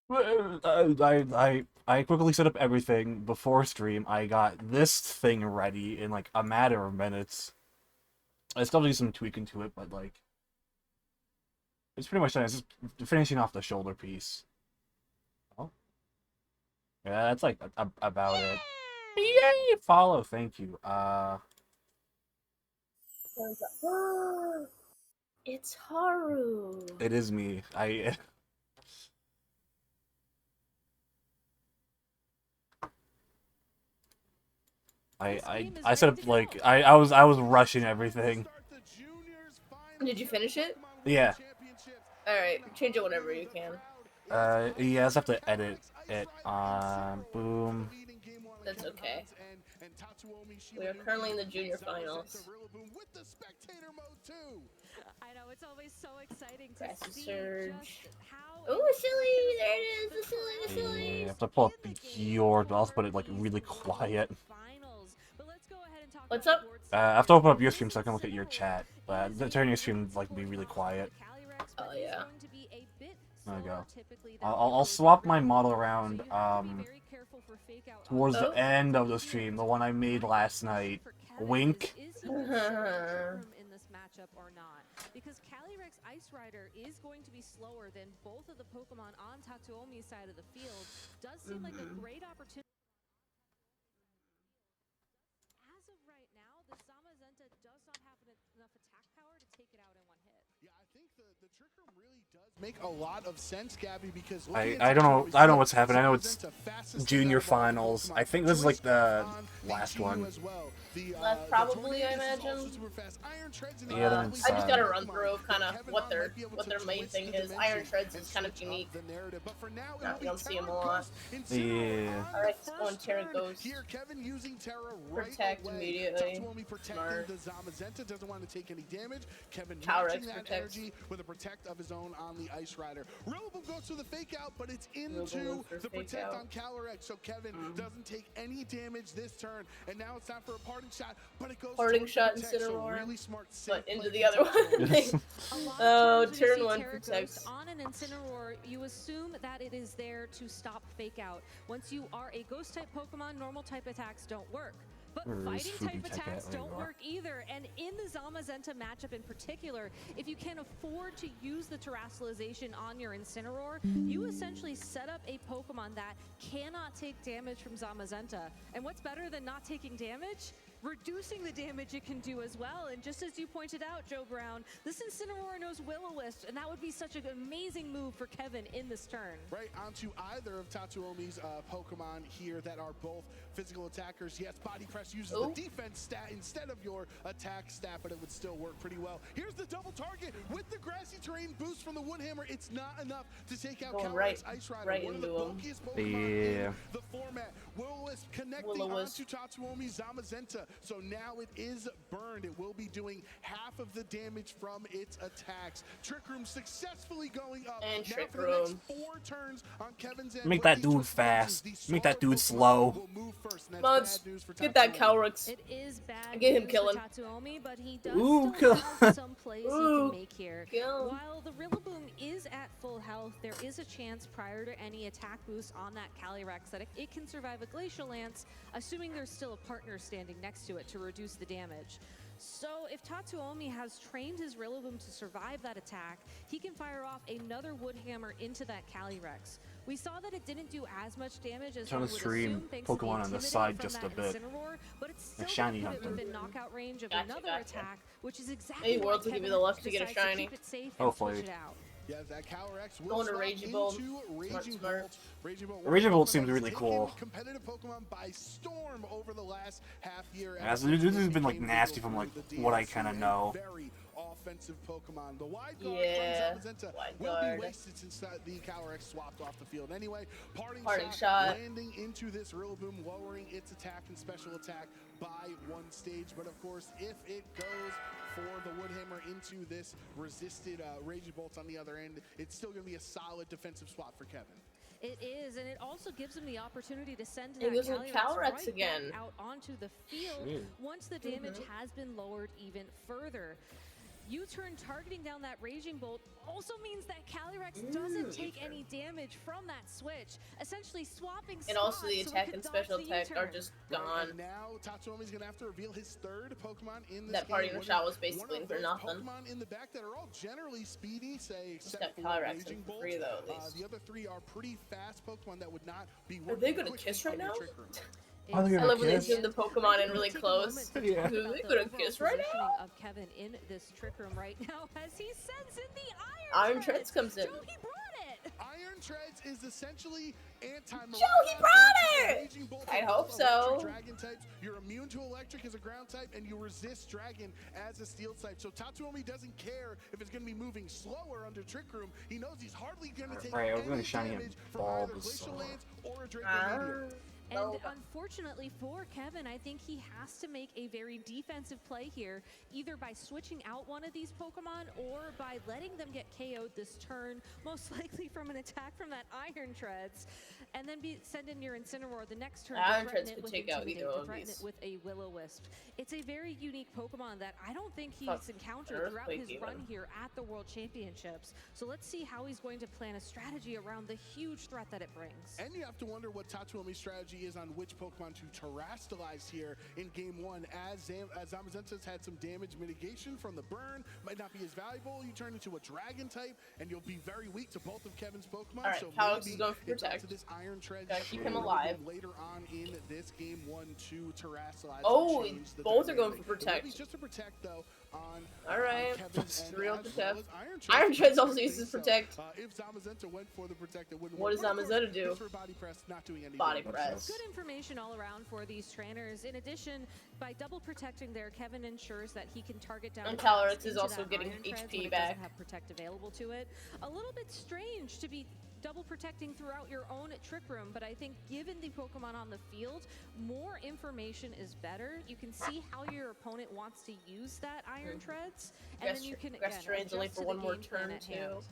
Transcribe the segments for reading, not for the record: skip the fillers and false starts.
I quickly set up everything before stream. I got this thing ready in like a matter of minutes. I still do some tweaking to it, but like it's pretty much done. It's just finishing off the shoulder piece. Oh, yeah, that's like about it. Yay! Follow, thank you. It's Haru. It is me. I set up like I was rushing everything. Did you finish it? Yeah. Alright, change it whenever you can. Yeah, I just have to edit it. Boom. That's okay. We are currently in the junior finals. I know, it's always so exciting to Grassy see surge. how Oh, silly! There it is! The silly, the silly! Yeah, I have to pull up yours, but I'll put it like really quiet. What's up? I have to open up your stream so I can look at your chat. Turn your stream like be really quiet. Oh yeah. There we go. I'll swap my model around towards the end of the stream, the one I made last night. Wink. Because Calyrex Ice Rider is going to be slower than both of the Pokemon on Tatsuomi's side of the field. Does seem like a great opportunity. As of right now, the Zamazenta does not have enough attack power to take it out in one hit. Yeah, I think the Trick Room really does make a lot of sense, Gabby, because I don't know what's happening. I know it's junior finals. I think this is like the last one. Probably, I imagine. Yeah, I just got a run through of kind of what their main thing is. Iron Shreds is kind of unique. You don't see them a lot. Yeah. Alright, one Terra goes. Protect immediately. Smart. Doesn't want to take any damage. Kevin Calyrex that energy with a protect of his own on the Ice Rider. Rillaboom goes to the fake out, but it's into the protect on Calyrex, so Kevin doesn't take any damage this turn. And now it's time for a parting shot, but it goes parting shot Incineroar, really smart, but into the other one. Oh, turn one protect. On an Incineroar, you assume that it is there to stop fake out. Once you are a ghost type Pokemon, normal type attacks don't work. But fighting type attacks don't work either, and in the Zamazenta matchup in particular, if you can afford to use the Terastallization on your Incineroar, you essentially set up a Pokemon that cannot take damage from Zamazenta. And what's better than not taking damage? Reducing the damage it can do as well. And just as you pointed out, Joe Brown, this Incineroar knows Will-O-Wisp, and that would be such an amazing move for Kevin in this turn. Right onto either of Tatsuomi's Pokemon here that are both physical attackers. Yes, Body Press uses the defense stat instead of your attack stat, but it would still work pretty well. Here's the double target with the Grassy Terrain boost from the Woodhammer. It's not enough to take out Calyrex Ice Rider, one of the bulkiest Pokemon in the format. Will-O-Wisp connecting onto Tatsuomi's Zamazenta. So now it is burned. It will be doing half of the damage from its attacks. Trick Room successfully going up. And now Trick for the Room. next 4 turns on Kevin's end. Make that dude fast. Make that dude slow. Mods, get that Calyrex. It is bad. Get him killing. Tatsuomi, but he does still have some plays he can make here. While the Rillaboom is at full health, there is a chance prior to any attack boost on that Calyrex that it can survive a Glacial Lance, assuming there's still a partner standing next to it to reduce the damage. So if Tatsuomi has trained his Rillaboom to survive that attack, he can fire off another Woodhammer into that Calyrex. We saw that it didn't do as much damage as trying to stream Pokemon on the side just a bit. But it's still shiny put it hunting. within knockout range of another attack, which is exactly Maybe Worlds will give you the luck to get a shiny. Hopefully. Yeah, that Calyrex will going to Raging Bolt. Raging Bolt. Raging Bolt seems really cool. Competitive Pokemon by storm over the last half year. Yeah, so this has been like nasty from like what I kind of know. Very offensive Pokemon. The wide guard from Zamazenta will be wasted since the Calyrex swapped off the field. Anyway, parting shot landing into this Rillaboom, lowering its attack and special attack by 1 stage. But of course, if it goes for the Woodhammer into this resisted Raging Bolt on the other end, it's still going to be a solid defensive spot for Kevin. It is, and it also gives him the opportunity to send that Calyrex right again out onto the field once the damage has been lowered even further. U-turn targeting down that Raging Bolt also means that Calyrex doesn't take any damage from that switch, essentially swapping spots. And also the so attack it and could special dodge the attack are U-turn. just gone. And now Tatsuomi's gonna have to reveal his third Pokemon in this That party game. in the shot was One basically of for those nothing. Pokemon in the back that are all generally speedy, say Just except got for Calyrex Raging for Bolt. free though, at least. The other three are pretty fast Pokemon that would not be. Are they gonna quickly kiss right under now? Trick Room. Oh, they're I gonna love when they kiss? zoom the Pokemon in really close. Yeah. Dude, they gonna kiss right now? Of Kevin in this Trick Room right now as he sends in the Iron Treads comes in. Joe, he brought it. Iron Treads is essentially anti-Maraudon. Joe, he brought it! Raging Bolt I are hope both so. electric Dragon types. You're immune to electric as a ground type, and you resist dragon as a steel type. So Tatsuomi doesn't care if it's going to be moving slower under Trick Room. He knows he's hardly going to take Right, I was any gonna shiny damage and from ball either the Glacial sword. Lance or a Draco Meteor. And Oh. unfortunately for Kevin, I think he has to make a very defensive play here, either by switching out one of these Pokemon or by letting them get KO'd this turn, most likely from an attack from that Iron Treads, and then send in your Incineroar the next turn. Iron to threaten Treads it could with take out Intimidate, either to one of threaten these. it with a Will-O-Wisp. It's a very unique Pokemon that I don't think he's Fuck, encountered throughout Earthquake his even. run here at the World Championships. So let's see how he's going to plan a strategy around the huge threat that it brings. And you have to wonder what Tatsuomi's strategy is on which Pokemon to terrestrialize here in Game 1. As Zamazenta's had some damage mitigation from the burn, might not be as valuable. You turn into a Dragon type, and you'll be very weak to both of Kevin's Pokemon. Alright, so Calyrex is maybe going for it's up Protect. to this Iron Tread Gotta keep him Shroom alive. later on in this Game 1 to terrestrialize. Oh, and change the both are going dynamic. for It will be Protect. just to protect, though, on Alright, Kevin's end, real as Protect. well as Iron Treads also quickly, uses so, Protect. if Zamazenta went for the Protect, it wouldn't What work. does But of course, Zamazenta do? goes for Body Press, not doing anything. Body press. Good information all around for these trainers. In addition, by double protecting there, Kevin ensures that he can target down And attacks Calyrex is into also that getting Iron Treads HP when it back. doesn't have Protect available to it. A little bit strange to be double protecting throughout your own Trick Room, but I think given the Pokemon on the field, more information is better. You can see how your opponent wants to use that Iron Treads, and then you can again Grass only adjust for to one the more game plan turn at too. hand.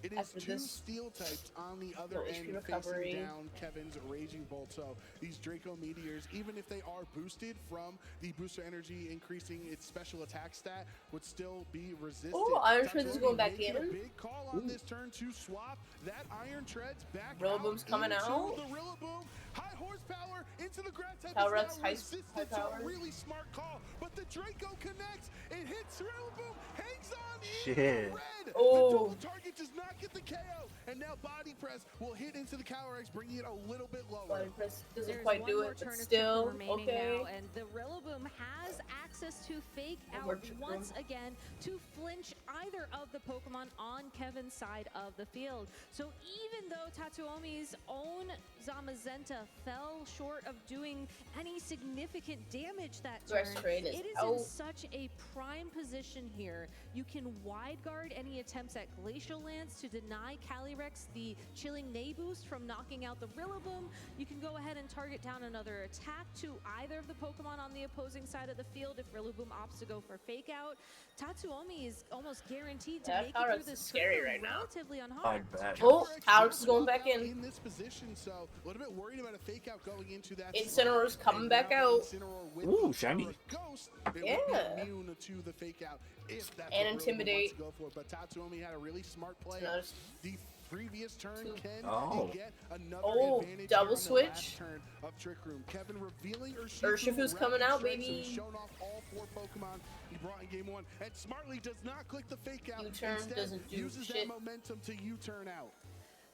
It is After two this, steel types on the other no end HP recovery. facing down Kevin's Raging Bolt. So these Draco Meteors, even if they are boosted from the booster energy increasing its special attack stat, would still be resisted. Oh, Iron Treads is Tatsuomi going back making in. A big call on this turn to swap that Iron Treads back Rillaboom's out coming into out. the Rillaboom. High horsepower into the grass type. Calyrex Is now high resisted to power. a really smart call, but the Draco connects. It hits Rillaboom, hangs on Shit. in the red. Oh. The double target does not get the KO, and now Body Press will hit into the Calyrex, bringing it a little bit lower. Body Press doesn't There's quite one do more it, turn but of Trick still, Room remaining okay. now, and the Rillaboom has access to fake One more out Trick once Room. again to flinch either of the Pokemon on Kevin's side of the field. So even though Tatsuomi's own Zamazenta fell short of doing any significant damage that turn, Grass Trade is it is out. in such a prime position here. You can wide guard any attempts at Glacial Lance to deny Calyrex the Chilling Neigh boost from knocking out the Rillaboom. You can go ahead and target down another attack to either of the Pokemon on the opposing side of the field if Rillaboom opts to go for Fake Out. Tatsuomi is almost guaranteed to Yeah, make it Calyrex through is this scary Trick Room right now. relatively I unharmed. bet. Oh, Calyrex Calyrex is going well back in. this position, so a little bit worried about a fake out going into that. Incineroar's slot. coming And back now out. Incineroar with Ooh, the shiny. power of Ghost, it Yeah. would be immune to the fake out if that's And what Rillaboom Intimidate. wants to go for. But Tatsuomi had a really smart play. Another- The previous turn, Two. can Oh. he get another Oh, advantage double here on the switch. last turn of Trick Room? Kevin revealing Urshifu's coming out, baby. He's shown off all 4 Pokemon he brought in Game 1, and smartly does not click the fake out. U-turn Instead, doesn't do uses shit. that momentum to U-turn out.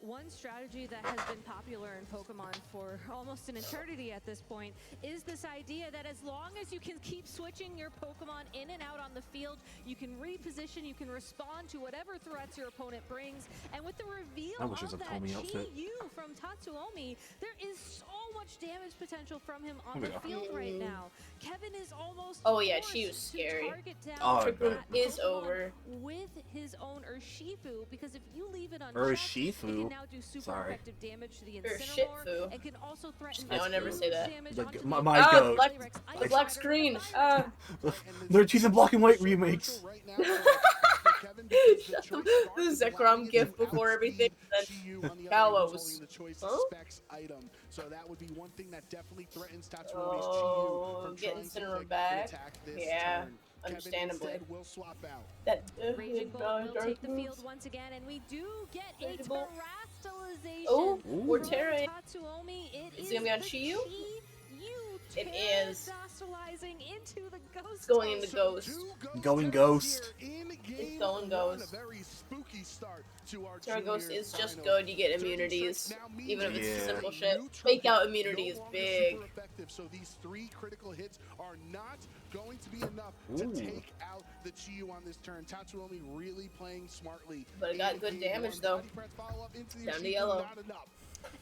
One strategy that has been popular in Pokemon for almost an eternity at this point is this idea that as long as you can keep switching your Pokemon in and out on the field, you can reposition, you can respond to whatever threats your opponent brings. And with the reveal I wish it was of a that Tomy outfit. Chi-Yu from Tatsuomi, there is so much damage potential from him on Oh, the yeah. field right now. Kevin is almost Oh, yeah, forced Chi-Yu's to scary. target down Oh, Trick Room that is Pokemon over. with his own Urshifu, because if you leave it unchecked, Urshifu? it can now do super Sorry. effective damage to the Urshifu. Incineroar and can also threaten No, I never say that. damage Like, onto my- the my opponent's goat. Black- Calyrex the Ice black Rider screen. with a fire attack. They're teasing black and white remakes. Right now, for Kevin, because Shut choice the card Zekrom is gift allowing before to everything, outspeed then Chi-Yu on the other end, who's Kalos. holding the choice Huh? specs item. So that would be one thing that definitely threatens Tatsuomi's Oh, Chi-Yu from getting trying to Incineroar click back. the attack this Yeah. turn. understandably. Will swap out. That Raging Bolt will take the field moves. once again, and we do get a Raging Bolt. terastallization. Oh, we're from tearing. Tatsuomi. It Is is it gonna be on the Chiyu? Chiyu It is. terastallizing into the ghost. It's going into Ghost. Going Ghost. It's going Ghost. A very spooky start to our Terra Ghost is just finals. good. You get immunities, even if it's Yeah. simple shit. Fake out immunity is No longer big. super effective, so these 3 critical hits are not going to be enough to Ooh. take out the Chiyu on this turn. Tatsuomi really playing smartly. But it got In good game damage, one. though. Body press follow-up into the Down to Urshifu, yellow. not enough.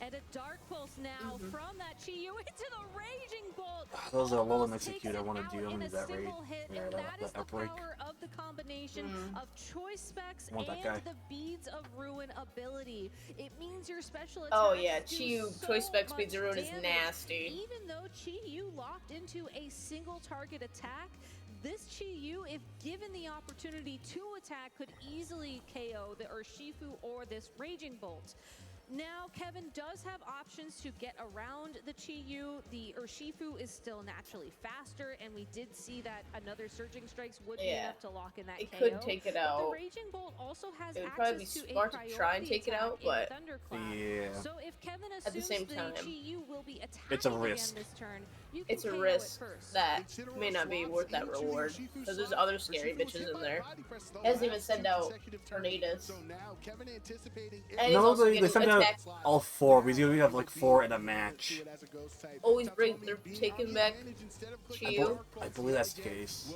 And a Dark Pulse now from that Chiyu into the Raging Bolt. Those are low and Almost execute. takes I it want out to do in them a that rate. single hit, Yeah, and that is that the outbreak. power of the combination of choice specs I want that and guy. the Beads of Ruin ability. It means your special attacks Oh yeah, do Chiyu so Choice Specs much Beads of Ruin is damage. nasty. Even though Chiyu locked into a single target attack, this Chiyu, if given the opportunity to attack, could easily KO the Urshifu or this Raging Bolt. Now, Kevin does have options to get around the Chiyu. The Urshifu is still naturally faster, and we did see that another Surging Strikes would be Yeah. enough to lock in that It KO. could take it But the out. Raging Bolt also has It would probably be access to smart a to try and priority take it attack out, in but Thunderclap. Yeah. So if Kevin At the assumes same the time, Chiyu will be attacking It's a again risk. this turn, you can it's a KO it risk first. that may not be worth that reward. Because there's other scary bitches in there. Hasn't even sent out Tornadoes. So now Kevin anticipating And he's also Normally they getting send out attacked. all 4 because you only have like 4 in a match. Always bring, they're taking back Chiyu. I believe that's the case.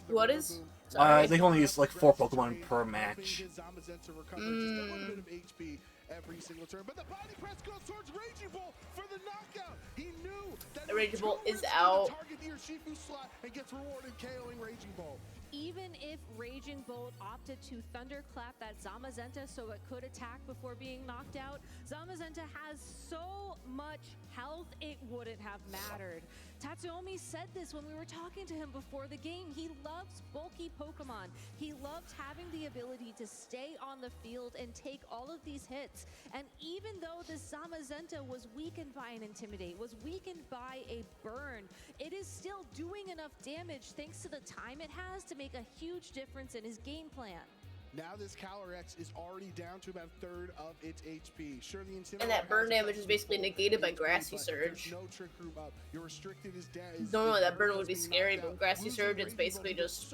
What is? Sorry. They can only use like 4 Pokemon per match. Every single turn, but the body press goes towards Raging Bolt for the knockout. He knew that The Raging Bolt is was out. target the Urshifu slot and gets rewarded KOing Raging Bolt. Even if Raging Bolt opted to Thunderclap that Zamazenta so it could attack before being knocked out, Zamazenta has so much health it wouldn't have mattered. Tatsuomi said this when we were talking to him before the game. He loves bulky Pokemon. He loves having the ability to stay on the field and take all of these hits. And even though this Zamazenta was weakened by an Intimidate, was weakened by a Burn, it is still doing enough damage thanks to the time it has to make a huge difference in his game plan. Now this Calyrex is already down to about a third of its HP. Sure, the Intimidator And that burn has damage is basically negated by HP, Grassy but Surge. there's no Trick Room up. You're restricted Normally that burn would be scary, but Grassy Surge is basically just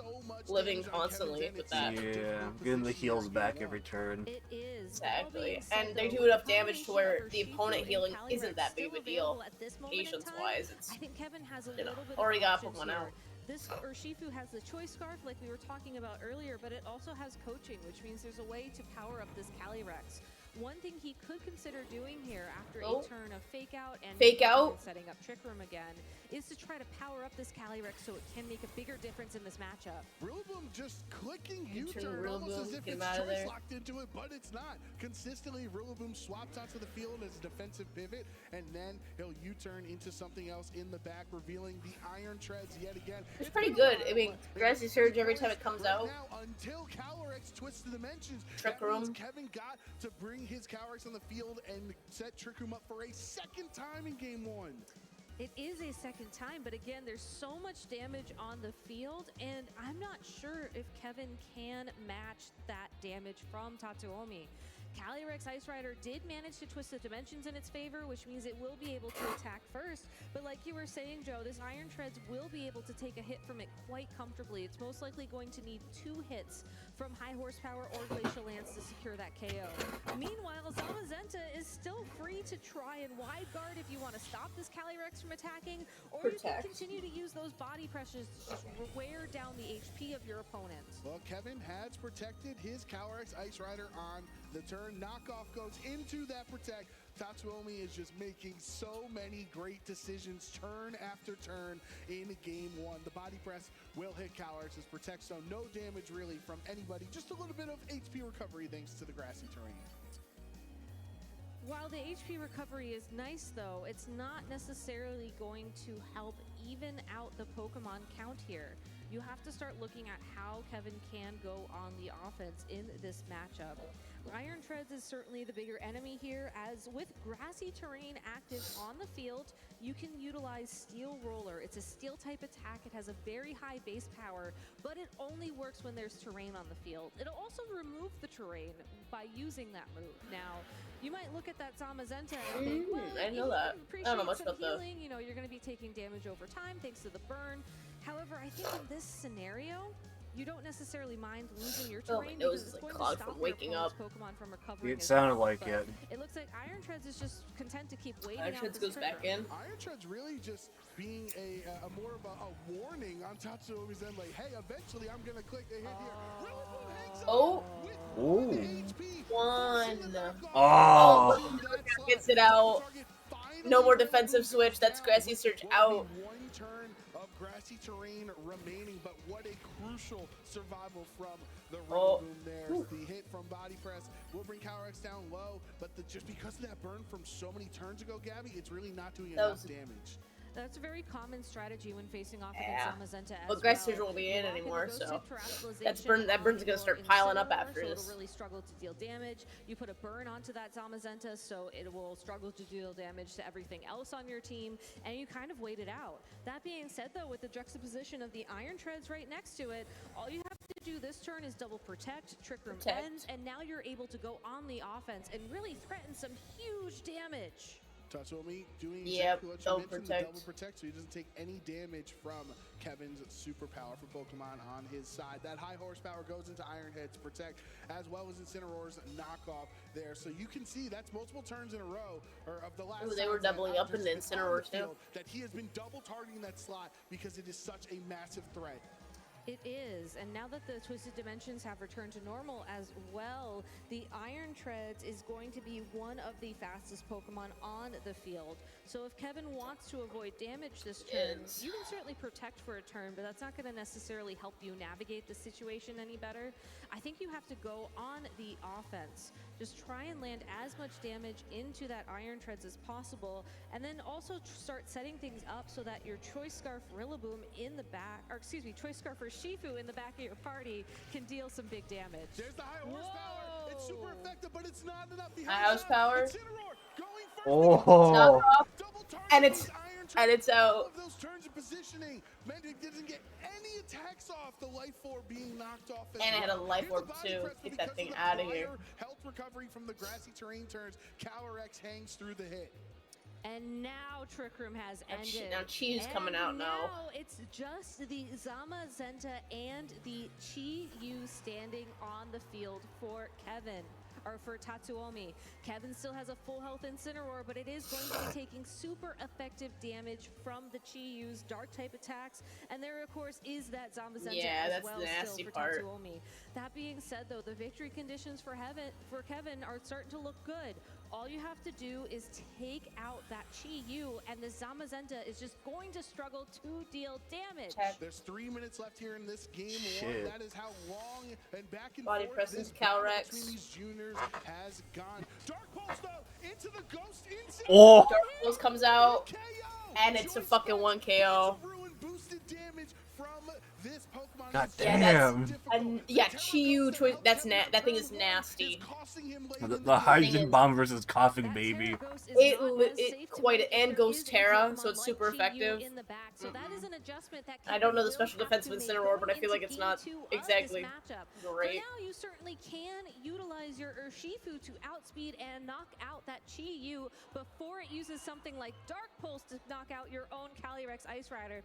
living constantly with that. Yeah, getting the heals back every turn. It is. Exactly. And they do enough damage to where the opponent healing isn't that big of a deal. Patience-wise, it's, I think Kevin has a you know, little bit already of got options Pokemon here. out. This Urshifu has the Choice Scarf like we were talking about earlier, but it also has Coaching, which means there's a way to power up this Calyrex. One thing he could consider doing here after a turn of Fake Out and setting up Trick Room again is to try to power up this Calyrex so it can make a bigger difference in this matchup. Rillaboom just clicking U-turn U-turn almost Rillaboom, as if get it's him out of choice there. locked into it, but it's not. Consistently, Rillaboom swaps onto the field as a defensive pivot, and then he'll U-turn into something else in the back, revealing the Iron Treads yet again. It's pretty good. I mean, Grassy Surge every time it comes out. Now, until Calyrex twists the dimensions, Trick that means Room. Kevin got to bring his Calyrex on the field and set Trick Room up for a second time in game one. It is a second time, but again, there's so much damage on the field, and I'm not sure if Kevin can match that damage from Tatsuomi. Calyrex Ice Rider did manage to twist the dimensions in its favor, which means it will be able to attack first. But like you were saying, Joe, this Iron Treads will be able to take a hit from it quite comfortably. It's most likely going to need 2 hits from High Horsepower or Glacial Lance to secure that KO. Meanwhile, Zamazenta is still free to try and wide guard if you want to stop this Calyrex from attacking, or you can continue to use those body pressures to just wear down the HP of your opponent. Well, Kevin has protected his Calyrex Ice Rider on the turn. Knockoff goes into that protect. Tatsuomi is just making so many great decisions turn after turn in game one. The body press will hit Calyrex's protect, so no damage really from anybody. Just a little bit of HP recovery thanks to the grassy terrain. While the HP recovery is nice, though, it's not necessarily going to help even out the Pokemon count here. you have to start looking at how Kevin can go on the offense in this matchup. Iron Treads is certainly the bigger enemy here, as with grassy terrain active on the field, you can utilize Steel Roller. It's a steel type attack, it has a very high base power, but it only works when there's terrain on the field. It'll also remove the terrain by using that move. Now, you might look at that Zamazenta and think, well, I know that. I don't know much about that. You know, you're going to be taking damage over time thanks to the burn. However, I think in this scenario, you don't necessarily mind losing your terrain because it's going to stop waking up. Pokemon from recovering. It sounded like it. It looks like Iron Treads is just content to keep waiting. Iron Treads goes back in. Iron Treads really just being a more of a warning on Tatsuomi's end, like, hey, eventually I'm gonna click a hit here. Oh. One. Oh. Gets it out. No more defensive switch. That's Grassy Surge out. One turn of grassy terrain remaining, but what a crucial survival from the Rillaboom there. The hit from Body Press will bring Calyrex down low, but just because of that burn from so many turns ago, Gabby, it's really not doing enough damage. That's a very common strategy when facing off against Zamazenta as but Grassy Surge won't be in anymore, so that burn's gonna start piling up after this. It'll really struggle to deal damage. You put a burn onto that Zamazenta, so it will struggle to deal damage to everything else on your team, and you kind of wait it out. That being said, though, with the juxtaposition of the Iron Treads right next to it, all you have to do this turn is double protect, Trick Room ends, and now you're able to go on the offense and really threaten some huge damage. Tatsuomi doing exactly what you mentioned, the double protect, so he doesn't take any damage from Kevin's super powerful Pokemon on his side. That high horsepower goes into Iron Head's protect, as well as Incineroar's knockoff there. So you can see that's multiple turns in a row, or of the last. They were doubling up in the Incineroar too. That he has been double targeting that slot because it is such a massive threat. It is, and now that the Twisted Dimensions have returned to normal as well, the Iron Treads is going to be one of the fastest Pokemon on the field. So if Kevin wants to avoid damage this turn, you can certainly protect for a turn, but that's not going to necessarily help you navigate the situation any better. I think you have to go on the offense. Just try and land as much damage into that Iron Treads as possible, and then also start setting things up so that your Choice Scarf Rillaboom in the back, or excuse me, Choice Scarf or Shifu in the back of your party can deal some big damage. There's the high horsepower. It's super effective, but it's not enough. High horsepower. Oh. And it's out. Those turns of positioning meant it didn't get any attacks off. The Life Orb being knocked off. And it had a Life Orb too. Get that thing out of here. Health recovery from the grassy terrain turns. Calyrex hangs through the hit. And now Trick Room has ended. Now Chi's coming out now. It's just the Zamazenta and the Chi-Yu standing on the field for Kevin. Or for Tatsuomi. Kevin still has a full health Incineroar, but it is going to be taking super effective damage from the Chi-Yu's dark type attacks. And there, of course, is that Zamazenta as well still for Tatsuomi. That being said, though, the victory conditions for Kevin are starting to look good. All you have to do is take out that Chi-Yu, and the Zamazenta is just going to struggle to deal damage. There's 3 minutes left here in this game one. That is how long and back and Body forth presses this Calyrex between these juniors has gone. Dark Pulse though into the Ghost inside. Oh. Dark Pulse comes out, and it's a fucking 1 KO. Boosted damage from this Pokemon. God damn. Yeah, Chi-Yu, that thing is nasty. The Hydrogen Bomb versus Coughing Baby. It quite, and Ghost Terra, so it's super effective. I don't know the special defense of Incineroar, but I feel like it's not exactly great. Now you certainly can utilize your Urshifu to outspeed and knock out that Chi-Yu before it uses something like Dark Pulse to knock out your own Calyrex Ice Rider.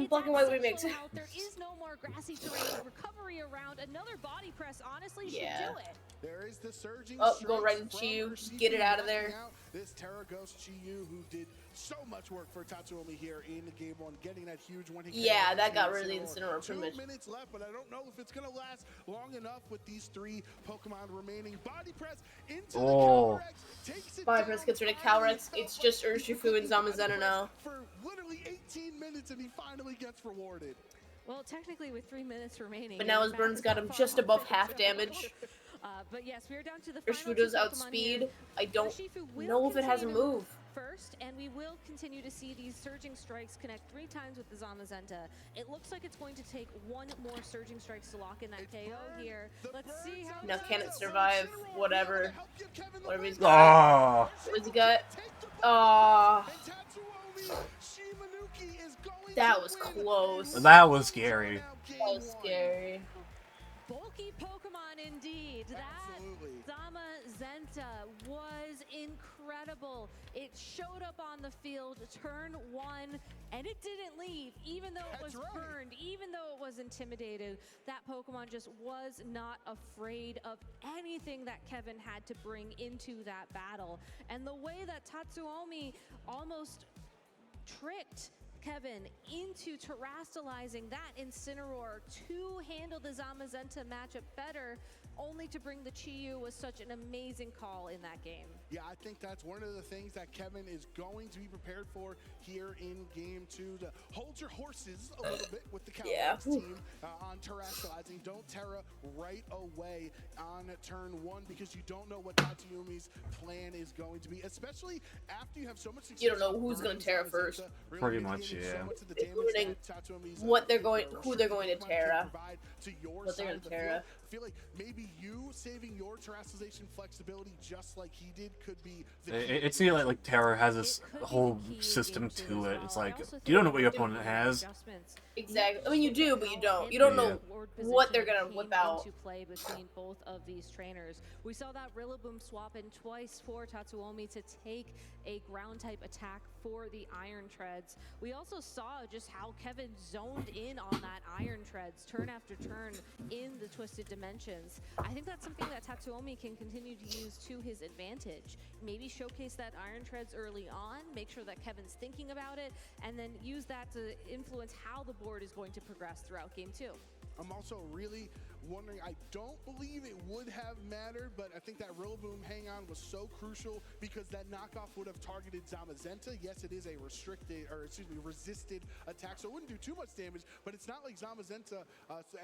Black and white remix. There is no more grassy terrain recovery around. Another body press honestly should do it. There is the surging go right in Chi-Yu, just get it out of there. This Terra Ghost Chi-Yu, who did so much work for Tatsuomi here in game one, getting that huge one. Yeah, that got rid of the Incineroar pretty much. 2 minutes left, but I don't know if it's gonna last long enough with these 3 Pokemon remaining. Body press into the Calyrex, takes it Body press gets rid of Calyrex. It's just Urshifu and Zamazenta now. For literally 18 minutes, and he finally gets rewarded. Well, technically with 3 minutes remaining. But now his burn's got him just above half damage. But yes, we are down to the Urshifu does outspeed. I don't know if it has a move. first, and we will continue to see these surging strikes connect 3 times with the Zamazenta. It looks like it's going to take 1 more surging strikes to lock in that KO here. Let's see how. Now, can it survive whatever he's got? Oh. What has he got? Oh. That was close. That was scary. That was scary. Bulky Pokemon indeed. That Zamazenta was incredible. It showed up on the field, turn 1, and it didn't leave, even though it was burned, even though it was intimidated. That Pokemon just was not afraid of anything that Kevin had to bring into that battle. And the way that Tatsuomi almost tricked Kevin into terastallizing that Incineroar to handle the Zamazenta matchup better, only to bring the Chi-Yu was such an amazing call in that game. Yeah, I think that's one of the things that Kevin is going to be prepared for here in Game 2, to hold your horses a little bit with the Calyrex team on terastallizing. Don't Terra right away on turn 1, because you don't know what Tatsuomi's plan is going to be, especially after you have so much success. You don't know who's going to Terra first. Pretty much, yeah. Including what they're going, who they're going to Terra. What they're going to Terra. I feel like maybe you saving your terastallization flexibility just like he did could be the it seems like Terra has this whole system to it. It's like, you don't know what your opponent has. Exactly. I mean, you do, but you don't. You don't know what they're gonna whip out. To play between both of these trainers. We saw that Rillaboom swap in twice for Tatsuomi to take a ground type attack for the Iron Treads. We also saw just how Kevin zoned in on that Iron Treads turn after turn in the Twisted Dimensions. I think that's something that Tatsuomi can continue to use to his advantage. Maybe showcase that Iron Treads early on, make sure that Kevin's thinking about it, and then use that to influence how the board is going to progress throughout Game 2. I'm also really wondering, I don't believe it would have mattered, but I think that Rillaboom hang on was so crucial because that knockoff would have targeted Zamazenta. Yes, it is a resisted attack, so it wouldn't do too much damage, but it's not like Zamazenta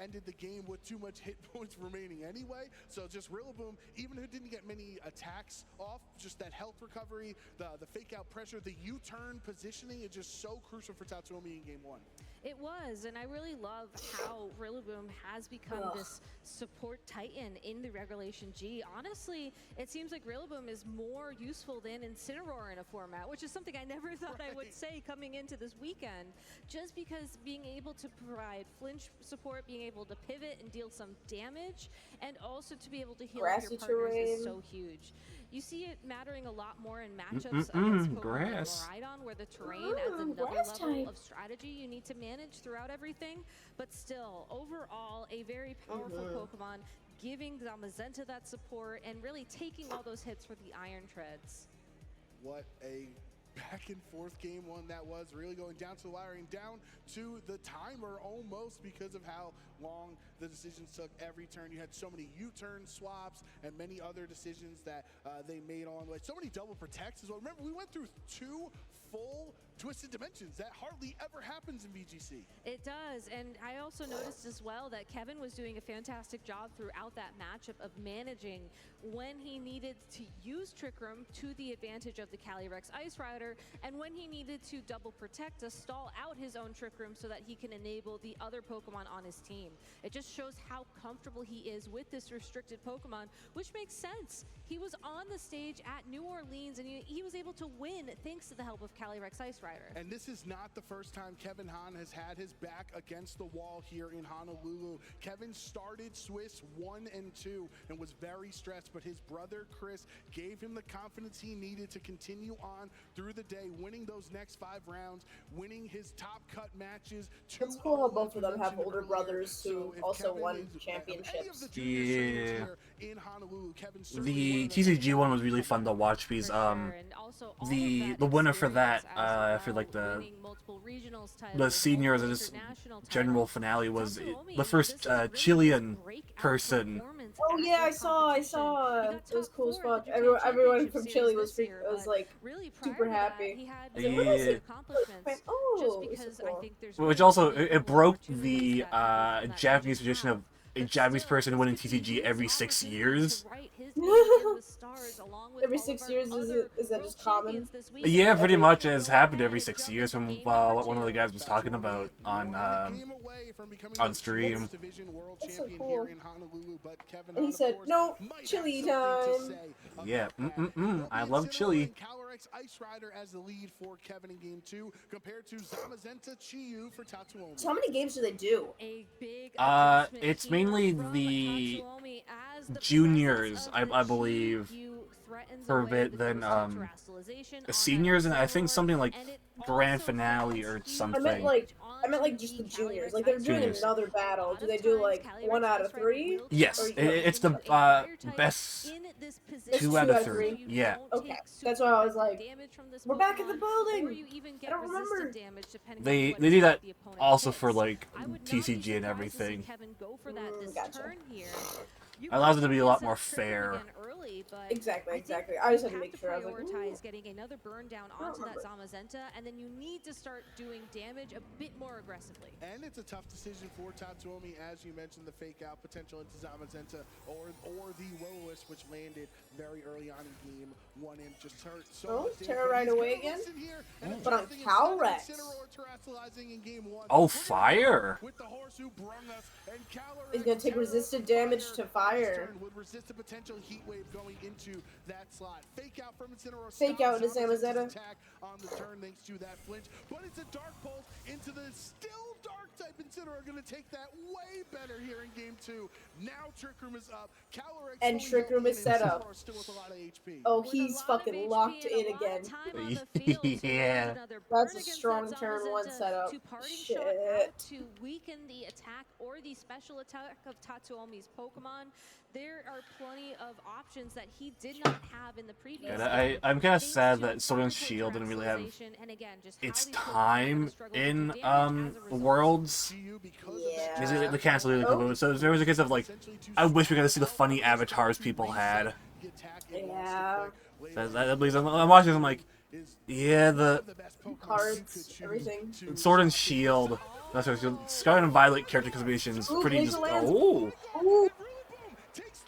ended the game with too much hit points remaining anyway. So just Rillaboom, even who didn't get many attacks off, just that health recovery, the fake out pressure, the U-turn positioning is just so crucial for Tatsuomi in Game 1. It was, and I really love how Rillaboom has become this support titan in the Regulation G. Honestly, it seems like Rillaboom is more useful than Incineroar in a format, which is something I never thought I would say coming into this weekend, just because being able to provide flinch support, being able to pivot and deal some damage, and also to be able to heal your partners is so huge. You see it mattering a lot more in matchups against Pokemon like Miraidon, where the terrain adds another level of strategy you need to manage throughout everything. But still, overall, a very powerful Pokemon, giving Zamazenta that support and really taking all those hits for the Iron Treads. What a back and forth Game 1 that was, really going down to the wire and down to the timer almost because of how long the decisions took every turn. You had so many U-turn swaps and many other decisions that they made along the way. So many double protects as well. Remember, we went through 2 full Twisted Dimensions. That hardly ever happens in VGC. It does, and I also noticed as well that Kevin was doing a fantastic job throughout that matchup of managing when he needed to use Trick Room to the advantage of the Calyrex Ice Rider, and when he needed to double protect to stall out his own Trick Room so that he can enable the other Pokemon on his team. It just shows how comfortable he is with this restricted Pokemon, which makes sense. He was on the stage at New Orleans, and he was able to win thanks to the help of Calyrex Ice Rider. And this is not the first time Kevin Hahn has had his back against the wall here in Honolulu. Kevin started Swiss 1 and 2 and was very stressed, but his brother Chris gave him the confidence he needed to continue on through the day, winning those next 5 rounds, winning his top cut matches. It's cool how both of them have older brothers who also won championships. Yeah. The TCG one was really fun to watch because the winner for that for like the seniors and this general finale was the first Chilean person. Oh yeah, I saw. It was cool spot. Everyone from Chile was like super happy. Yeah. Oh, Which also it broke the Japanese tradition of a Japanese person winning TCG every 6 years. the stars, along with Every all 6 of our years, other is that world just common? champions this week. Yeah, pretty Every- much as happened every 6 years from what one of the guys was talking about on stream. That's so cool. And he said, "No, chili time." Yeah, I love chili. Ice Rider as the lead for Kevin in game 2 compared to Zamazenta Chiyu for Tatsuomi. So how many games do they do? A big It's here mainly from the Tatsuomi as the juniors, presence of I the believe, Chiyu threatens for a away bit, the then ghost of terrestrialization on seniors, that and I think board, something like and it grand also finale or helps you something. I meant like just the juniors. Like they're doing Juniors. another battle. Do they do like 1 out of 3? Yes, Or it's the best It's 2 2 out of out of 3. 3? Yeah. Okay, that's why I was like, we're back in the building. I don't remember. They do that also for like TCG and everything. Gotcha. Allows it to be a lot more fair. Exactly. I just had to make sure. I was like, prioritize getting another burn down don't onto that remember. Zamazenta, and then you need to start doing damage a bit more aggressively. And it's a tough decision for Tatsuomi, as you mentioned, the fake out potential into Zamazenta or the Will-O-Wisp, which landed very early on in game 1 and just hurt so Oh, much damage. Terra right He's away gonna again? listen here, and But on adjusting Calrex. instead of Incineroar terrestrializing in game 1. Oh, We're gonna fire! go with the horse who brung us, and Calrex, He's gonna take Terra resisted from damage to fire. turn would resist a potential heat wave going into that slot. Fake out from Incineroar. Fake out into Zamazenta's Zamazenta. attack on the turn thanks to that flinch, but it's a dark pulse into the still dark type Incineroar, gonna take that way better here in game 2. Now Trick Room is up. Calrex And fully Trick Room healthy, is and set up. Incineroar still with a lot of HP. Oh, With a he's lot of fucking HP locked and in a lot again. of time on the field, so Yeah. there's another That's burn a against strong that turn 1 Zamazenta setup. to parting shot Shit. out to weaken the attack or the special attack of Tatsuomi's Pokemon. There are plenty of options that he did not have in the previous game. I'm kind of Thanks sad to that Sword and Fire-type Shield didn't really have terrestrialization, and again, just how its these Pokemon are time gonna struggle to do in damage as a result. Worlds. Yeah. Because they canceled the combo, so there was a case of like, I wish we got to see the funny avatars people had. Yeah. I'm watching this, I'm like, yeah, the Cards, everything. Sword and Shield, that's what Scarlet and Violet character combination is Ooh, pretty Laser just, Lance. oh, Ooh.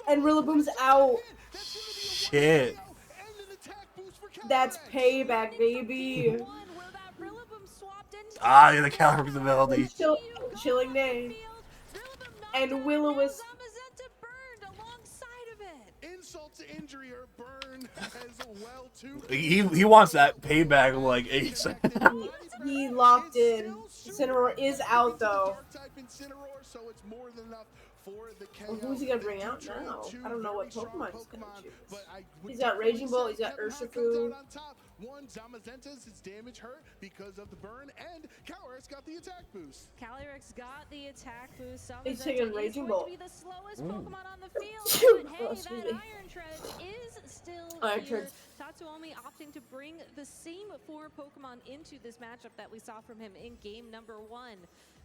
And Rillaboom's out. shit. That's payback, baby. Ah, yeah, the caliber ability. Chilling name. And Will-O-Wisp. Insult to injury or burn as well too. He wants that payback like ASAP. He locked in. Incineroar is out though. Well, who's he gonna bring out now? I don't know what Pokemon he's gonna choose. He's got Raging Bolt, he's got Urshifu. One, Zamazenta's his damage hurt because of the burn, and Calrex got the attack boost. Calyrex got the attack boost. He's Zamazenta taking is Raging going Bolt. to be the slowest Ooh. Pokemon on the field. But hey, Oh, excuse that me. Iron Tread is still Iron here. Treads. Tatsuomi opting to bring the same 4 Pokemon into this matchup that we saw from him in game number 1.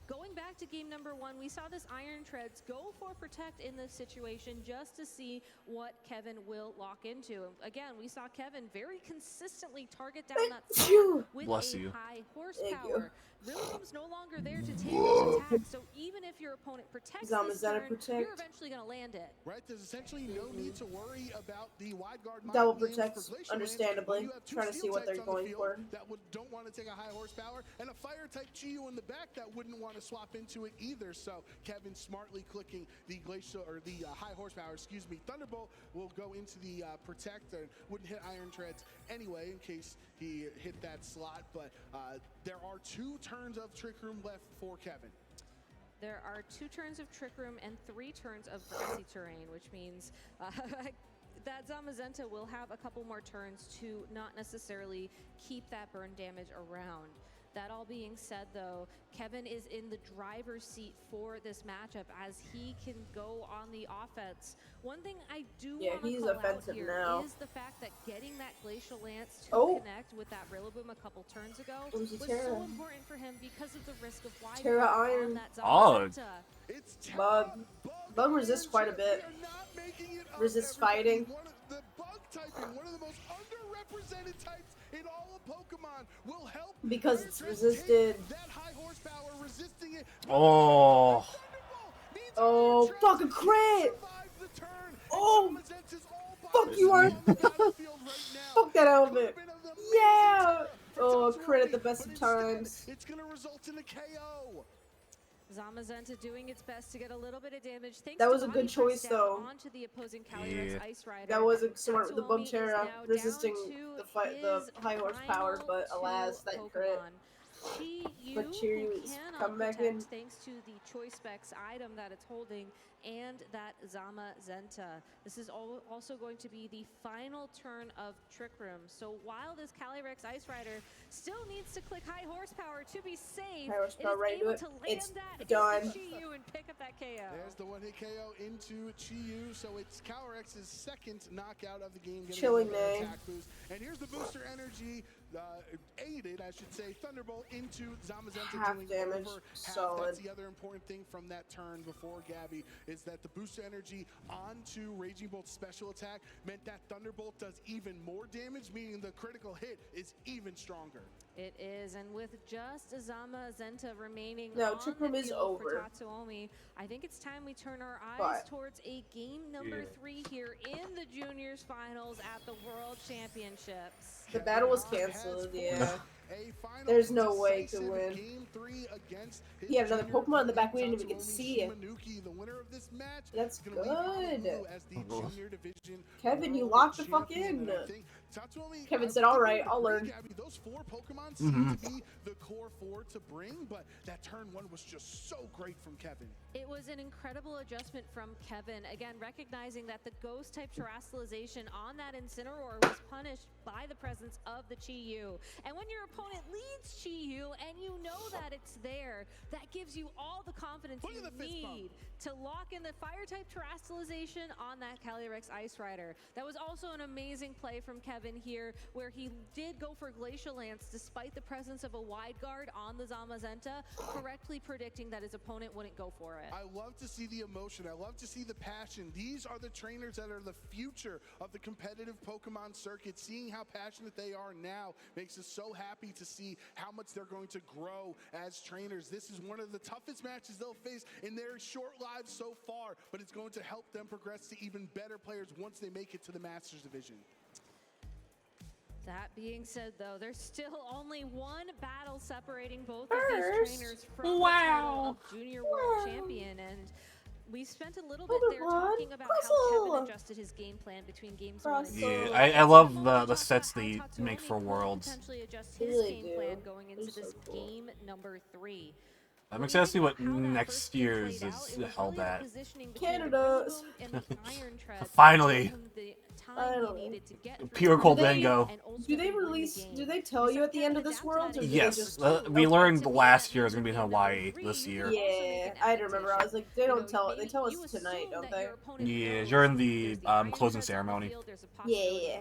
Going back to game number 1, we saw this Iron Treads go for Protect in this situation just to see what Kevin will lock into. Again, we saw Kevin very consistently target down that Phew. slot with Bless a you. high Thank you. horsepower. Rillaboom's no longer there to take those attacks, so even if your opponent protects this Zamazenta turn, protect. you're eventually going to land it. Right, there's essentially no need to worry about the wide guard. Double mind games protects, for Glacial understandably. Land. You have two Trying to see steel what they're types on the going field for. that don't want to take a high horsepower, and a fire type Chiyu in the back that wouldn't want to swap into it either. So Kevin smartly clicking the glacial or the high horsepower. Excuse me. Thunderbolt will go into the protect and wouldn't hit Iron Treads anyway in case he hit that slot. But there are 2 turns of Trick Room left for Kevin. There are 2 turns of Trick Room and 3 turns of Grassy Terrain, which means that Zamazenta will have a couple more turns to not necessarily keep that burn damage around. That all being said, though, Kevin is in the driver's seat for this matchup as he can go on the offense. One thing I do want to he's call out offensive here now. is the fact that getting that Glacial Lance to Oh. connect with that Rillaboom a couple turns ago It was was a so Terra. important for him because of the risk of wide Terra guard Iron. on that Oh. Zamazenta. It's Bug. Bug resists quite a bit. Resists fighting. The bug typing, one of the most underrepresented types in all of Pokemon, will help Because it's resisted. that high horsepower, resisting it. Oh, Oh, fucking crit! Oh, Fuck you, Art. Fuck that outfit. Yeah. Oh, crit at the best of times. It's gonna result in a KO. Zamazenta doing its best to get a little bit of damage. That was a good choice, though. Onto the opposing Calyrex Ice Rider. That was a smart with the Tatsuomi Bugterra resisting the the high horsepower, but alas, that crit. But Chiryu's come back in. Thanks to the choice specs item that it's holding and that Zamazenta. This is also going to be the final turn of Trick Room. So while this Calyrex Ice Rider still needs to click high horsepower to be safe, High horsepower, it is able to land it's that done. into Chiyu and pick up that KO. There's the one-hit KO into Chiyu, so it's Calyrex's second knockout of the game. Chilling day. Attack boost. And here's the booster energy, aided, I should say, Thunderbolt into Zamazenta. Half doing damage, over solid. Half. That's the other important thing from that turn before Gabby, is that the booster energy onto Raging Bolt's special attack meant that Thunderbolt does even more damage, meaning the critical hit is even stronger. It is, and with just Zamazenta remaining no, on Trick Room the is field over. for Tatsuomi, I think it's time we turn our eyes towards a game number 3 here in the Juniors Finals at the World Championships. The battle was canceled, yeah. There's no way to win. He had another Pokemon in the back, we didn't even get to see it. That's good. Kevin, you locked the fuck in. Kevin said, alright, I'll learn. Those 4 Pokemon seem to be the core 4 to bring, but that turn 1 was just so great from Kevin. It was an incredible adjustment from Kevin, again recognizing that the Ghost-type Terastallization on that Incineroar was punished by the presence of the Chi-Yu. And when your opponent leads Chi-Yu and you know that it's there, that gives you all the confidence you need to lock in the Fire-type Terastallization on that Calyrex Ice Rider. That was also an amazing play from Kevin here, where he did go for Glacial Lance despite the presence of a wide guard on the Zamazenta, correctly predicting that his opponent wouldn't go for it. I love to see the emotion. I love to see the passion. These are the trainers that are the future of the competitive Pokemon circuit. Seeing how passionate they are now makes us so happy to see how much they're going to grow as trainers. This is one of the toughest matches they'll face in their short lives so far, but it's going to help them progress to even better players once they make it to the Masters Division. That being said, though, there's still only one battle separating both of these trainers from the title of Junior World Champion, and we spent a little bit there talking about how Kevin adjusted his game plan between games 1 and 2. Yeah, I love the sets they make for Worlds. Potentially adjust his game plan going into this game number 3. I'm excited to see what next year's is held at. Canada. Finally. Pure Cold Dango. Do they tell you at the end of this world? Or Yes. We learned last year is going to be in Hawaii this year. Yeah, I remember. I was like, they don't tell it. They tell us tonight, don't they? Yeah, during the closing ceremony. Yeah.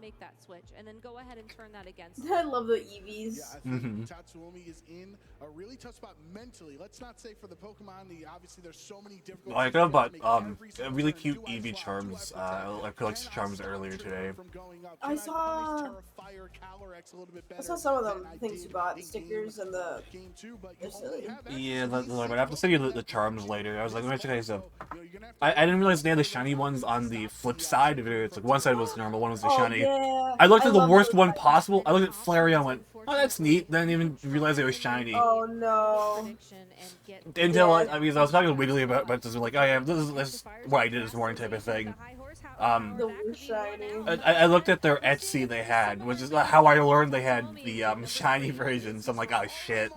Make that switch and then go ahead and turn that against. I love the EVs. Yeah, I think Tatsuomi is in a really tough spot mentally. Let's not say for the Pokemon. Obviously, there's so many difficult. I got about really cute EV charms, acrylic charms earlier today. I saw some of them things you bought, the stickers and the. Yeah, I have to send you the charms later. I was like, let me check these out. I didn't realize they had the shiny ones on the flip side of it. It's like one side was normal, one was the shiny. Yeah. I looked at the worst one possible. I looked at Flareon and went, oh, that's neat. Then I didn't even realize it was shiny. Oh no. Until I was talking to Wiggly about this, like, oh yeah, this is what I did this morning type of thing. The shiny. I looked at their Etsy they had, which is how I learned they had the shiny version. So I'm like, oh shit.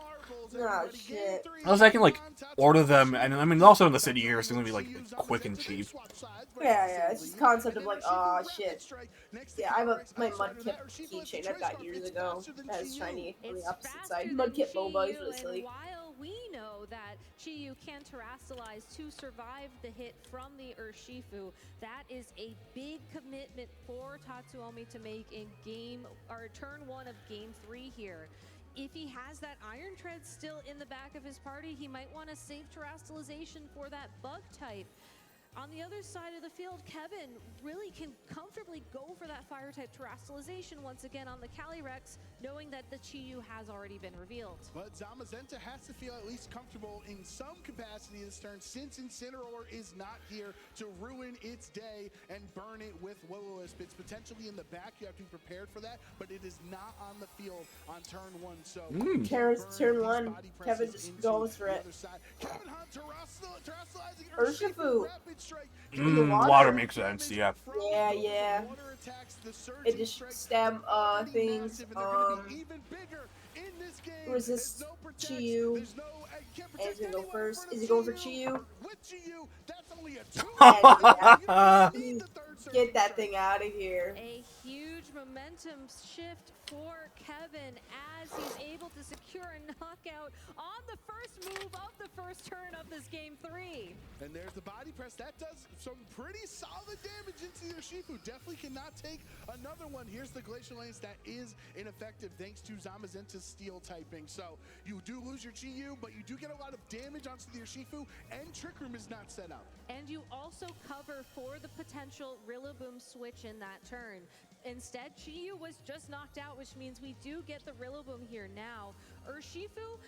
Oh shit. I can like order them, and I mean also in the city here, so it's gonna be like quick and cheap. Yeah, it's just concept of like, oh shit. Yeah, I have my Mudkip keychain I got years ago that has shiny on the opposite side. Mudkip Boba is really silly. While we know that Chi-Yu can Terastallize to survive the hit from the Urshifu, that is a big commitment for Tatsuomi to make in turn 1 of game 3 here. If he has that Iron Tread still in the back of his party, he might want to save Terastallization for that bug type. On the other side of the field, Kevin really can comfortably go for that fire-type terrestrialization once again on the Calyrex, knowing that the Chi-Yu has already been revealed. But Zamazenta has to feel at least comfortable in some capacity this turn, since Incineroar is not here to ruin its day and burn it with Will-O-Wisp. It's potentially in the back. You have to be prepared for that, but it is not on the field on turn 1. So Karen's turn 1. Kevin just goes for it. Kevin Hunt terrestrializing Urshifu. Water makes sense, yeah. Yeah. It just stab things. Resist Chi-Yu. And he's gonna go first. Is he going for Chi-Yu? Get that thing out of here. A huge momentum shift for Kevin as he's able to secure a knockout on the first move of the first turn of this game 3. And there's the body press. That does some pretty solid damage into your Shifu. Definitely cannot take another one. Here's the Glacial Lance that is ineffective thanks to Zamazenta's steel typing. So you do lose your Chi-Yu, but you do get a lot of damage onto your Shifu, and Trick Room is not set up. And you also cover for the potential Rillaboom switch in that turn. Instead, Chi-Yu was just knocked out, which means we do get the Rillaboom here now. Urshifu,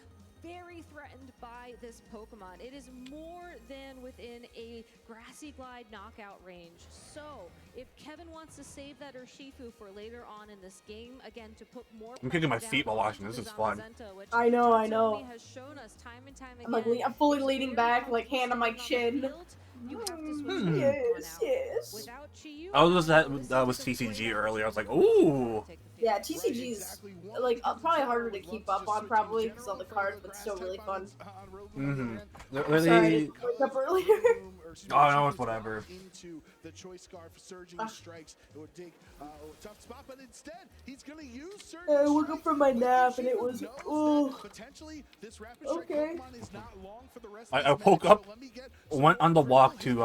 very threatened by this Pokemon. It is more than within a Grassy Glide knockout range. So, if Kevin wants to save that Urshifu for later on in this game, again, to put more I'm kicking my feet while watching. This is fun. I know. Has shown us time and time I'm again, like, I'm fully leaning back, like hand on my chin. you have to switch Yes. Without Chi-Yu, I was that was TCG earlier. I was like, ooh. Yeah, TCG's like probably harder to keep up on probably because all the cards, but still really fun. Sorry, wake up earlier. Oh no, it's whatever. Into the choice scarf, surging strikes. It would take a tough spot, but instead he's gonna use surging. I woke up from my nap and it was potentially this rapid strike Pokemon is not long for the rest I woke up, went on the walk to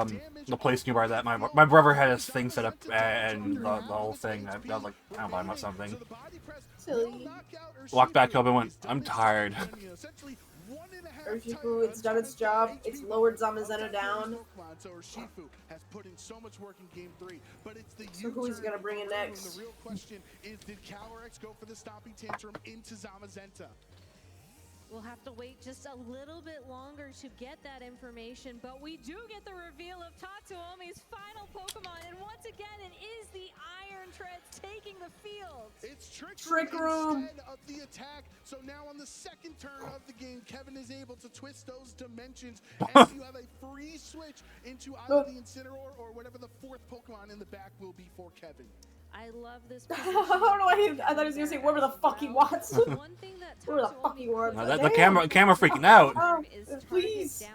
the place nearby that my brother had his thing set up and the whole thing. I was like, I don't buy him something. Silly. Walked back up and went, I'm tired. Urshifu, it's done its job. It's lowered Zamazenta down. So Urshifu has put in so much work in game 3, but it's the so who's gonna bring it next? The real question is, did Calyrex go for the stomping tantrum into Zamazenta? We'll have to wait just a little bit longer to get that information, but we do get the reveal of Tatsuomi's final Pokemon, and once again, it is the Iron Treads taking the field. It's Trick Room instead of the attack. So now on the second turn of the game, Kevin is able to twist those dimensions, and you have a free switch into either the Incineroar or whatever the fourth Pokemon in the back will be for Kevin. I love this. I thought he was gonna say whatever the fuck he wants. One thing that whatever the fuck he wants. The camera freaking out. Please.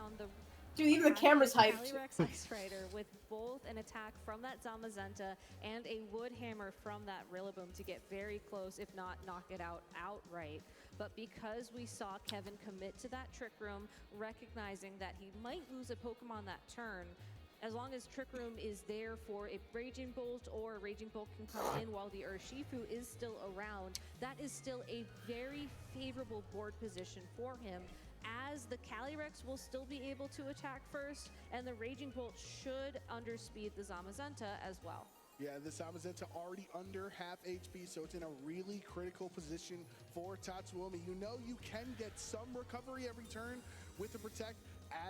Dude, even the camera's hyped. Calyrex Ice Rider with both an attack from that Zamazenta and a Wood Hammer from that Rillaboom to get very close, if not knock it out outright. But because we saw Kevin commit to that Trick Room, recognizing that he might lose a Pokemon that turn, as long as Trick Room is there for a Raging Bolt, or a Raging Bolt can come in while the Urshifu is still around, that is still a very favorable board position for him, as the Calyrex will still be able to attack first, and the Raging Bolt should underspeed the Zamazenta as well. Yeah, the Zamazenta already under half HP, so it's in a really critical position for Tatsuomi. You know you can get some recovery every turn with the Protect,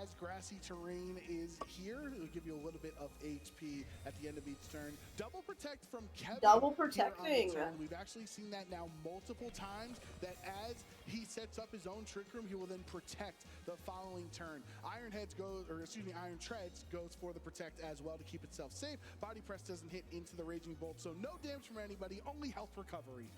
as grassy terrain is here. It'll give you a little bit of HP at the end of each turn. Double Protect from Kevin. Double protecting. We've actually seen that now multiple times, that as he sets up his own Trick Room, he will then protect the following turn. Iron Treads goes for the Protect as well to keep itself safe. Body Press doesn't hit into the Raging Bolt, so no damage from anybody, only health recovery.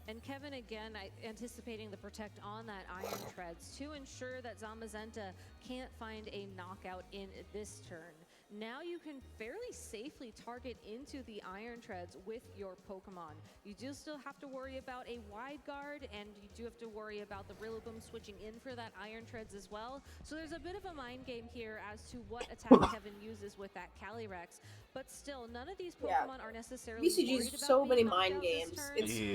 And Kevin, again, anticipating the Protect on that Iron Treads to ensure that Zamazenta can't find a knockout in this turn. Now you can fairly safely target into the Iron Treads with your Pokemon. You do still have to worry about a Wide Guard, and you do have to worry about the Rillaboom switching in for that Iron Treads as well. So there's a bit of a mind game here as to what attack Kevin uses with that Calyrex. But still, none of these Pokemon are necessarily BCG's so many mind games.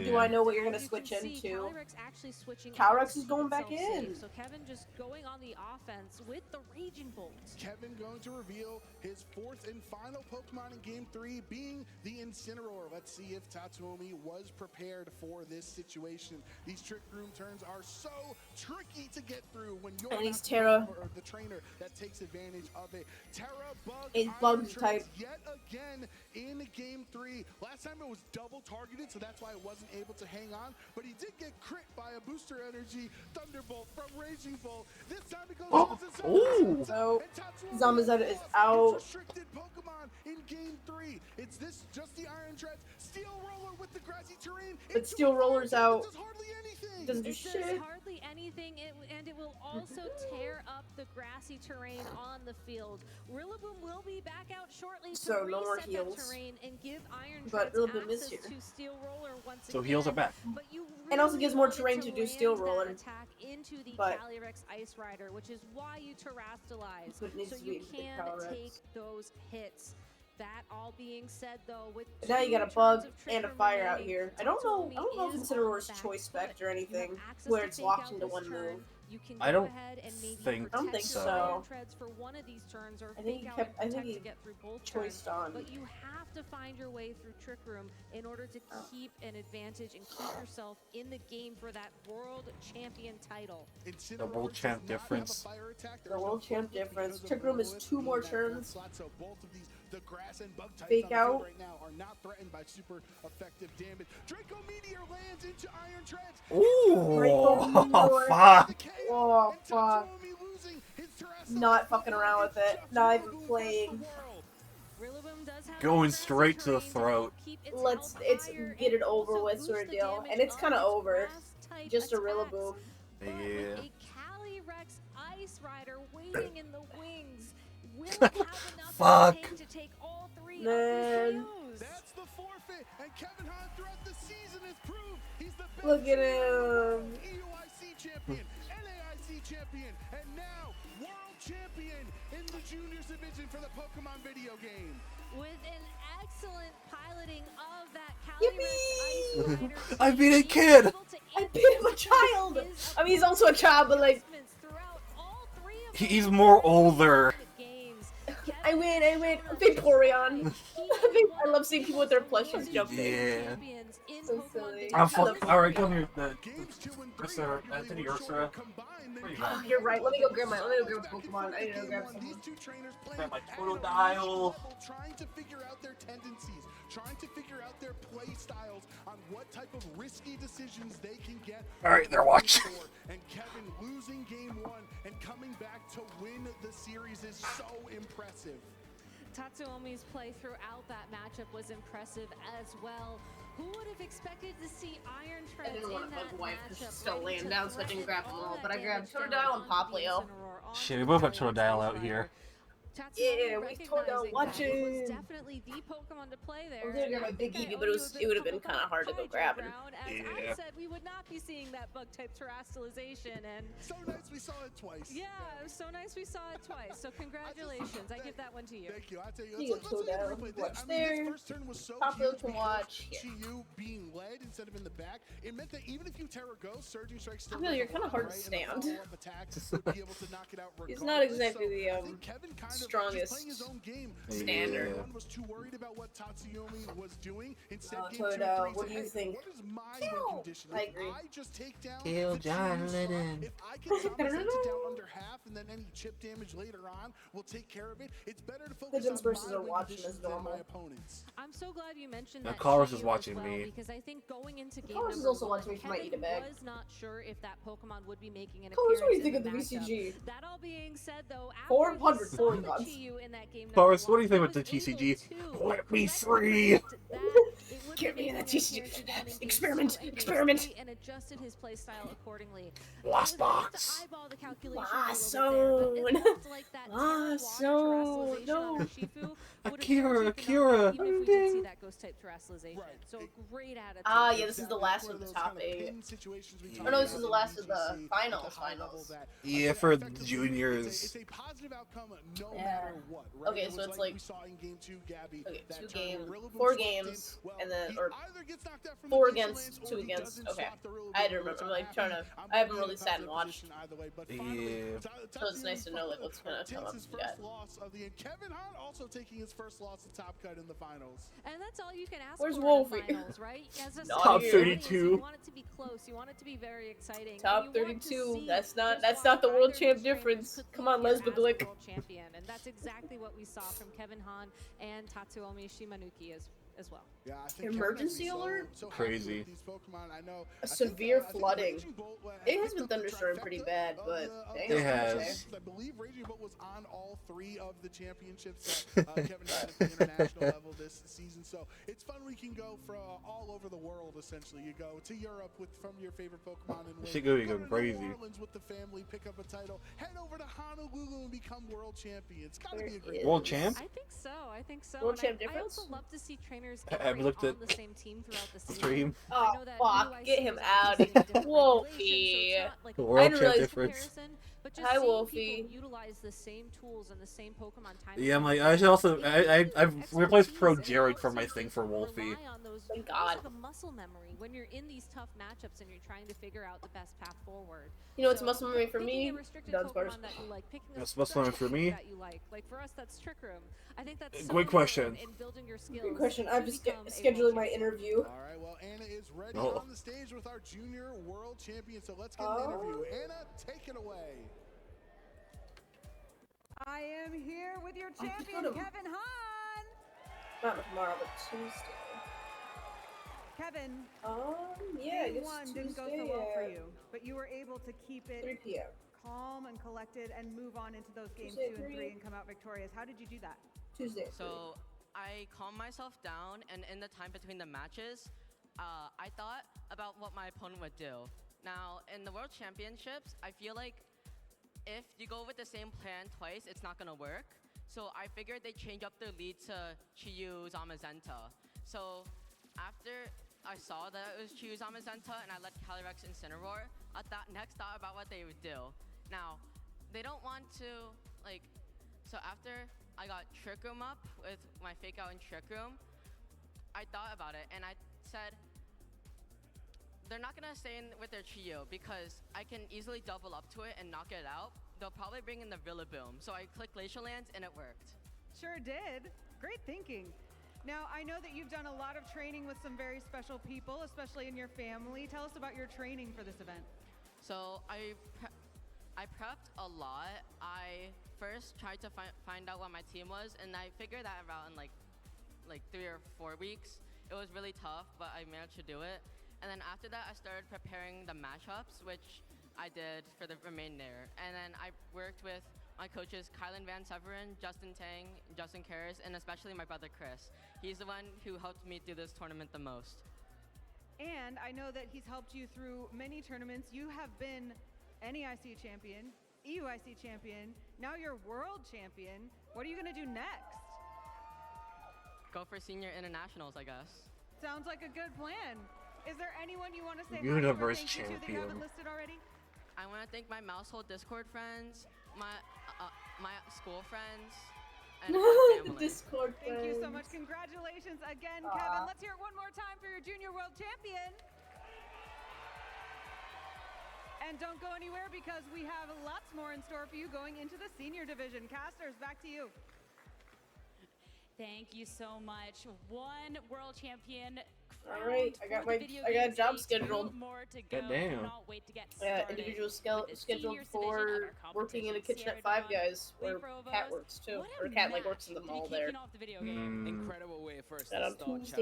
Do I know what you're going to switch into? Calyrex is going back in. So Kevin just going on the offense with the Raging Bolt. Kevin going to reveal his fourth and final Pokemon in Game 3 being the Incineroar. Let's see if Tatsuomi was prepared for this situation. These Trick Room turns are so tricky to get through when you're And he's not Terra. or the trainer that takes advantage of it. Terra, Bug, He's Iron Bug Trance type. yet again in Game 3. Last time it was double targeted, so that's why it wasn't able to hang on, but he did get crit by a Booster Energy Thunderbolt from Raging Bolt. This time it goes Ooh. So Zamazenta is out. Restricted Pokemon in Game 3. It's this just the Iron Treads. Steel Roller with the grassy terrain. But Steel Roller's out. Does hardly anything. Doesn't do It shit. does hardly anything, and it will also tear up the grassy terrain on the field. Rillaboom will be back out shortly So to no more reset heals. that terrain and give Iron But Treads Rillaboom is access here. to Steel Roller once So again. heals are back. But you And also really gives more wanted terrain to do land Steel that Roller. attack into the But Calyrex Ice Rider, which is why you terrastalize, it needs so to you be the can Calyrex. take those hits. That all being said, though, with Now you got a turns bug of Trick and a Room fire out remaining, here. I don't know if Tatsuomi is Incineroar's on the choice back spec or foot. anything, You have access where to it's fake locked out into this one turn. move. You can I go don't ahead and maybe think I don't think protect your so. Iron Treads for one of these turns, or I think fake out he kept. I and think protect he to get through both choiced turns. on. But you have to find your way through Trick Room in order to keep an advantage and keep yourself in the game for that World Champion title. The world champ difference. The world champ difference. Trick Room is 2 more turns. So both of these, the grass and bug types Fake on the out. field right now are not threatened by super effective damage. Draco Meteor lands into Iron Treads. Ooh, fuck. Oh fuck! Not fucking around with it. Not even playing. Rillaboom does have Going that straight to the terrain throat. help keep its Let's health it's higher get it and over also with boost sort of the deal, damage and it's of kind of its over. grass-type Just a attacks. Rillaboom. But Yeah. with a Calyrex Ice Rider waiting in the wings, will it have enough Fuck. to take all 3 Man. of these KOs? That's the forfeit, and Kevin Hahn throughout the season has proved he's the best Look at him. EUIC champion, NAIC champion, and now world champion in the juniors division for the Pokemon video game. With an excellent piloting of that Yippee! Calyrex Ice Rider, I beat a he's kid! able to I beat him a child! his I mean, he's also a child, but like, throughout all 3 of He's those more older. games. I win, Vaporeon. I love seeing people with their plushies jumping. Yeah. So silly. I'm I fuck. love Alright, come here. Games 2 and 3 Ursula, arguably Anthony were Ursula. shorter combined than Where you games at? You're right. Let me go grab So Pokemon. back and Pokemon. forth I need to in grab game some. one, these two trainers playing Grab my at Total an elite Dial. level, trying to figure out their tendencies, trying to figure out their play styles on what type of risky decisions they can get. Alright, they're watching. And Kevin losing game 1 and coming back to win the series is so impressive. Tatsuomi's play throughout that matchup was impressive as well. Who would have expected to see Iron I Treads didn't in want to that bug wife because matchup, she's still ready laying to down, so I didn't threaten grab them all all. that But I grabbed damage Totodile down and onto the Poplio. Incineroar, onto Shit, we the both have Calyrex Totodile Ice out here. Rider. Yeah, Tatsuomi we Totodile recognizing that it was watching. definitely the Pokemon to play there. I was gonna grab my And I Big think I Eevee, but owe it you was- a it would have bit been of kinda hard to go high grab jump him. round, as Yeah. I said, we would not be seeing that bug-type terastallization, and So nice we saw it twice. yeah, it was so nice we saw it twice. So congratulations, I give that one to you. Thank you. I tell you, You let's go look at Totodile. the replay. Watch I mean, there. this first turn was so Poplio huge can because watch here. Chi-Yu being led instead of in the back. It meant that even if you Terra Ghost, Surging Strike still I feel you're goes kinda a hard lot, to right? And the stand. follow-up attacks would be able to knock it out He's regardless. not exactly So the, I think Kevin kind of just strongest playing his own game. standard. Yeah. One was too worried about what Tatsuomi was doing. Instead, game 2 Totodile, and 3 what said, do you hey, think? what is my Kill! win condition? I If agree. I just take down Kill the John Chi-Yu slot, Lennon. if I can Zamazenta down under half and then any chip damage later on will take care of it, it's better to focus Pigeons on versus my are win watching conditions as than normal. my opponents. I'm so glad you mentioned Now, that. Chorus Chi-Yu is as watching well, me. because I think going into game Chorus is number also one, watching me for my Kevin eat a bag. was not sure if that Pokemon would be making an Chorus, appearance what do you think in of the matchup. VCG? That all being said, though, after 400 he saw Thorn the Gods. Chi-Yu in that game Chorus, number what do you think one, about the he was TCG? able to Let me correctly free! predict that it would Give be me making that an TCG. appearance again in game Experiment, 2 and game experiment. 3 and adjusted his playstyle accordingly. Lost I was able box. to eyeball the calculation Lost a little bit there, but it zone. looked like that Lost Terra water zone. terastallization No. on Urshifu would have Akira, guaranteed the knockout, Akira. even if we did see Ding. that ghost type terastallization. Right. So a great attitude. Ah, yeah, this is the Exactly. last It's one of the those top kind of 8. pin situations we Oh, talk no, this about is the in last of the VGC at the finals, high level finals. that, Yeah, for effectively, juniors. It's a positive outcome no Yeah. matter what, right? Okay, It so was it's like like- we saw in game 2, Gabby. Okay, that 2 turn where games, Rillaboom 4 slipped in. games, Well, and then against, or either gets knocked out from 4 the against, Lands, 2 or he against. doesn't Okay. swap the rule. I had to remember, like, trying to. I haven't really sat and watched. Either way, but Yeah. So it's nice to know, like, what's gonna come up. Takes his first loss of the end. Kevin Hahn also taking his first loss to Top Cut in the finals. And that's all you can ask Where's for Wolfie? in the finals, right? As a Top audience, 32. You want it to be close. You want it to be very exciting. Top and you want to 32. see That's not just the why world either champ of these trainers difference. could Come leave on, here Lesbian as the Blick. world champion, and that's exactly what we saw from Kevin Hahn and Tatsuomi Shimanuki as well. Yeah, I think Emergency Kevin has alert? so Crazy. happy with these Pokemon. I know. A severe I think flooding. Raging Bolt, It has picked been up the thunderstorming pretty trifecta bad, of but the- dang, It okay. has. I believe Raging Bolt was on all 3 of the championships that Kevin had at the international level this season. So it's fun. We can go for all over the world. Essentially, you go to Europe from your favorite Pokemon and win. Shit gonna be Go going to crazy. New Orleans with the family, pick up a title, head over to Honolulu and become world champion. It's gotta be a great. World champ? I think so. I think so. World And champ I also difference? love to see trainers I've iterate looked on at the same team throughout the season. Stream. I Oh, know that fuck. UIC Get him was out obviously of in a different Wolfie. regulation, so it's not like The a world champ direct difference. comparison, but just Hi, seeing Wolfie. people utilize the same tools and the same Pokemon time. Yeah, I'm like, I should also, I've replaced Pro Jared for my thing for Wolfie. Thank God. Like a muscle memory when you're in these tough matchups and you're trying to figure out the best path forward. You know what's So, muscle memory for picking me? a restricted Dunsparce. Pokemon that you like, picking a That's muscle memory for special me? that you like for us, that's Trick Room. I think that's so Great question. important in building your skills. Good question. to I'm just become a scheduling world my champion. interview. All right, well, Anna is ready Oh. on the stage with our junior world champion. So let's get an interview. Anna, take it away. I am here with your I champion, could've- Kevin Hahn. Not tomorrow, but Tuesday. Kevin, Yeah, I day guess one Tuesday didn't go so well for at you, but you were able to keep 3 it p.m. calm and collected and move on into those games Tuesday 2 at and 3. 3 and come out victorious. How did you do that? Tuesday at 3. So I calmed myself down, and in the time between the matches, I thought about what my opponent would do. Now, in the World Championships, I feel like if you go with the same plan twice, it's not gonna work. So I figured they'd change up their lead to Chiyu Zamazenta. So after I saw that it was Chiyu Zamazenta and I let Calyrex Incineroar, I thought about what they would do. Now, they don't want to, like, so after I got Trick Room up with my Fake Out in Trick Room, I thought about it and I said, they're not gonna stay in with their Chiyu because I can easily double up to it and knock it out. They'll probably bring in the Rillaboom. So I clicked Glacial Lands and it worked. Sure did. Great thinking. Now, I know that you've done a lot of training with some very special people, especially in your family. Tell us about your training for this event. So I prepped a lot. I first tried to find out what my team was, and I figured that out in like 3 or 4 weeks. It was really tough, but I managed to do it. And then after that, I started preparing the matchups, which I did for the remainder. And then I worked with my coaches, Kylan Van Severin, Justin Tang, Justin Karras, and especially my brother Chris. He's the one who helped me through this tournament the most. And I know that he's helped you through many tournaments. You have been NEIC champion, EUIC champion, now you're world champion. What are you gonna do next? Go for senior internationals, I guess. Sounds like a good plan. Is there anyone you want to say hi to or Universe thank you to that you haven't champion. listed already? I want to thank my Mousehold Discord friends, my school friends, and my The family. Discord Thank you so friends. much. Congratulations again, Aw. Kevin. Let's hear it one more time for your junior world champion. And don't go anywhere because we have lots more in store for you going into the senior division. Casters, back to you. Thank you so much. One world champion. All right, I got crowned for my- the video I got a game job stage. Two scheduled. more to go. Goddamn. Cannot wait to get Yeah, started individual with the scheduled seniors division for of our working in a competition. kitchen at Sierra Five Guys, Dawn, where Lee Cat Provost. works too. What a Or Cat like works match in the to be mall there. kicking off the video game. Incredible way for us That to on start Tuesday.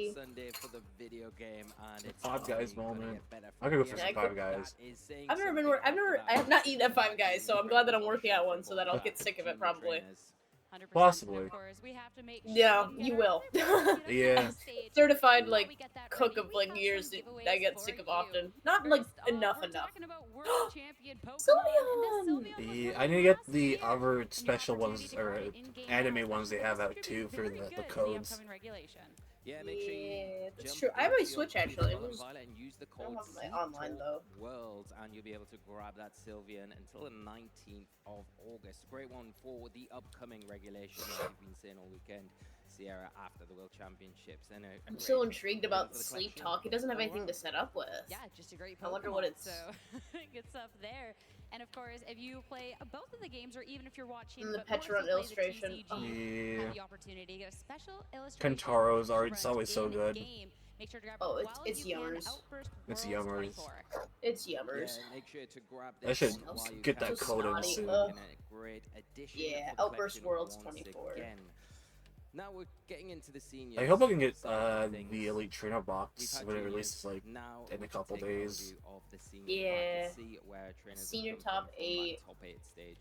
Championship Sunday for the video game, and it's Five Guys only gonna moment. get better I from could go for here. some Five Guys. That is saying I've never been. something I have not eaten at Five Guys, so I'm glad that I'm working at one, so that I'll get sick of it probably. 100%. Possibly. Of course, we have to make Yeah, sure we you get will. our Yeah. stage. Certified While like we get that cook ready, of we like have years some that giveaways I get for sick of you. often. Not like First off, enough. we're talking about world champion Pokemon, Sylveon! and this Sylveon was Yeah, one I of need to get last the year. other And the special ones, opportunity to or grab it in-game anime now. ones they So have this out could be too for very the good in the codes. upcoming regulation. Yeah, make sure you Yeah, that's jump true. I have my into your Switch, computer actually. Violet Violet and use the I don't code have my online, though. Worlds, and you'll be able to grab that Sylveon until the 19th of August. Great one for the upcoming regulation that we've been seeing all weekend. Sierra after the World Championships. And I'm so intrigued about Sleep Talk. It doesn't have anything to set up with. Yeah, just a great Pokemon. I wonder what it's... So, good stuff there. And of course, if you play both of the games, or even if you're watching the but more Petron so play illustration. the TCG, Yeah. have the opportunity to get a special illustration. Kantaro's art, runs it's always so in good. game. Make sure to grab Oh, it it's while you yummers. can. Outburst It's Worlds yummers. 24. It's Yeah, yummers. make sure to grab I this should one while you get can. that code in snotty. soon. Ugh. And a great addition Yeah, to the Outburst collection Worlds once 24. again. Now we're getting into the seniors. I hope I can get side of things. the Elite Trainer We've box had when it juniors, releases, like, now in a we can couple take an days. overview of the senior Yeah. bracket, see where trainers have Senior come top from that 8. top 8 stage.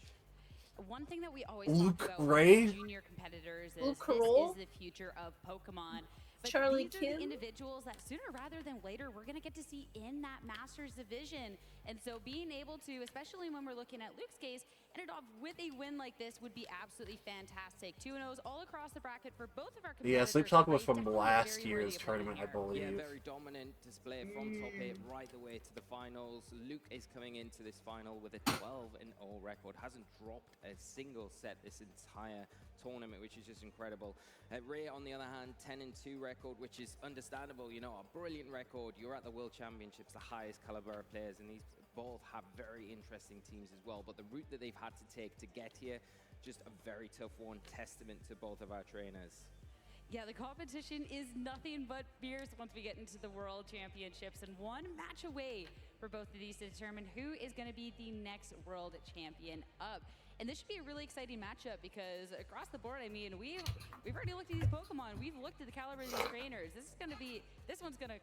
One thing that we always Luke talk about Ray? with junior competitors is Luke this Carroll? is the future of Pokemon. But Charlie these are Kim? the individuals that sooner rather than later we're going to get to see in that Masters division. And so being able to, especially when we're looking at Luke's case, end it off with a win like this would be absolutely fantastic. 2-0s all across the bracket for both of our competitors. Yeah, Sleep Talk was Ray, from definitely a last very year's worthy tournament, I opponent here. Yeah, believe. very dominant display from top 8 right the way to the finals. Luke is coming into this final with a 12-0 record. Hasn't dropped a single set this entire tournament, which is just incredible. Ray, on the other hand, 10-2 record, which is understandable. You know, a brilliant record. You're at the World Championships, the highest caliber of players, and these both have very interesting teams as well. But the route that they've had to take to get here, just a very tough one. Testament to both of our trainers. Yeah, the competition is nothing but fierce once we get into the World Championships, and one match away for both of these to determine who is going to be the next World Champion up. And this should be a really exciting matchup because across the board, I mean, we've already looked at these Pokemon. We've looked at the caliber of these trainers. This one's gonna.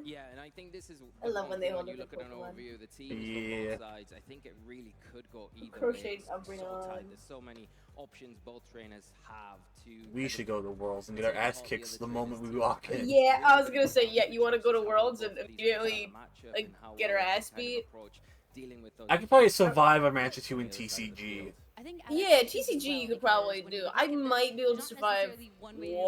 Yeah, and I think this is. I love when they hold you up look the at an Pokemon. overview of the teams from Yeah. both sides. I think it really could go either way. Crocheted It's Umbreon. so tight. There's so many options both trainers have to. We should go to Worlds and get our ass kicked the moment we walk in. Yeah, I was gonna say, yeah, you want to go to Worlds and immediately like, get our ass beat? I could probably survive a match or two in TCG. I think Yeah, TCG you could probably do. I might be able to survive one TCG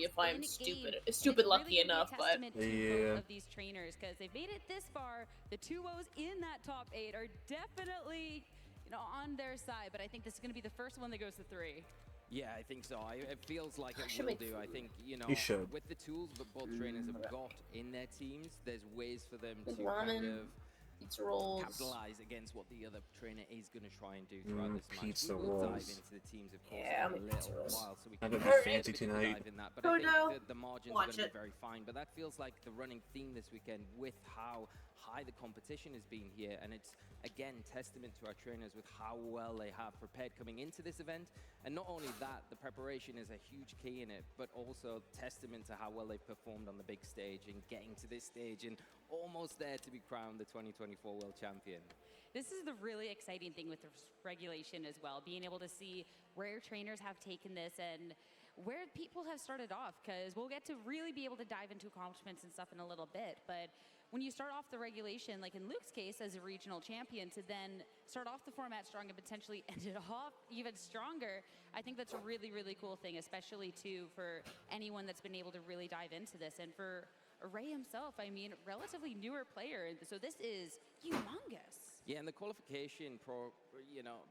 if I'm stupid lucky enough, but Yeah. of these trainers, because they've made it this far. The 2-0s in that top 8 are definitely, you know, on their side. But I think this is going to be the first one that goes to 3. Yeah, I think so. It feels like it Should will make do. I think, you know, You should. with the tools that both trainers have got in their teams, there's ways for them to Ramen. kind of it's rolls. capitalize against what the other trainer is going to try and do throughout this match. pizza We will dive rolls. into the teams, of course, Yeah, in a I'm a pizza little rolls. while, so we I'm can gonna be have a fancy bit of a tonight. dive in that. But Oh, I think no. the margins are Watch going to it. be very fine. But that feels like the running theme this weekend with how high the competition has been here, and it's again testament to our trainers with how well they have prepared coming into this event. And not only that, the preparation is a huge key in it, but also testament to how well they've performed on the big stage and getting to this stage and almost there to be crowned the 2024 World Champion. This is the really exciting thing with this regulation as well, being able to see where trainers have taken this and where people have started off, because we'll get to really be able to dive into accomplishments and stuff in a little bit. But when you start off the regulation, like in Luke's case as a regional champion, to then start off the format strong and potentially end it off even stronger, I think that's a really, really cool thing, especially too for anyone that's been able to really dive into this. And for Ray himself, I mean, relatively newer player, so this is humongous. Yeah, and the qualification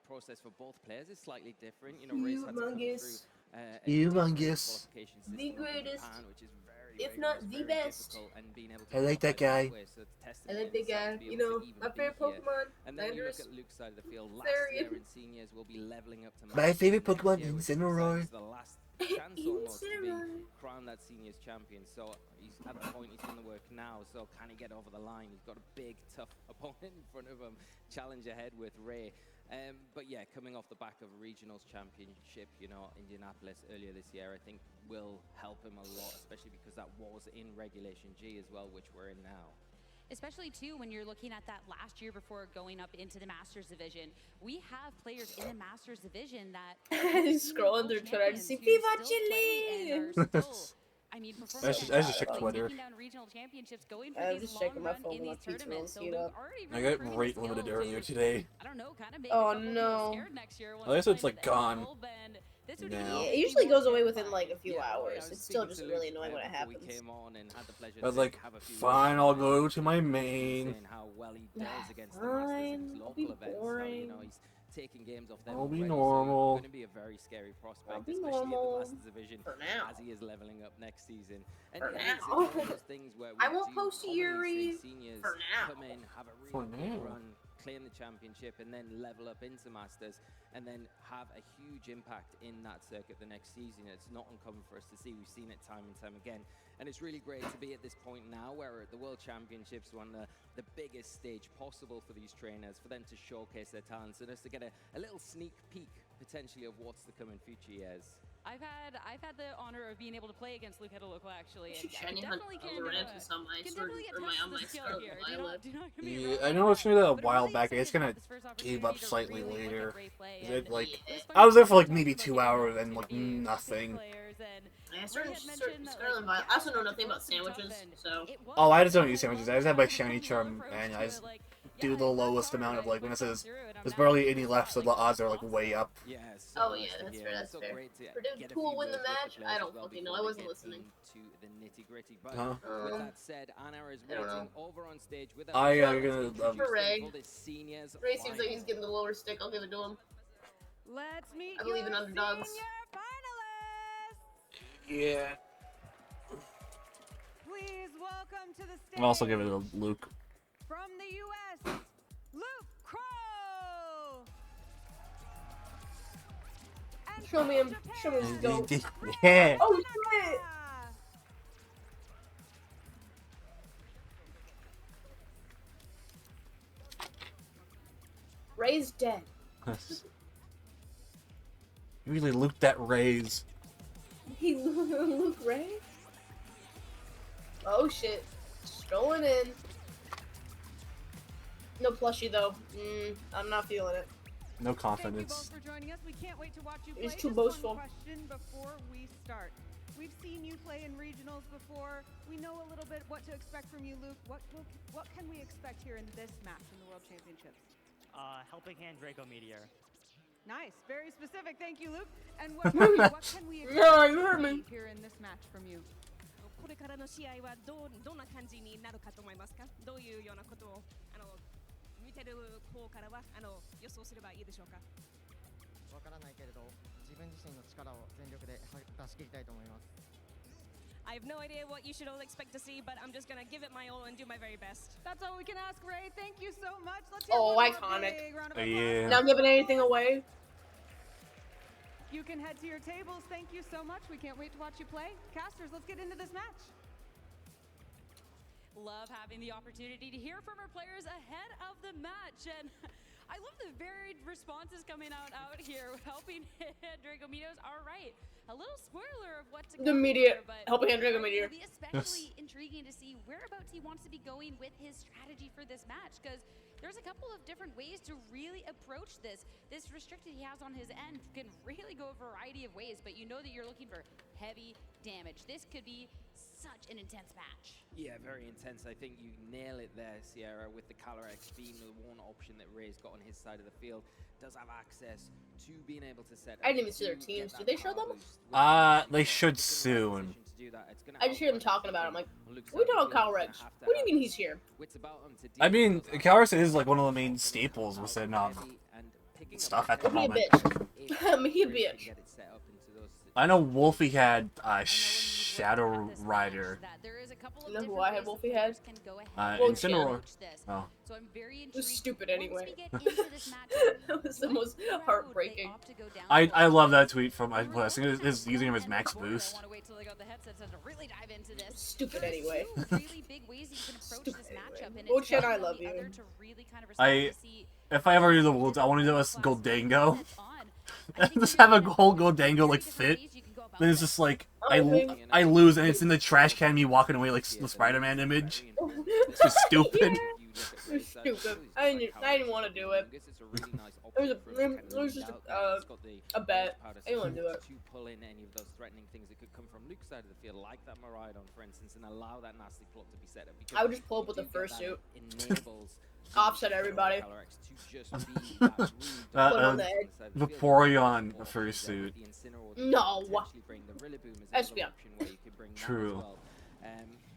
process for both players is slightly different. You know, Ray's had to come through Humongous. a Humongous. qualification The system in greatest, Japan, which is very, if very not rigorous, the very best. difficult, and being able to I like that qualify guy. way, so it's I testament like in the itself guy. to be You able know, to even my be favorite here. Pokemon, And then you look Landorus. at Luke's side of the field. Last Therian. year in seniors, we'll be leveling up to My Masters favorite next Pokemon, year, which is Incineroar. the last chance almost to be Incineroar. crowned that seniors champion. So he's at the point, he's done the work now. So can he get over the line? He's got a big, tough opponent in front of him. Challenge ahead with Ray. But yeah, coming off the back of a regionals championship, you know, Indianapolis earlier this year, I think will help him a lot, especially because that was in Regulation G as well, which we're in now. Especially too when you're looking at that last year before going up into the Masters division. We have players in the Masters division that Scrolling through Twitter, I just see champions Viva who still play and Chile. are still, I mean, performing I just checked at Twitter. taking down regional championships, going for I was these just checking long my run phone in when these my pizza tournaments. rolls So heat Luke up. already I really got proving rate his limited skill earlier to, today. I don't know, kind of make Oh, a couple people no. scared next year. I guess it's, like, gone This would now. Yeah, be it usually goes away within terrifying. like a few Yeah, I hours. was It's still speaking just to really Luke, annoying when it before we happens. came on and had the pleasure I was to like, have a few fine, words I'll with him. go to my main. Saying how well he does against the Fine, Masters in his I'll local be events. So, you boring. know, he's taking games off them I'll be already, so normal. going to be a very scary prospect, I'll be especially in the normal. Masters division For now. as he is leveling up next season. And For yeah, it's now. one of those things where we I won't do post commonly Yuri see seniors for now. come in, have a For really good now. run, claim the championship, and then level up into Masters, and then have a huge impact in that circuit the next season. It's not uncommon for us to see. We've seen it time and time again. And it's really great to be at this point now where we're at the World Championships, one of the biggest stage possible for these trainers, for them to showcase their talents and us to get a little sneak peek potentially of what's to come in future years. I've had the honor of being able to play against Luke at a local actually. Should And I shiny hunt definitely can Lorentus on my can sword definitely get or my tested on my the skill Scarlet here. Violet. Do not get me Yeah, wrong I on know I that. watched it a But I'm while really back. I just excited kind about of this first gave opportunity up to slightly really look at later. great play. Is it And like it was funny I was there for like talking maybe about 2 getting an hours and like opportunity to see nothing. players and I we started had mentioned that, Scarlet like, Violet. I also know yeah, nothing about it's tough sandwiches, and so. it was Oh, I just don't tough. use sandwiches. I love just have my the shiny humble charm approach and to I it, just like, do yeah, the I worked lowest hard, amount of I like when it worked all says through it, I'm there's now barely in any the left, so spot. the Like, odds are like awesome. way up. Yeah, so Oh nice yeah, to that's hear, fair. and That's so fair. great to Purdue get a cool few win the words with match. players I as don't well fucking know. before I they wasn't get listening. into the nitty-gritty. But Huh? with that said, Anna is I don't waiting know. over on stage with us. I gonna, introduce them Ray. for this seniors Ray seems like he's final. getting the lower stick. I'll give it to him. Let's meet I believe your in underdogs. senior finalists. Yeah. Please welcome to the stage. I'll also give it to Luke. From the U.S., Luke Crow. And Show me from him. Show me his Japan, goat. Yeah. Oh shit! Ray's dead. You really looped that raise. He Luke Ray? Oh shit. Strolling in. No plushie though. I'm not feeling it. No Thank you confidence. both for joining us. We can't wait to watch you play. He's too Just boastful. one question before we start. We've seen you play in regionals before. We know a little bit what to expect from you, Luke. What can we expect here in this match in the World Championships? Helping hand Draco Meteor. Nice, very specific. Thank you, Luke. And what can we expect No, you heard me. here in this match from you? これからの試合はどんな感じになるかと思いますか？どういうようなことを見てる方からは予想すればいいでしょうか？わからないけれど、自分自身の力を全力で出し切りたいと思います。I have no idea what you should all expect to see, but I'm just gonna give it my all and do my very best. That's all we can ask, Ray. Thank you so much. Let's hear Oh, one more iconic. big round of applause. Yeah. Not giving anything away. You can head to your tables. Thank you so much. We can't wait to watch you play. Casters, let's get into this match. Love having the opportunity to hear from our players ahead of the match, and I love the varied responses coming out here, helping Draco Meteors. All right, a little spoiler of what to The come meteor. here, but Helping hand Draco It'll Meteor. be especially intriguing to see whereabouts he wants to be going with his strategy for this match, because there's a couple of different ways to really approach this. This restricted he has on his end can really go a variety of ways, but you know that you're looking for heavy damage. This could be such an intense match. Yeah, very intense. I think you nail it there, Sierra, with the Calyrex being the one option that Ray's got on his side of the field. Does have access to being able to set. I didn't even see their teams. Did they show them? They should soon. I just hear them talking about it. I'm like, we talking Calyrex. What do you mean he's here? I mean, Calyrex is like one of the main staples within stuff at the He a moment. bitch. He a bitch. I know Wolfie had Shadow Rider. You know who I had Wolfie had? Incineroar. Oh. So I'm very It was intrigued. stupid anyway. Once we get into this match, That was the most what road heartbreaking. they opt to go down I for. love that tweet from I think his username is Max I Boost. want to wait till they got the headsets and to really dive into this. Stupid There's anyway. two really big ways that you can approach Stupid this anyway. matchup, and Ocean, it's I one or love the you. other to really kind of respond to see If I ever do the Worlds, I want to do a Goldango. that's on. I And think just you're have a gonna whole have Goldango like very different fit. ways you can go about Then it's this. just like Oh, I lose and it's in the trash can me walking away like the Spider-Man image. It's just stupid. You're stupid. I didn't want to do it. It was just a bet. I didn't want to do it. To pull in any of those threatening things that could come from Luke's side of the field, like that Miraidon, for instance, and allow that nasty plot to be set up. I would just pull up with the fursuit. Enables Offset everybody. Calyrex to just be that really Put on the dominant edge. side of the field. Vaporeon Or fursuit. the Incineroar No. potentially bring the Rillaboom as another Espeon. option where you could bring that as True. well.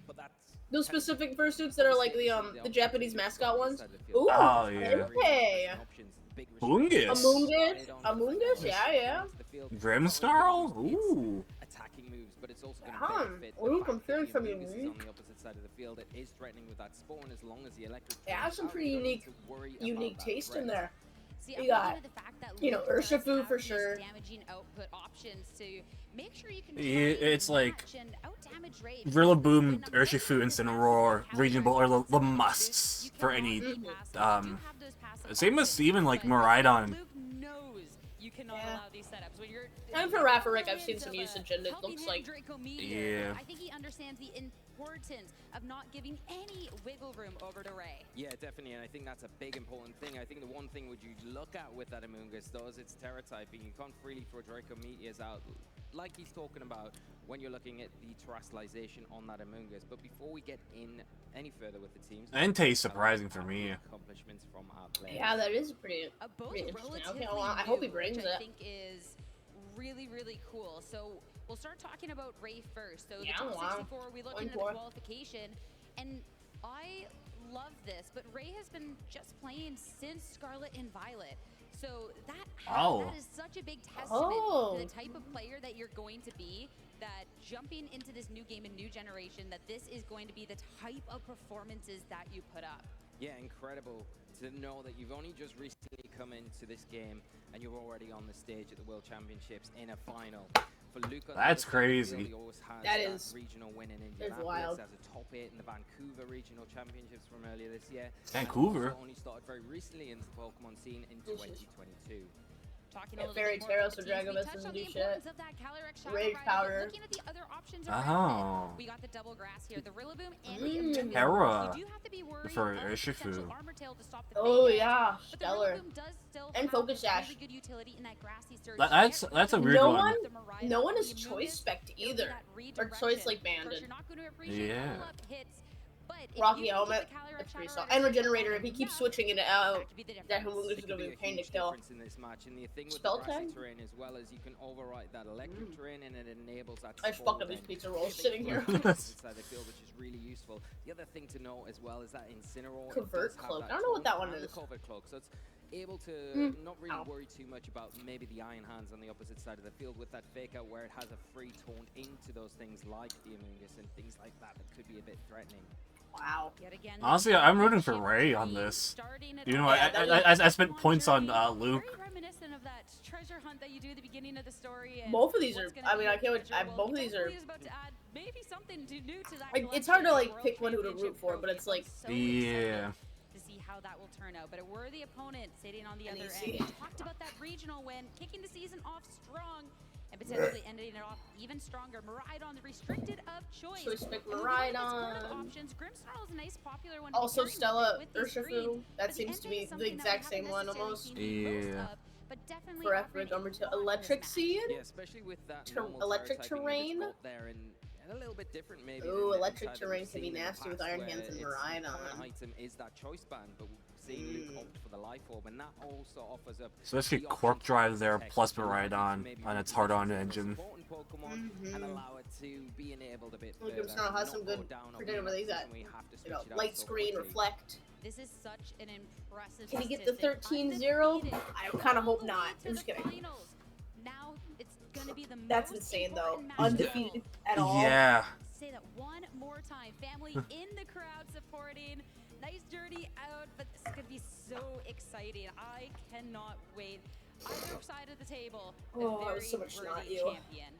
but that's Those specific fursuits that are like the Japanese mascot ones. Ooh, Oh, yeah. okay. Bungus. Amungus, yeah. Grimmsnarl? Ooh. Attacking moves, but it's also going to Damn. benefit Ooh, the fact comparing that some the Amoonguss is unique. on the opposite side of the field. It is threatening with that spawn as long as the electric. It has some pretty unique taste in there. See, You got, the fact that you know, Luke does Urshifu have for these sure. damaging output options to make sure you can It's like match and out-damage Ray. Rillaboom, Urshifu, Incineroar, Regional are the musts for any same as even like Miraidon. Luke knows you cannot allow these setups when you're. And for Raffarik, I've seen some usage, and it looks like. Yeah. I think he understands the importance of not giving any wiggle room over to Ray. Yeah, definitely, and I think that's a big important thing. I think the one thing would you look at with that Amoonguss though is its terror typing. You can't freely throw Draco Meteors out like he's talking about when you're looking at the terrestrialization on that Amoonguss. But before we get in any further with the teams, Entei's surprising for me. Accomplishments from our players. Yeah, that is pretty Both interesting. relatively Okay, well, I hope he brings which it. I think is really cool. So we'll start talking about Ray first. So Yeah, the top wow. 64, we look into the qualification, and I love this, but Ray has been just playing since Scarlet and Violet. So that is such a big testament to the type of player that you're going to be, that jumping into this new game and new generation, that this is going to be the type of performances that you put up. Yeah, incredible to know that you've only just recently come into this game and you're already on the stage at the World Championships in a final. For Luca, that's crazy. That is regional win in It's wild. As a top 8 in the Vancouver Regional Championships from earlier this year. Vancouver. Only started very recently into the Pokemon scene in 2022. Talking Yeah, Fairy Taros or Dragobus doesn't do shit. Rage Powder. Looking at the other options Oh. we got the double grass here, the Rillaboom and the Incineroar. Terra You do have to be worried for of Urshifu. Armortail to stop the Oh fake yeah, outs, but the stellar. Rillaboom does still And have Focus Sash. really good utility in that grassy surge. That's a weird No one. No one is choice spec either, or choice like banded. Yeah. Rocky Helmet, that's pretty solid. And Regenerator, if he keeps switching it out, that Homungus is gonna be a pain to kill. In this match, and the thing with Spell the grassy tag? terrain as well is you can overwrite that electric terrain, and it enables that. I just fucked up these pizza rolls sitting here. Inside the field, which is really useful. The other thing to note as well is that Incineroar Covert does have Cloak. that I don't know what that taunt one and the is. Covert Cloak, so it's able to not really Ow. worry too much about maybe the Iron Hands on the opposite side of the field with that fake out where it has a free taunt into those things like the Amoonguss and things like that that could be a bit threatening. Wow. Honestly, I'm rooting for Ray on this. You know, I spent points on Luke. Very reminiscent of that treasure hunt that you do at the beginning of the story. And Both of these are. what's gonna I mean, be I a can't. treasure Both of world. these are. Hopefully is about to add maybe something new to that It's hard to like collection. pick one who to World root for, but it's like. so Yeah. to see how that will turn out. But a worthy opponent sitting on the And other you end. see- We talked about that regional win, kicking the season off strong and potentially ending it off even stronger. Miraidon, the restricted of choice. Choice pick And when we look at its corner Miraidon. options, Grimmsnarl is a nice popular one. Also, to carry Stella with this green. Urshifu. That But the seems to Entei be is the something that we exact haven't same one necessarily almost. seen the most Yeah. of, but definitely For offering Electric a lot in this Electric match. Seed? Yeah, especially with that Ter- normal electric terror typing terrain? that's got there and a little bit different maybe. Ooh, than electric inside that terrain we've can be seen in the nasty with past Iron where Hands and its Miraidon. common item is that choice band, but we've seen Luke opt for the life orb, and that also offers up. So let's get the Cork option Drive to there protect plus the life Miraidon maybe on its reduce hard-on the engine. supporting Pokemon and allow it to be enabled a bit Look, further. Grimmsnarl has some not go good down a predictive wing these axis at. and we have to You switch know, it out light so screen, quickly. reflect. This is such an impressive Can he get the statistic. 13-0? Undefeated I kind of hope all the not. way to I'm just the kidding. finals. Now it's gonna be the That's most insane though. important match Undefeated at all. Yeah. Say that one more time. Family in the crowd supporting. Nice journey out, but this is gonna be so exciting. I cannot wait. Either side of the table, a Oh, very so much not worthy you. champion.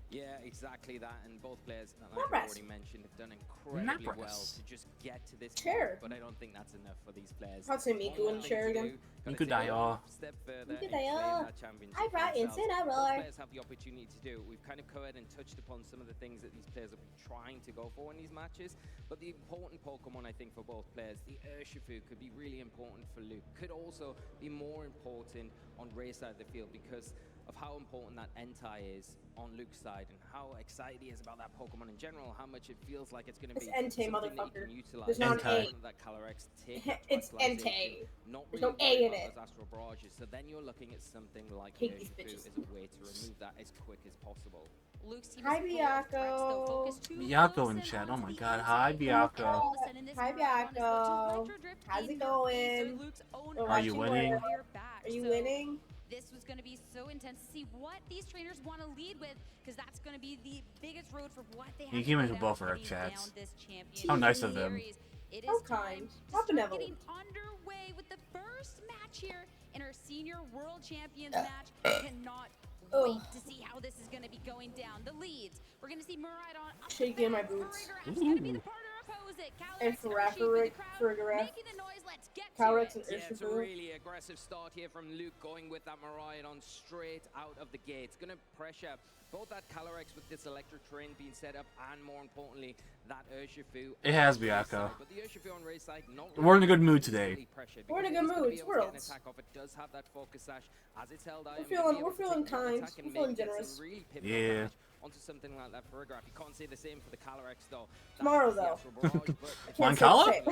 Yeah, exactly that, and both players, like Not I've rest. already mentioned, have done incredibly well rest. to just get to this Chair. point, but I don't think that's enough for these players. I'd say Miku One in the thing chair to again. do, gotta Miku take it Daiya. one step further Miku and claim Daiya. that championship I brought for themselves. Incineroar. Both players have the opportunity to do. We've kind of covered and touched upon some of the things that these players will be trying to go for in these matches, but the important Pokemon, I think, for both players, the Urshifu could be really important for Luke, could also be more important on Ray's side of the field because of how important that Entei is on Luke's side and how excited he is about that Pokemon in general, how much it feels like it's going to It's be Entei, something that you motherfucker. can utilize. There's not an A. That Calyrex take It's Terastallization, Entei. not There's really no A worry in about it. those Astral Barrages, so then you're looking at something like Take these Urshifu bitches. as a way to remove that as quick as possible. Luke's team Hi, is full of threats, though. Byaco. Focus too Byaco close in and chat. Oh onto my the god. inside. Hi, And Byaco. all of a sudden, this Hi, Miraidon is left to Byaco. Electro Drift How's it in the face going? of Luke's own We're Are you watching winning? World. fire back. Are you So winning? this was going to be so intense to see what these trainers want to lead with, because that's going to be the biggest road for what they have He to came lay into down both our heading chats. down this championship How nice of them. series. It How is time kind. to How start benevolent. getting underway with the first match here in our senior world champions match. Cannot wait to see how this is going to be going down. The leads. We're going to see Miraidon up Shaking in my boots. It's going to be the partner opposite. And Calyrex, Farigiraf. making the noise. Let's get to Calyrex it. and Yeah, it's a Urshifu. really aggressive start here from Luke, going with that Miraidon straight out of the gate. It's going to pressure both that Calyrex with this electric train being set up, and more importantly, that Urshifu. It has Byaco. But the Urshifu on Ray's side, not We're in a good mood easily today. pressured, We're in a because good it is gonna mood. be It's able to get an Worlds. attack off. It does have that focus sash as it's held out. We're feeling kind. We're feeling generous. Yeah. Onto something like that Farigiraf. You can't say the same for the Calyrex though. Tomorrow, That's the though. actual barrage, but I can't say Mancala? the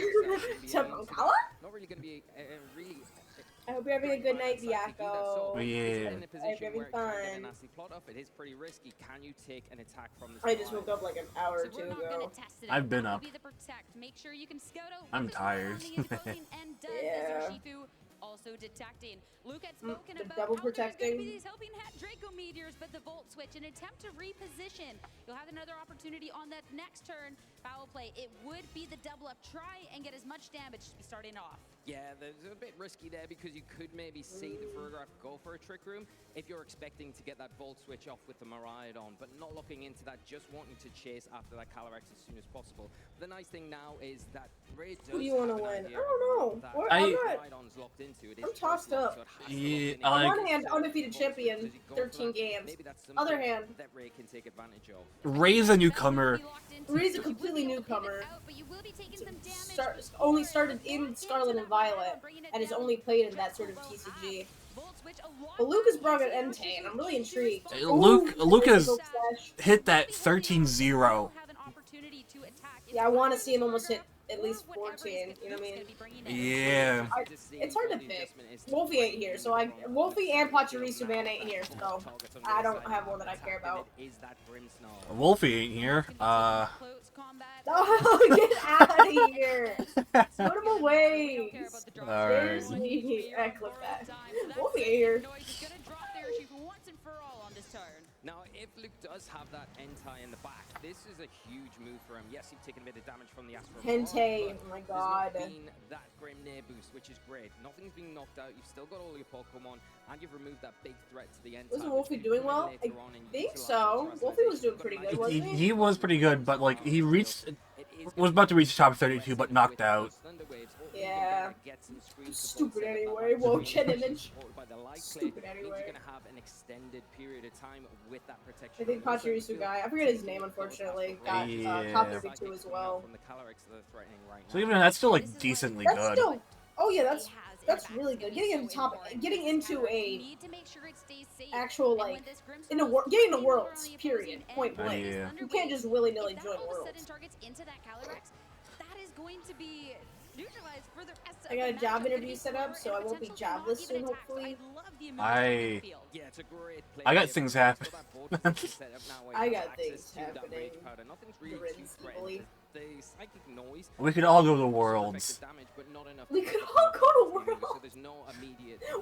same. To Mancala? not really going to be really. I hope you're having a good night, Byaco. Oh, yeah. In a position where it can get a fun. nasty plot off. It is pretty risky. Can you take an attack from this? I just woke up like an hour or So two we're not ago. gonna test it I've out. been That will up. be the protect. Make sure you can scout out I'm what the tired. surrounding is closing and does Yeah. as Urshifu also detecting. Luke had spoken the about double how there's gonna protecting. be these helping hat Draco meteors, but the Volt Switch, an attempt to reposition. You'll have another opportunity on that next turn. Foul play. It would be the double up. Try and get as much damage to be starting off. Yeah, there's a bit risky there because you could maybe see the Farigiraf go for a trick room if you're expecting to get that Volt Switch off with the Miraidon, but not looking into that, just wanting to chase after that Calyrex as soon as possible. The nice thing now is that Ray does Who do you want to have an win? idea I don't know. that I'm not. Miraidon's locked into. It is I'm tossed first lock, up. so it has to Yeah, lock in. I On like- one hand, undefeated Volt Switch, champion, does he go for 13 that? games. Maybe that's Other something hand, that Ray can take advantage of. Ray's a newcomer. Ray's a completely newcomer. Only started in Scarlet and Violet, and is only played in that sort of TCG. But Luke has brought an Entei, and I'm really intrigued. Luke has Ooh, slash. hit that 13-0. Yeah, I want to see him almost hit at least 14, you know what I mean? Yeah. It's hard to pick. Wolfie ain't here, so Wolfie and Pachirisu Man ain't here, so I don't have one that I care about. Wolfie ain't here. Oh, get out of here! Put him away! Alright. Seriously, I clip that. Wolfie ain't here. Now, if Luke does have that Entei in the back, this is a huge move for him. Yes, he's taken a bit of damage from the Astro. Entei, oh my god. There's not been that Grim Nair boost, which is great. Nothing's been knocked out. You've still got all your Pokemon, and you've removed that big threat to the Entei. Wasn't Wolfie doing well? I think so. Wolfie was doing pretty good, wasn't he? He was pretty good, but like he was about to reach the top 32, but knocked out. Yeah. Stupid anyway. Whoa, Chen image. Stupid anyway. I think Pachirisu guy, I forget his name unfortunately, got top 32 as well. So even that's still like decently That's good. still, oh yeah, that's really good. Getting into a actual like getting to Worlds. Period. Point blank. Yeah. You can't just willy nilly join Worlds. I got a job interview set up, so I won't be jobless soon, hopefully. I got things happening. I got things happening. Principally. We could all go to Worlds. We could all go to Worlds.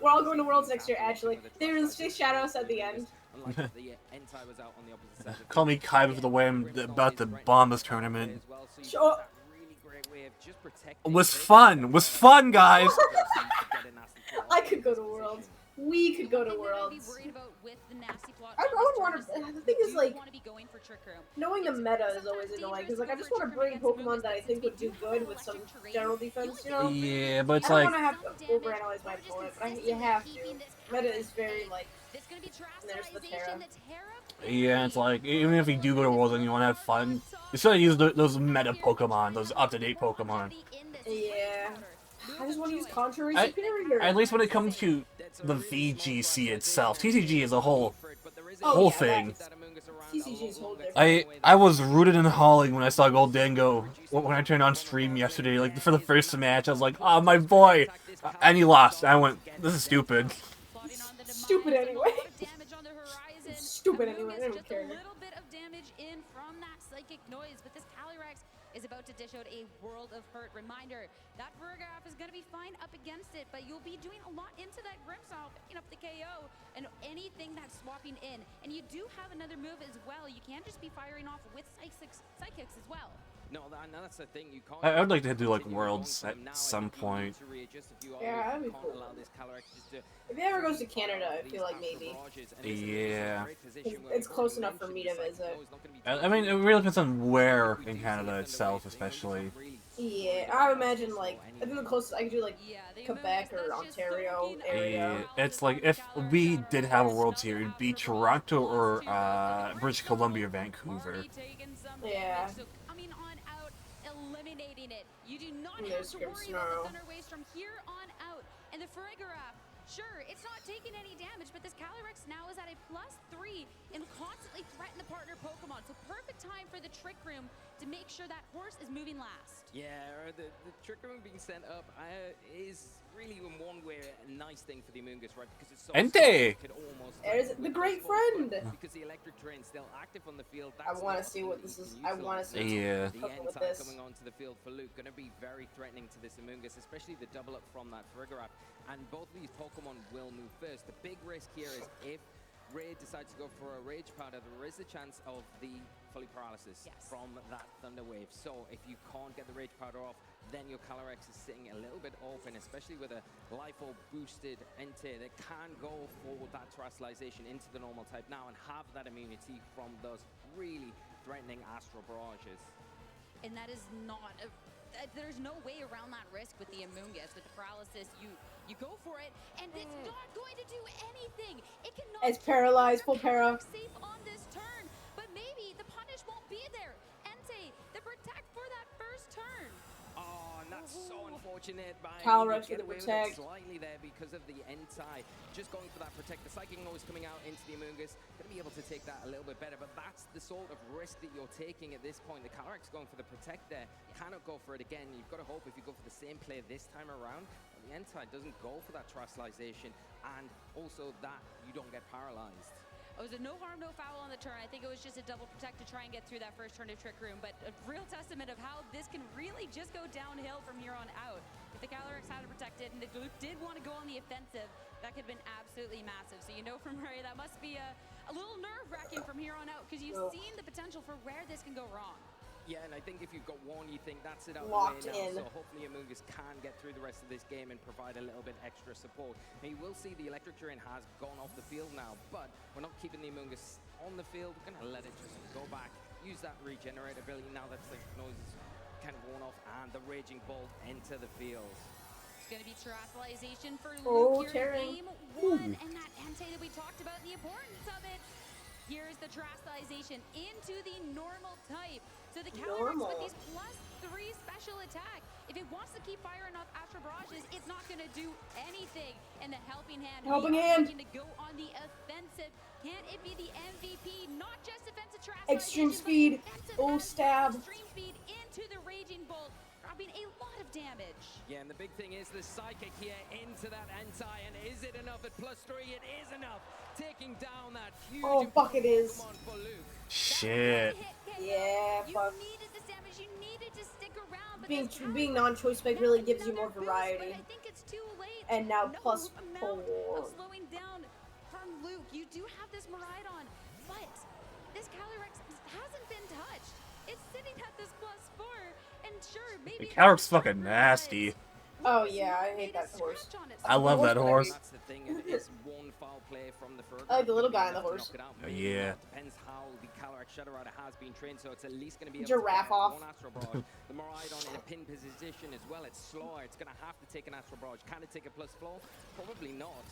We're all going to Worlds next year, actually. There's 6 shadows at the end. Call me Kai for the way I'm about to bomb this tournament. Sure. Was fun, guys. I could go to Worlds. We could go to Worlds. I would want to. The thing is, like, knowing the meta is always annoying because, like, I just want to bring Pokemon that I think would do good with some general defense, you know? Yeah, but it's I don't like, want to have to overanalyze my opponent, but you have to. Meta is very like. There's the Terra. yeah, it's like even if you do go to Worlds and you want to have fun, you still use those meta Pokemon, those up-to-date Pokemon. Yeah. I just want to use Contrary Superior. At least when it comes to the VGC itself, TCG is a whole Oh, yeah, thing. TCG is whole different. I was rooted and hauling when I saw Goldango when I turned on stream yesterday. Like for the first match, I was like, "Oh my boy," and he lost. I went, "This is stupid." Stupid anyway. Stupid anyway. I don't care. Psychic Noise, but this Calyrex is about to dish out a World of Hurt reminder. That Vergraph is going to be fine up against it, but you'll be doing a lot into that Grimmsnarl, picking up the KO and anything that's swapping in. And you do have another move as well. You can't just be firing off with Psychics as well. No, that's the thing. You can't. I would like to do like Worlds at some point. Yeah, that'd be cool. If he ever goes to Canada, I feel like maybe. Yeah. It's close enough for me to visit. I mean, it really depends on where in Canada itself, especially. Yeah, I would imagine like I think the closest I could do like Quebec or Ontario area. Yeah, it's like if we did have a Worlds here, it'd be Toronto or British Columbia, Vancouver. Yeah. Coming on out, eliminating it. You do not And have there's to worry Grimmsnarl. about the Thunder Waves from here on out. And the Farigiraf, sure, it's not taking any damage, but this Calyrex now is at a +3 and constantly threaten the partner Pokemon. So perfect time for the Trick Room to make sure that horse is moving last. Yeah, the Trick Room being sent up is really in one way a nice thing for the Amoonguss, right? Because it's so Entei! There's the great friend. Because the electric train's still active on the field. I want to see what this is. I want to see Yeah. The with Entei this. coming onto the field for Luke, going to be very threatening to this Amoonguss, especially the double up from that Farigiraf. And both of these Pokemon will move first. The big risk here is if Ray decides to go for a Rage Powder, there is a chance of the fully paralysis from that Thunder Wave. So if you can't get the Rage Powder off, then your Calyrex is sitting a little bit open, especially with a Life Orb boosted Entei that can go for that Terastallization into the normal type now and have that immunity from those really threatening Astral Barrages. And that is not there's no way around that risk with the Amoonguss. With the paralysis, you go for it, and it's not going to do anything. It cannot. It's paralyzed, full para. Safe on this turn, but maybe the punish won't be there. Entei, the protect for that first turn. Oh, and that's so unfortunate. Calyrex Get with the away protect. it slightly there because of the Entei. Just going for that protect. The Psychic Noise coming out into the Amoonguss. Going to be able to take that a little bit better, but that's the sort of risk that you're taking at this point. The Calyrex going for the protect there. Cannot go for it again. You've got to hope if you go for the same play this time around, the Entei doesn't go for that Terastallization, and also that you don't get paralyzed. It was a no harm, no foul on the turn. I think it was just a double protect to try and get through that first turn of Trick Room, but a real testament of how this can really just go downhill from here on out. If the Calyrex had it protected and the Luke did want to go on the offensive, that could have been absolutely massive. So you know from Ray, that must be a little nerve-wracking from here on out, because you've seen the potential for where this can go wrong. Yeah, and I think if you've got one, you think that's it out Locked the way now. in. So hopefully Amoonguss can get through the rest of this game and provide a little bit extra support. Now you will see the Electric Terrain has gone off the field now, but we're not keeping the Amoonguss on the field. We're going to let it just go back, use that regenerate ability now that the noise is kind of worn off, and the Raging Bolt enter the field. It's going to be Terastallization for Oh, Luke here Terran. in game one, and that Entei that we talked about, the importance of it. Here's the Terastallization into the normal type. So the Calyrex with these +3 special attack, if it wants to keep firing off Astral Barrages, it's not going to do anything. And the Helping Hand, Helping we are Hand. looking to go on the offensive. Can it be the MVP? Not just defensive Terastallization, Extreme but speed. offensive Oh, as well. stab. Extreme speed into the Raging Bolt, dropping a lot of damage. Yeah, and the big thing is the Psychic here into that Entei, and is it enough at +3? It is enough, taking down that huge fuck, it is. Pokemon for Luke. Shit. Yeah, You fuck. needed this damage. You needed to stick around. But Being this Calyrex being non-choice spec really gives you more another boost, variety. but I think it's too late. And now No +4. amount of slowing down from Luke. You do have this Miraidon, but this Calyrex hasn't been touched. It's sitting at this +4, and sure, maybe The Calyrex fucking nasty. Oh yeah, I hate that horse. I love that horse. That's the thing, it is one foul play from the Ferg. I like the little guy on the horse. Yeah. Depends how the Calyrex Shadow Rider has been trained, so it's at least going to be able Giraffe to get off. one Astral Barrage. The Miraidon in a pin position as well. It's slower. It's going to have to take an Astral Barrage. Can it take a +4? Probably not.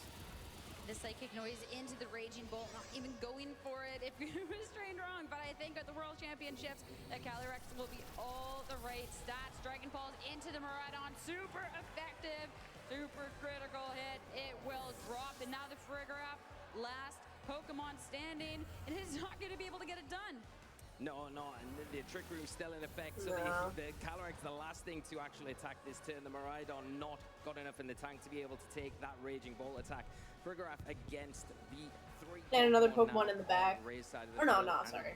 the Psychic Noise into the Raging Bolt, not even going for it if you was trained wrong. But I think at the World Championships, the Calyrex will be all the right stats. Dragon Balls into the Miraidon, super effective, super critical hit. It will drop, and now the Farigiraf, last Pokemon standing, and it's not going to be able to get it done. No, and the Trick Room's still in effect, so No. the Calyrex, the last thing to actually attack this turn. The Miraidon not got enough in the tank to be able to take that Raging Bolt attack. Farigiraf against the And another Pokemon in the back. Or no, sorry.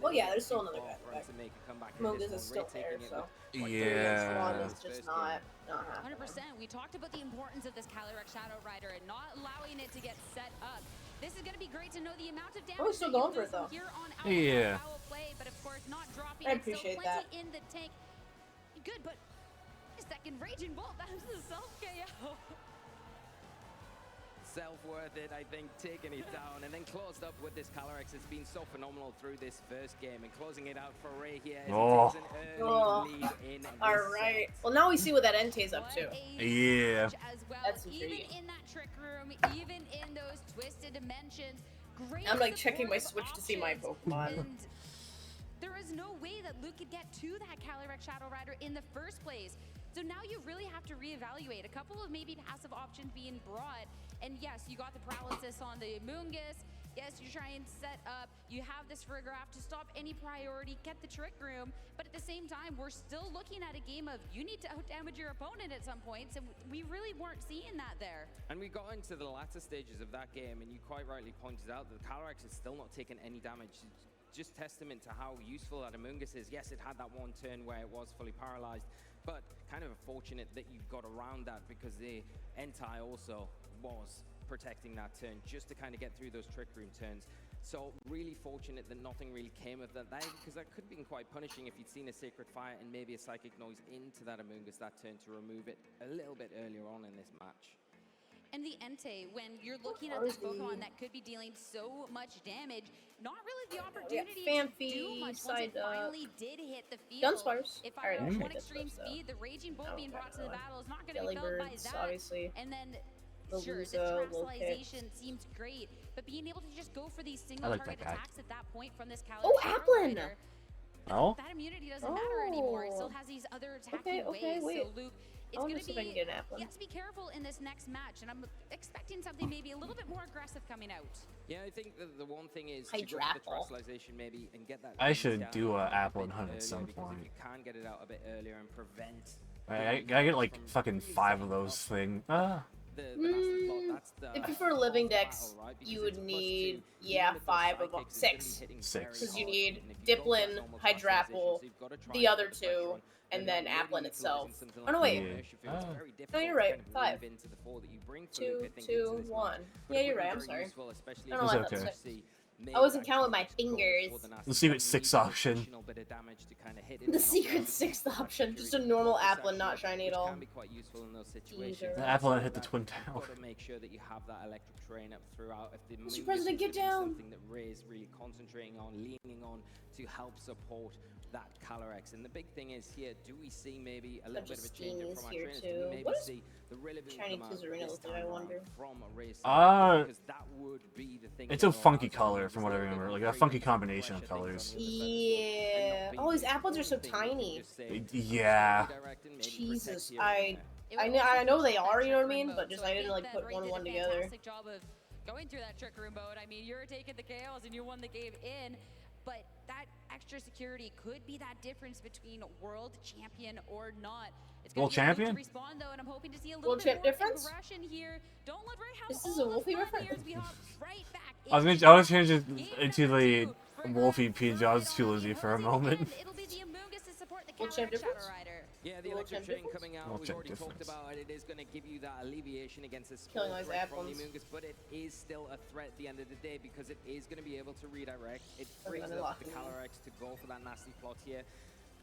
Well, yeah, there's still another guy in the back. Mungus is still there, so. Yeah. One is just not happening. 100%. We talked about the importance of this Calyrex Shadow Rider and not allowing it to get set up. This is going to be great to know the amount of damage. Oh, he's still going for it though. Here on out. Yeah. Foul play, but of course not dropping I it. appreciate Still that. plenty in the tank. Good, but second Raging Bolt. That was the self KO. Self-worth it, I think, taking it down and then closed up with this Calyrex. It's been so phenomenal through this first game and closing it out for Ray here as he takes an early lead in this Alright. Well, now we see what that Entei's up to. Yeah. That's even intriguing. in that trick room, even in those twisted dimensions, great I'm like checking my support Switch to see my options. Pokemon. And there is no way that Luke could get to that Calyrex Shadow Rider in the first place. So now you really have to reevaluate. A couple of maybe passive options being brought. And yes, you got the paralysis on the Mungus. Yes, you're trying to set up. You have this Frigoraph to stop any priority, get the trick room. But at the same time, we're still looking at a game of you need to out-damage your opponent at some points. And we really weren't seeing that there. And we got into the latter stages of that game, and you quite rightly pointed out that Calyrex is still not taking any damage. Just testament to how useful that Amoonguss is. Yes, it had that one turn where it was fully paralyzed, but kind of fortunate that you got around that because the Entei also was protecting that turn just to kind of get through those trick room turns. So really fortunate that nothing really came of that because that could have been quite punishing if you'd seen a Sacred Fire and maybe a Psychic Noise into that Amoonguss that turn to remove it a little bit earlier on in this match. And the Entei, when you're looking at this Pokemon that could be dealing so much damage, not really the opportunity to do much once it finally did hit the field. Dunsparce. If Alright, I I want hate extreme Dunsparce, speed, the Raging Bolt being brought to the battle is not going to Jelly be felt by birds, that. obviously. And then, The sure, the Luzo, Terastallization seems great, but being able to just go for these single like target that guy. attacks at that point from this Calyrex Oh, Shadow Applin! Rider, Oh? that immunity doesn't matter anymore. It still has these other attacking ways. wait. So Luke, it's I going wanna to see if I be, can get an Applin. you have to be careful in this next match, and I'm expecting something maybe a little bit more aggressive coming out. Yeah, I think the one thing is to go for the Hydrapple. Terastallization maybe and get that. I should down do a bit Applin hunt at earlier, some because point. If you can get it out a bit earlier and prevent. I gotta get like fucking 5 of those things. If you for living decks, you would need, 5 of them. 6. 6. Because you need Dipplin, Hydrapple, the other 2, and then Applin itself. Oh no, wait. Yeah. No, you're right. 5. 2, 2, 1. Yeah, you're right. I'm sorry. I don't know why It's that's okay. 6. I wasn't counting my fingers. The secret 6 option. The secret 6th option. Just a normal Applin, not shiny at all. Can be quite useful in those situations. Either. The Applin hit the Twin Tower. Got to make sure that you have that electric terrain up throughout. If the Mr. Mungus President, is get gonna be down! Something that Ray is really concentrating on, leaning on to help support that Calyrex. And the big thing is here, do we see maybe a little bit of a change up from our trainers? Do we maybe see the relevant shiny command Tizarina this look like, I time wonder? around from Ray's side? Because that would be the thing. It's that a funky allows the color Mungus from what I to remember, get like a very funky much combination of pressure colors. things on the defensive field and Yeah. not Oh, these be apples are so one thing that you tiny. just say, Yeah. redirect and maybe Jesus, protect here and there. I know they are, you know what I mean? But just I didn't like put one and one together. Fantastic job of going through that trick room mode. I mean, you're taking the KOs and you won the game in, but that extra security could be that difference between world champion or not. It's World gonna be Luke champion? to respond though, and I'm hoping to see a little World bit champ more difference? aggression here. Don't let Ray have This is all a Wolfie the fun reference? here as we hop right back I was into gonna change it game into number the 2. Wolfie Frigoraph P. Jobs thrown it on trilogy the for a opposing moment. end. It'll be the Amoonguss to support the World champ Calyrex Shadow difference? Rider. Yeah, the World electric champ train difference? coming out, World we've champ already talked difference. about it. It is going to give you that alleviation against the Killing small those threat from the Applins. Amoonguss, but it is still a threat at the end of the day because it is going to be able to redirect. It frees gonna up lock the him in. Calyrex to go for that nasty plot here.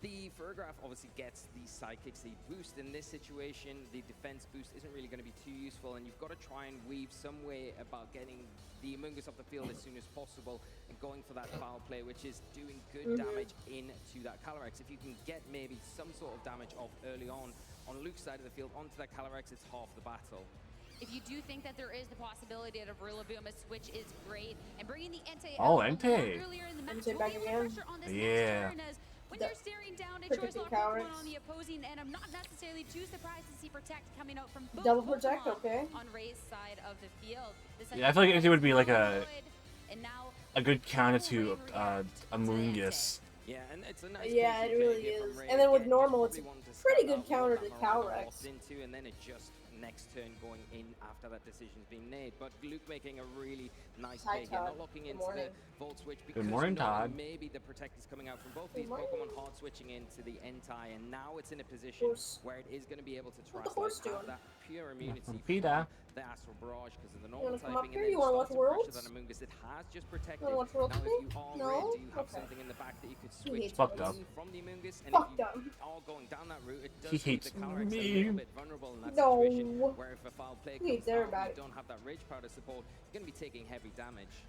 The Frigoraph obviously gets the Psychics, the boost in this situation. The defense boost isn't really going to be too useful, and you've got to try and weave some way about getting the Amoonguss off the field as soon as possible and going for that foul play, which is doing good damage into that Calyrex. If you can get maybe some sort of damage off early on Luke's side of the field onto that Calyrex, it's half the battle. If you do think that there is the possibility of Rillaboom, which is great, and bringing the Entei Oh, out Entei. earlier in the match Entei will back be able to again? pressure on this Yeah. next turn as when The you're staring down a protecting choice lock Pokemon Calyrex. on the opposing end, I'm not necessarily too surprised to see Protect coming out from both Double Protect, Pokemon okay. on Ray's side of the field. This Yeah, I feel like it would be like good, and now a good counter to Amoonguss. Yeah, and it's a nice Yeah, patient it really play here from is. Ray. And then with Again, normal, you it's a probably want to pretty start good out counter with to that Marauder Calyrex. locked into, and then it just next turn going in after that decision's been made. But Luke making a really nice Hi, play here, Todd. not locking Good into morning. the Volt Switch because morning, Todd. maybe the Protect is coming out from both Good these morning. Pokemon, hard switching into the Entei, and now it's in a position Horse. where it is going to be able to What the trust horse have doing? that pure immunity Peter. from the Astral Barrage because of the You normal wanna come up typing, here? and then You wanna starts watch to pressure Worlds? that Amoonguss. It has just You protected. wanna watch Worlds Now, with if me? you are No? red, do you have Okay. something in the back that you could He switch hates Fuck Worlds. them. from the Amoonguss? And Fuck if you them. are going down that route, it does He leave hates the Calyrex a me. little bit vulnerable in that No. situation, where if a foul play He comes hates down, everybody. you don't have that Rage Powder support, you're going to be taking heavy damage.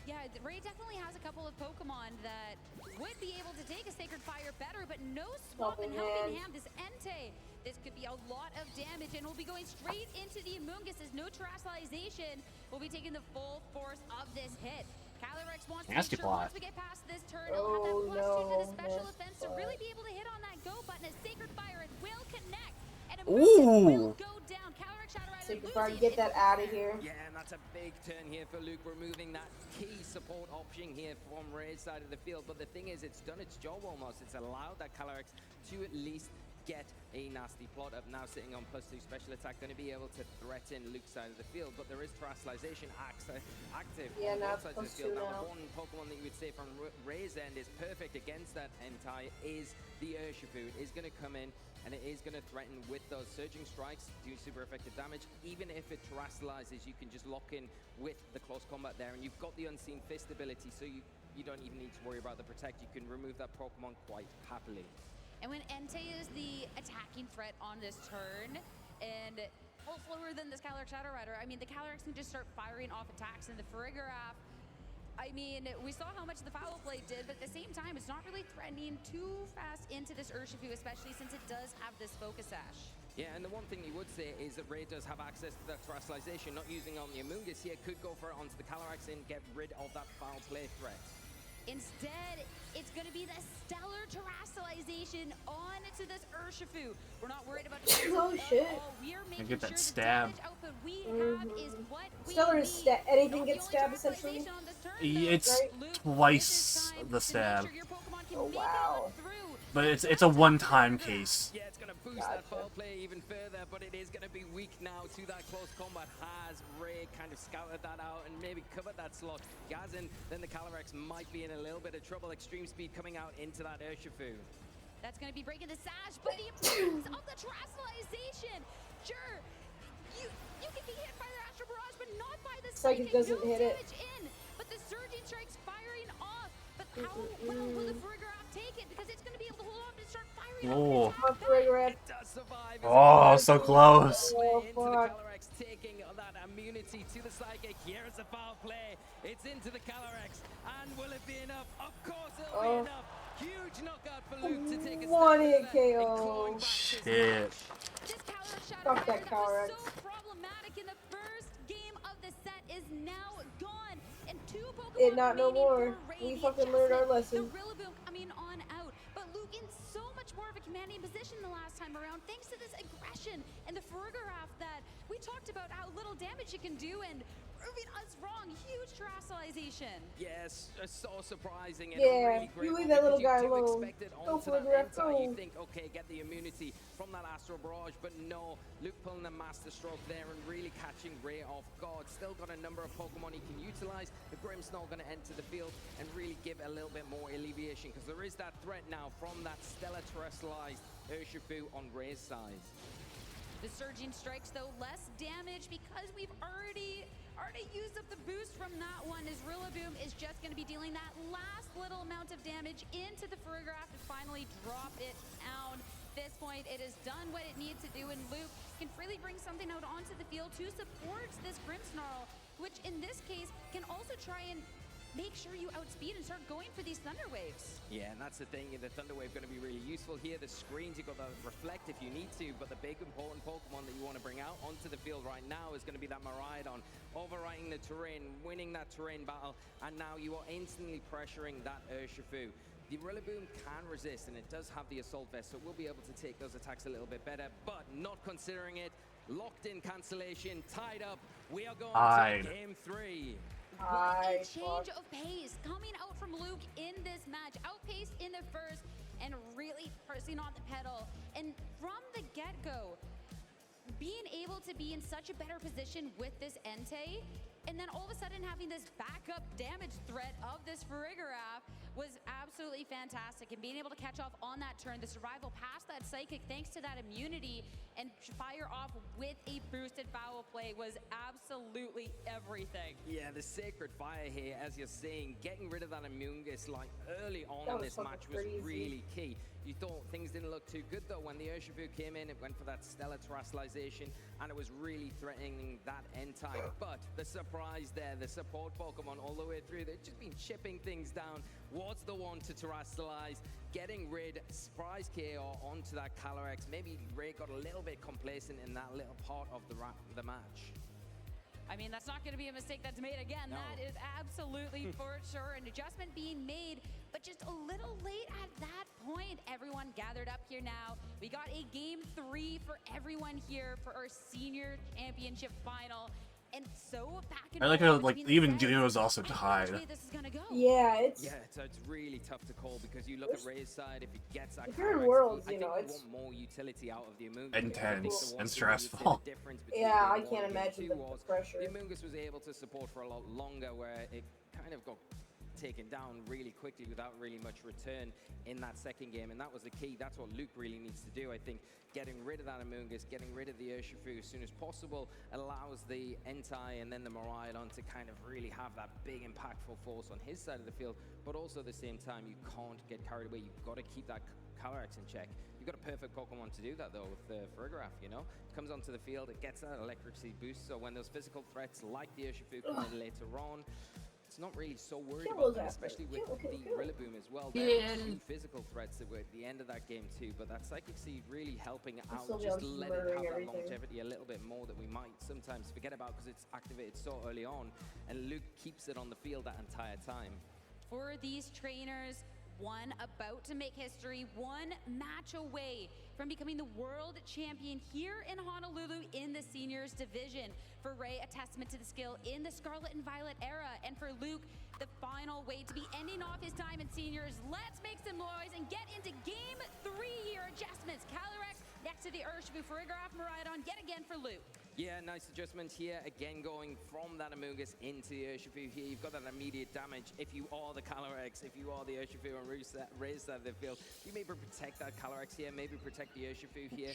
Yeah, Ray definitely has a couple of Pokemon that would be able to take a Sacred Fire better, but no swap and helping hand. This Entei, this could be a lot of damage, and we'll be going straight into the Amoonguss as no terrestrialization will be taking the full force of this hit. Calyrex wants to make Nasty sure plot. once we get past this turn, he'll have that +2 to the special nasty offense to plot. really be able to hit on that go button as Sacred Fire, it will connect, and Ooh. Amoonguss will go down. Calyrex Shadow Rider Sacred Fire, losing get its that out of here. Yeah, and that's a big turn here for Luke, removing that key support option here from Ray's side of the field. But the thing is, it's done its job almost. It's allowed that Calyrex to at least get a nasty plot up. Now sitting on +2 special attack, going to be able to threaten Luke's side of the field. But there is terrestrialization active Yeah, on now both sides of the it's field. +2 Now, now. the one Pokemon that you would say from Ray's end is perfect against that Entei is the Urshifu. It is going to come in, and it is going to threaten with those surging strikes, do super effective damage. Even if it terrestrializes, you can just lock in with the close combat there, and you've got the Unseen Fist ability, so you don't even need to worry about the Protect. You can remove that Pokemon quite happily. And when Entei is the attacking threat on this turn, and well, slower than this Calyrex Shadow Rider, I mean, the Calyrex can just start firing off attacks, and the Farigiraf, I mean, we saw how much the foul play did, but at the same time, it's not really threatening too fast into this Urshifu, especially since it does have this Focus Sash. Yeah, and the one thing you would say is that Ray does have access to that terrestrialization, not using on the Amoonguss here, could go for it onto the Calyrex and get rid of that foul play threat. Instead, it's going to be the Stellar Terrestrialization onto this Urshifu. We're not worried about Oh, shit. We are making get that sure stab. the damage output we have is what we Stellar need. is anything Not gets the only stabbed, essentially. terrestrialization on this turn, It's though. Luke, twice this is time the to stab. make sure your Pokemon can Oh, make it wow. on through. But it's a one-time case. Yeah, it's going to boost that foul play even further, but it is going to be weak now to that close combat. Has Ray kind of scouted that out and maybe covered that slot? Gazin, then the Calyrex might be in a little bit of trouble. Extreme Speed coming out into that Urshifu. That's going to be breaking the sash, but the importance of the terrestrialization. Sure, you can be hit by the Astral Barrage, but not by the Psychic doesn't no hit it. damage in. But the Surging Strike's firing off. But how well will the Farigiraf take it? Because it's going to be able to hold on to start firing Oh. off. Come on, Farigiraf. It does survive. Oh, so close. Oh, Into the fuck. Calyrex, taking that immunity to the Psychic. Here's a foul play. It's into the Calyrex. And will it be enough? Of course it'll be enough. Huge knockout for Luke to take a step One further hit and KO. clawing back his Shit. match. This Calyrex Shadow Fuck Rider that that was Calyrex. so problematic in the first game of the set is now gone. And two Pokemon It not no remaining more. for Ray. We The fucking learned our adjustment, lesson. The Rillaboom coming on out. But Luke in so much more of a commanding position the last time around thanks to this aggression and the Farigiraf that we talked about how little damage it can do and proving us wrong. Huge terrestrialization. Yes, so surprising and Yeah, a really great you leave one that little because guy you do alone. expect it Go onto for that it, Ref, Entei. You go. think, okay, get the immunity from that Astral Barrage, but no, Luke pulling the Master Stroke there and really catching Ray off guard. Still got a number of Pokemon he can utilize. The Grimmsnarl going to enter the field and really give a little bit more alleviation because there is that threat now from that Stellar Terrestrialized Urshifu on Ray's side. The Surging Strikes, though, less damage because we've already used up the boost from that one, as Rillaboom is just going to be dealing that last little amount of damage into the Farigiraf to finally drop it down. At this point, it has done what it needs to do, and Luke can freely bring something out onto the field to support this Grimmsnarl, which in this case can also try and make sure you outspeed and start going for these Thunder Waves. Yeah, and that's the thing. The Thunder Wave going to be really useful here. The screens, you've got to reflect if you need to, but the big important Pokemon that you want to bring out onto the field right now is going to be that Miraidon, overwriting the terrain, winning that terrain battle, and now you are instantly pressuring that Urshifu. The Rillaboom can resist, and it does have the Assault Vest, so it will be able to take those attacks a little bit better, but not considering it. Locked in cancellation, tied up. We are going to game 3. What a change of pace coming out from Luke in this match. Outpaced in the first and really pressing on the pedal. And from the get-go, being able to be in such a better position with this Entei, and then all of a sudden having this backup damage threat of this Farigiraf was absolutely fantastic. And being able to catch off on that turn, the survival past that Psychic thanks to that immunity and fire off with a boosted foul play was absolutely everything. Yeah, the Sacred Fire here, as you're saying, getting rid of that Immungus like early on in this match was really key. You thought things didn't look too good though when the Urshifu came in. It went for that stellar terrestrialization and it was really threatening that Entei. But the surprise there, the support Pokemon all the way through, they've just been chipping things down. Was the one to terrestrialize, getting rid, surprise KO onto that Calyrex. Maybe Ray got a little bit complacent in that little part of the match. I mean, that's not going to be a mistake that's made again. No. That is absolutely for sure an adjustment being made, but just a little late at that point. Everyone gathered up here now. We got a game 3 for everyone here for our senior championship final. And so back in I like how like even Junior was also tied. Yeah, it's really tough to call because you look at Ray's side. If he gets that, if you're in Worlds, you know, it's more utility out of the Amoongus. Intense and stressful. Yeah, I can't imagine the pressure. The Amoongus was able to support for a lot longer, where it kind of got taken down really quickly without really much return in that second game, and that was the key. That's what Luke really needs to do, I think. Getting rid of that Amoongus, getting rid of the Urshifu as soon as possible allows the Entei and then the Miraidon to kind of really have that big impactful force on his side of the field, but also at the same time you can't get carried away. You've got to keep that Calyrex in check. You've got a perfect Pokemon to do that though with the Farigiraf, you know? It comes onto the field, it gets that electricity boost, so when those physical threats like the Urshifu come in later on, it's not really so worried about that, especially with the Rillaboom as well. There are 2 physical threats that were at the end of that game too, but that Psychic Seed really helping out, just let it have that longevity a little bit more that we might sometimes forget about because it's activated so early on, and Luke keeps it on the field that entire time. For these trainers, one about to make history, one match away from becoming the world champion here in Honolulu in the seniors division. For Ray, a testament to the skill in the Scarlet and Violet era. And for Luke, the final way to be ending off his time in seniors. Let's make some noise and get into game 3 here. Adjustments. Calyrex next to the Urshifu, Farigiraf, Miraidon yet again for Luke. Yeah, nice adjustment here. Again, going from that Amoongus into the Urshifu here. You've got that immediate damage. If you are the Calyrex, if you are the Urshifu and raise that the field, you maybe protect that Calyrex here, maybe protect the Urshifu here.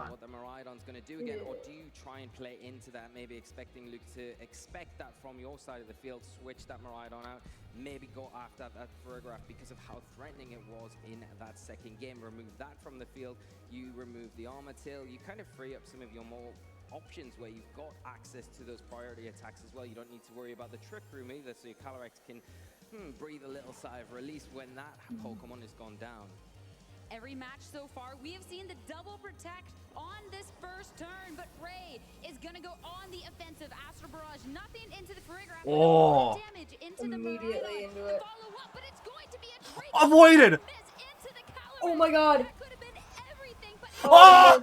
What the Miraidon's going to do again, or do you try and play into that, maybe expecting Luke to expect that from your side of the field, switch that Miraidon out, maybe go after that Farigiraf because of how threatening it was in that second game. Remove that from the field, you remove the Armor Tail, you kind of free up some of your more options where you've got access to those priority attacks as well. You don't need to worry about the Trick Room either, so your Calyrex can breathe a little sigh of release when that Pokemon has gone down. Every match so far, we have seen the double protect on this first turn, but Ray is going to go on the offensive. Astral Barrage, nothing into the Farigiraf, damage into immediately the into it. Follow up, but it's going to be a great avoided! Into the oh my god! That could have been everything, but oh!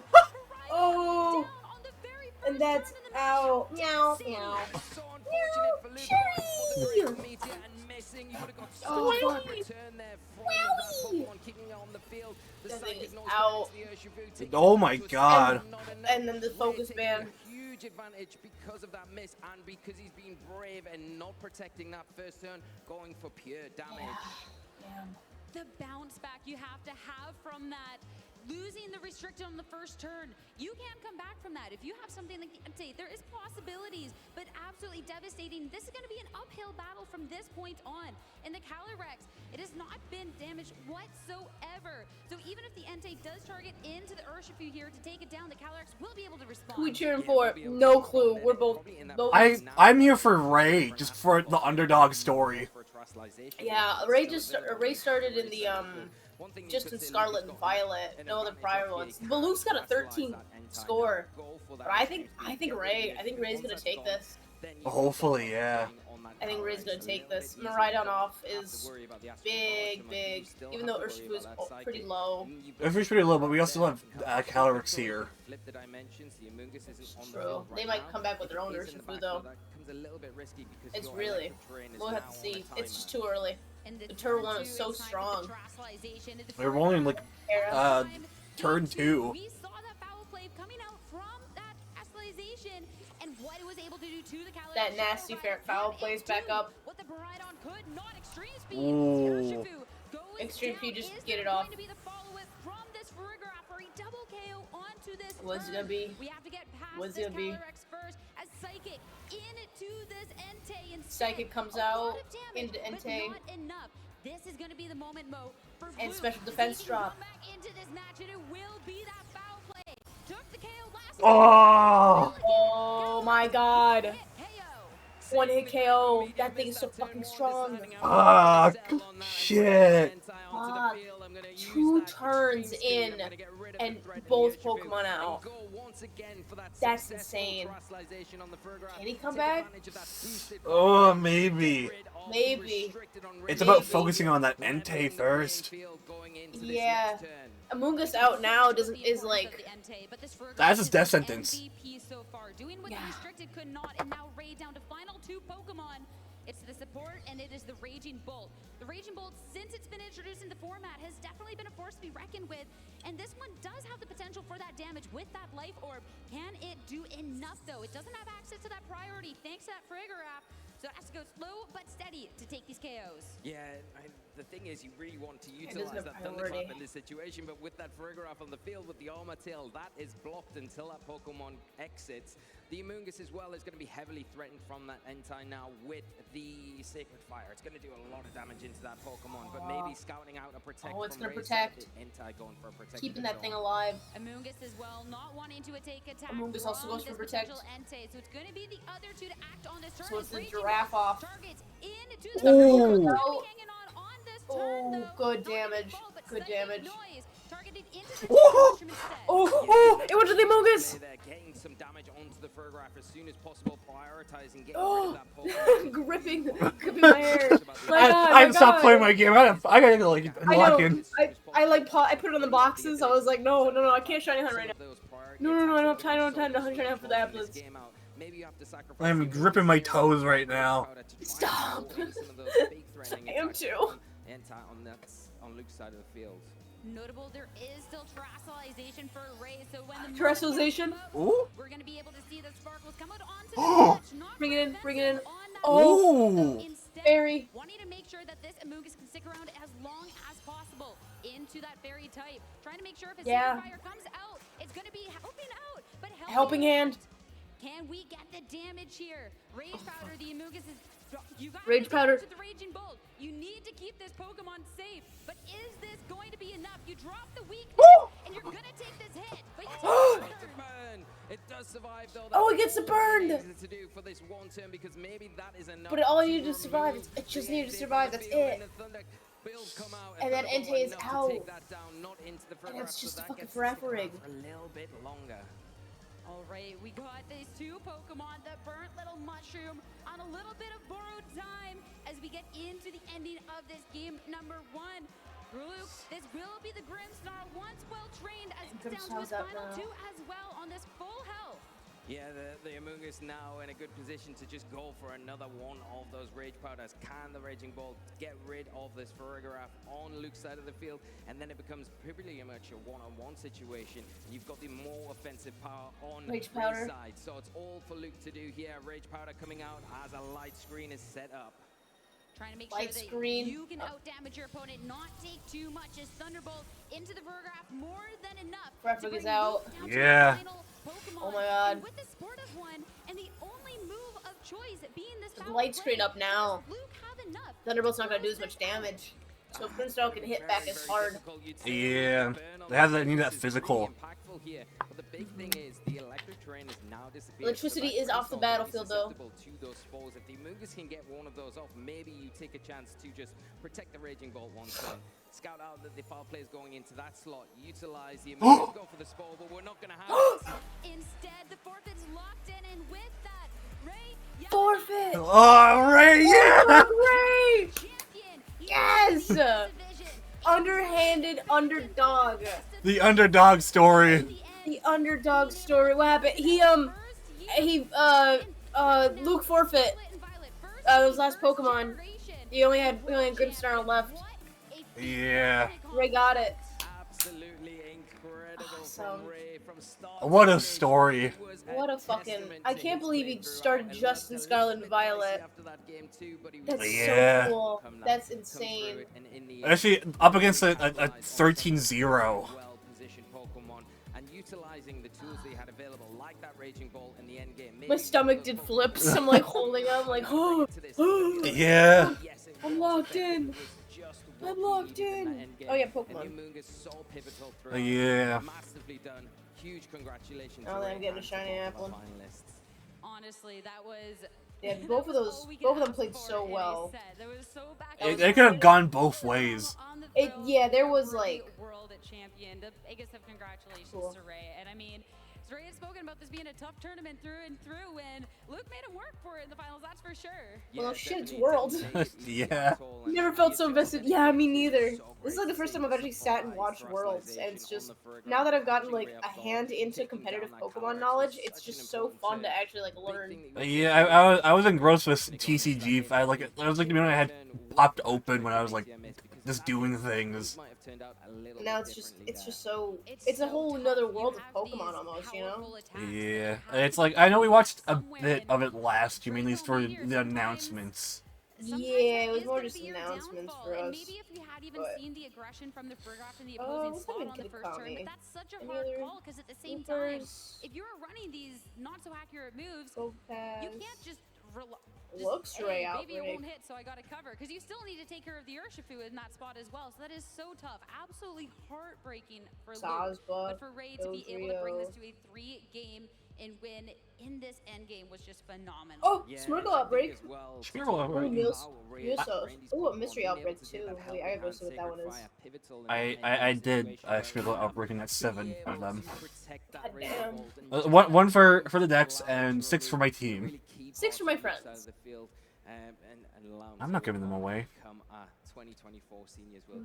Oh! And that's out. Meow, meow. So unfortunate for Luke. Oh, out. Oh my god. And then the focus ban. Huge advantage because of that miss and because he's been brave and not protecting that first turn, going for pure damage. Yeah. The bounce back you have to have from that. Losing the restricted on the first turn, you can't come back from that. If you have something like the update, there is possibilities, but absolutely devastating. This is going to be an uphill battle from this point on. And the Calyrex, it has not been damaged whatsoever. So even if the Entei does target into the Urshifu here to take it down, the Calyrex will be able to respond. Who we cheering for? No clue. We're both I'm here for Ray, just for the underdog story. Yeah, Ray started in the just in Scarlet and Violet, no other prior ones. Baloo's got a 13 score, but I think Ray's gonna take this. Hopefully, yeah. I think Ray's gonna take this. Miraidon off is big, even though Urshifu is pretty low. Urshifu's pretty low, but we also have Calyrex here. True. They might come back with their own Urshifu though. It's really, we'll have to see. It's just too early. The turn 1 is so strong. We're only in like turn 2. We saw that foul play coming out from that that nasty foul plays back up. Ooh. Extreme P, just get it off. What's it gonna be? What's it gonna be? Psychic comes out into Entei. This is going to be the moment, Mo. And special defense drop. Into this match, and it will be that foul play. Took the KO last Oh! Oh my god. One hit KO. That thing is so fucking strong. Fuck! Shit! Fuck. 2 turns in and both Pokemon out. That's insane. Can he come back? Oh, maybe. Maybe. It's about focusing on that Entei first. Yeah. Among Us out now is like... That's his death sentence. Doing what the restricted could not, and now Ray down to final 2 Pokemon. It's the support, and it is the Raging Bolt. The Raging Bolt, since it's been introduced in the format, has definitely been a force to be reckoned with. And this one does have the potential for that damage with that Life Orb. Can it do enough, though? It doesn't have access to that priority, thanks to that Frigoraph. So it has to go slow but steady to take these KOs. Yeah, the thing is, you really want to utilize that Thunderclap in this situation, but with that Frigoraph on the field with the Armor Tail, that is blocked until that Pokemon exits. The Amoonguss as well is going to be heavily threatened from that Entei now with the Sacred Fire. It's going to do a lot of damage into that Pokemon, but maybe scouting out a protect. Oh, it's going to protect. Entei going for a protect. Keeping that thing alive. Amoonguss as well, not wanting to take attack. Amoonguss also goes for protect. Entei, so it's going to be the other 2 to act on this turn. So it's the Giraffe off. Ooh. Oh, good damage. Good damage. Oh, it went to the Amoonguss! They're getting some damage onto the Frigoraph as soon as possible, prioritizing getting rid of that Pokemon. gripping my hair. I haven't stopped playing my game. I gotta like lock in. I put it on the boxes. I was like, no, I can't shiny hunt right now. No, I don't have time to shiny hunt for the applets. I'm gripping my toes right now. Stop. I am too. On Luke's side of the field. Notable, there is still terrestrialization for Ray, so when the terrestrialization? Ooh. We're gonna be able to see the sparkles come out onto the match. Bring it in. Oh, fairy. Wanting to make sure that this Amoonguss can stick around as long as possible into that fairy type. Trying to make sure if his fire comes out, it's gonna be helping out, but helping hand. Can we get the damage here? Rage Powder, the Amoonguss is... You got Rage Powder. To the Raging Bolt. You need to keep this Pokemon safe, but is this going to be enough? You drop the weakness, and you're gonna take this hit. But it does survive though. Oh, it gets the burn. To do for this one turn because maybe that is enough. But all you need to survive. It just needed to survive. That's it. And then Entei is out. And that's just a fucking forever rig. A little bit longer. Alright, we got these 2 Pokemon, the Burnt Little Mushroom, on a little bit of borrowed time as we get into the ending of this game number 1. Luke, this will be the Grimmsnarl once well trained as down to his final 2 as well on this full health. Yeah, the Amoonguss now in a good position to just go for another one of those Rage Powders. Can the Raging Bolt get rid of this Frigoraph on Luke's side of the field? And then it becomes pretty much a one-on-one situation. You've got the more offensive power on Rage Powder side. So it's all for Luke to do here. Rage Powder coming out as a light screen is set up. Trying to make sure that you can out-damage your opponent, not take too much as Thunderbolt into the Frigoraph, more than enough. Frigoraph is out. Yeah. Oh my god. With the sportive one, and the only move of choice being this light screen up now. Luke have enough. Thunderbolt's not gonna do as much damage. So if Grimmsnarl can hit back as hard. Yeah. They need that physical. Here. But the big thing is the electric terrain is now disappearing. Electricity is off the battlefield though. To those spores. If the Amoonguss can get one of those off, maybe you take a chance to just protect the Raging Bolt one turn. Scout out that the foul play is going into that slot. Utilize the Amoonguss, go for the spore, but we're not going to have it. Instead, the forfeit's locked in, and with that, Ray... Forfeit! Oh, Ray, yeah! Ray! Yes! Underhanded underdog. The underdog story. The underdog story. What happened? Luke forfeit. Those last Pokemon. He only had Grimmsnarl left. Yeah. Ray got it. Absolutely incredible awesome. What a story. What a fucking... I can't believe he started just in Scarlet and Violet. That's Yeah. so cool. That's insane. Actually, up against a 13-0. My stomach did flips. I'm like holding him, like, oh, Yeah. I'm locked in. I'm locked in. Oh yeah, Pokemon. Yeah. Huge congratulations. Oh, then I'm getting a shiny apple. Honestly, that was. Yeah, both of them played so well. It could have gone both ways. Yeah, there was like. World champion. The biggest of congratulations to Ray, and I mean. Ray had spoken about this being a tough tournament through and through, and Luke made him work for it in the finals, that's for sure. Well, shit, it's World. Yeah. Never felt so invested. Yeah, me neither. This is like the first time I've actually sat and watched Worlds, and it's just, now that I've gotten like a hand into competitive Pokemon knowledge, it's just so fun to actually like learn. Yeah, I was engrossed with TCG. I was like the minute I had popped open when I was like just doing things. Now it's just so, it's a whole another world of Pokemon almost, you know? Yeah, it's like, I know we watched a bit of it last year, mainly for the announcements. Yeah, it was more just announcements for us. Maybe if we had even seen the aggression from the Frigoraph and the opposing slot on the first turn, but that's such a hard call because at the same time, if you're running these not so accurate moves, you can't just looks Ray out. Maybe it won't hit, so I got to cover. Because you still need to take care of the Urshifu in that spot as well. So that is so tough. Absolutely heartbreaking for Luke. But for Ray to be able to bring this to a 3-game and win in this endgame was just phenomenal. Oh, Smirgle Outbreak. Smirgle Outbreak. Oh, a Mystery Outbreak too. Wait, I gotta go see what that one is. I did Smirgle Outbreak and that's 7 of them. Damn. One for the decks and 6 for my team. 6 for my friends. I'm not giving them away.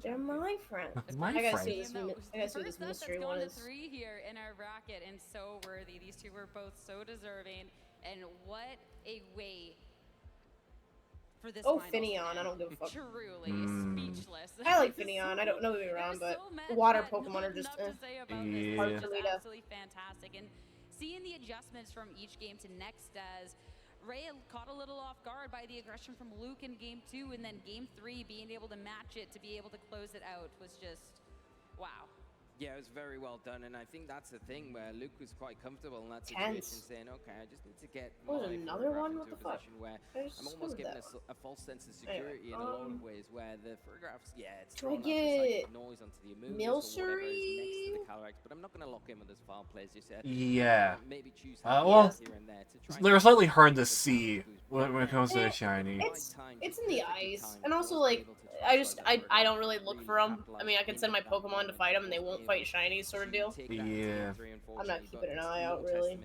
They're my friends. My I gotta friends. see what this mystery one is. 3 here in our bracket, and so worthy. These two were both so deserving, and what a way for this. Oh, Finneon, I don't give a fuck. Truly speechless. I like Finneon. I don't know me around, but water Pokemon are just hard to lead up. Absolutely fantastic, and seeing the adjustments from each game to next as Ray caught a little off guard by the aggression from Luke in Game 2, and then Game 3 being able to match it, to be able to close it out was just, wow. Yeah, it was very well done, and I think that's the thing where Luke was quite comfortable in that situation, saying, "Okay, I just need to get another one. What the fuck? Where I'm almost getting a false sense of security in a lot of ways, where the Frigoraph, it's do I get noise onto the Amoonguss Milcery? but I'm not going to lock in with this file plays just yet. Yeah. Maybe choose well, here and there to try they're slightly hard to see when it comes to the shiny. It's in the ice, and also like I don't really look for them. I mean, I can send my Pokemon to fight them, and they won't fight shinies, sort of deal. Yeah. I'm not keeping an eye out really. In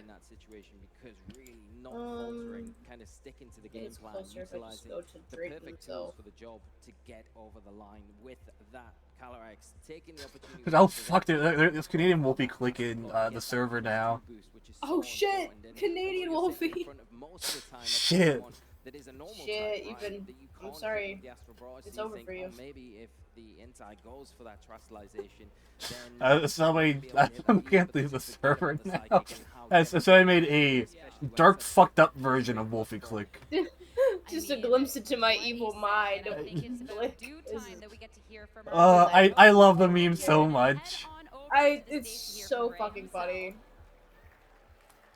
that situation because really not faltering, kind of sticking to the game plan, utilizing the perfect tools for the job to get over the line with that Calyrex, taking the opportunity. Oh fuck! This Canadian Wolfie clicking the server now. Oh shit! Canadian Wolfie. Shit. Shit, I'm sorry. It's over for you. Maybe if the Intai goes for that Trustalization, then somebody I can't leave the server now. So I made a dark, fucked up version of Wolfie Click. Just a glimpse into my evil mind. I love the meme so much. It's so fucking funny.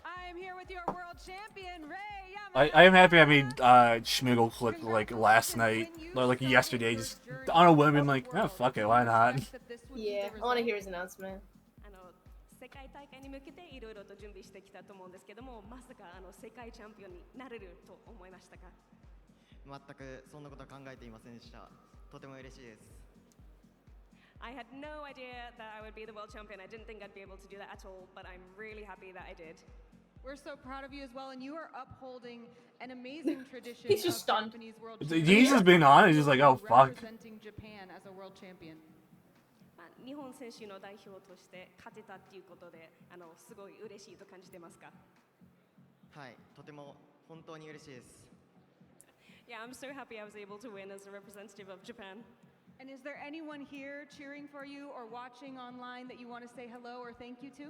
I'm here with your world champion, Ray. I am happy I made Schmiggle Click like last night, or like yesterday, just on a whim. I'm like, oh fuck it, why not? Yeah, I want to hear his announcement. 世界大会に向けていろいろと準備してきたと思うんですけども、まさか世界チャンピオンになれると思いましたか？全くそんなことは考えていませんでした。とても嬉しいです。I had no idea that I would be the world champion. I didn't think I'd be able to do that at all, but I'm really happy that I did. We're so proud of you as well, and you are upholding an amazing tradition. He's just stunned. He's just been on. He's just like, oh fuck. Representing Japan as a world champion. 日本選手の代表として勝てたっていうことですごい嬉しいと感じてますか？はい、とても本当に嬉しいです。Yeah, I'm so happy I was able to win as a representative of Japan. And is there anyone here cheering for you or watching online that you want to say hello or thank you to?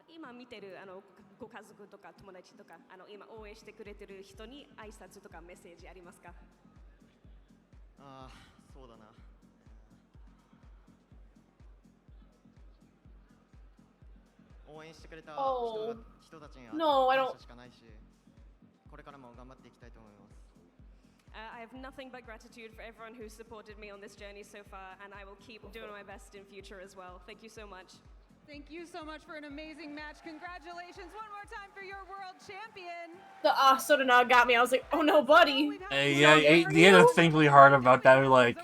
今見てるご家族とか友達とか今応援してくれてる人に挨拶とかメッセージありますか？ああ、そうだな。応援してくれた人たちに感謝しかないし、これからも頑張っていきたいと思います。I have nothing but gratitude for everyone who supported me on this journey so far, and I will keep doing my best in future as well. Thank you so much. Thank you so much for an amazing match. Congratulations one more time for your world champion. The Soda now got me. I was like, oh no, buddy. Yeah, you had to think really hard about that. Like,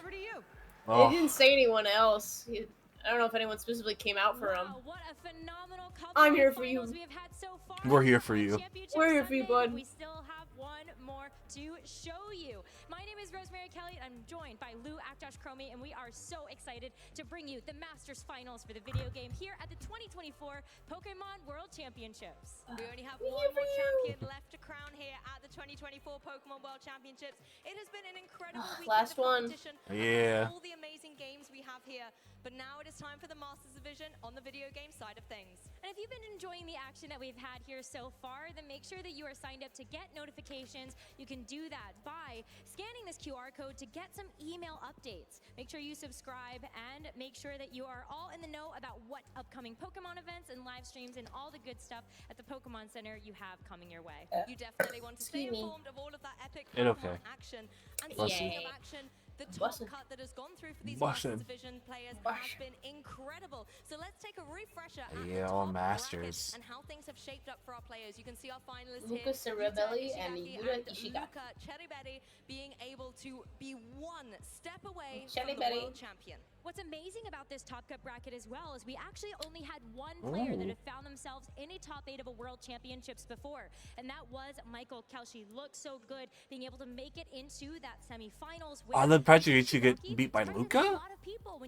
They didn't say anyone else. I don't know if anyone specifically came out for him. What a phenomenal couple I'm here of for you. finals we have had so far. We're here for you. We're here for you, bud. We still have one more to show you. My name is Rosemary Kelly, and I'm joined by Lou Aktosh Chromie, and we are so excited to bring you the Masters Finals for the video game here at the 2024 Pokémon World Championships. We only have one more champion left to crown here at the 2024 Pokémon World Championships. It has been an incredible weekend last of one. competition. Yeah. All the amazing games we have here. But now it is time for the Masters Division on the video game side of things. And if you've been enjoying the action that we've had here so far, then make sure that you are signed up to get notifications. You can do that by scanning this QR code to get some email updates. Make sure you subscribe and make sure that you are all in the know about what upcoming Pokemon events and live streams and all the good stuff at the Pokemon Center you have coming your way. You definitely want to stay informed of all of that epic Okay. action. And Bless speaking you. of action, the top cut that has gone through for these Masters Division players has been incredible. So let's take a refresher at the all top Masters. bracket and how things have shaped up for our players. You can see our finalists Lucas here. Ceribelli and Ishigaki Yuta and Ishigaki. Luca Ceribelli being able to be one step away from the Ceribelli. world champion. What's amazing about this top cut bracket as well is we actually only had one player that have found themselves in a top 8 of a world championships before, and that was Michael Kelshi. Looked so good being able to make it into that semifinals. On the Patrick, you get beat by Luca?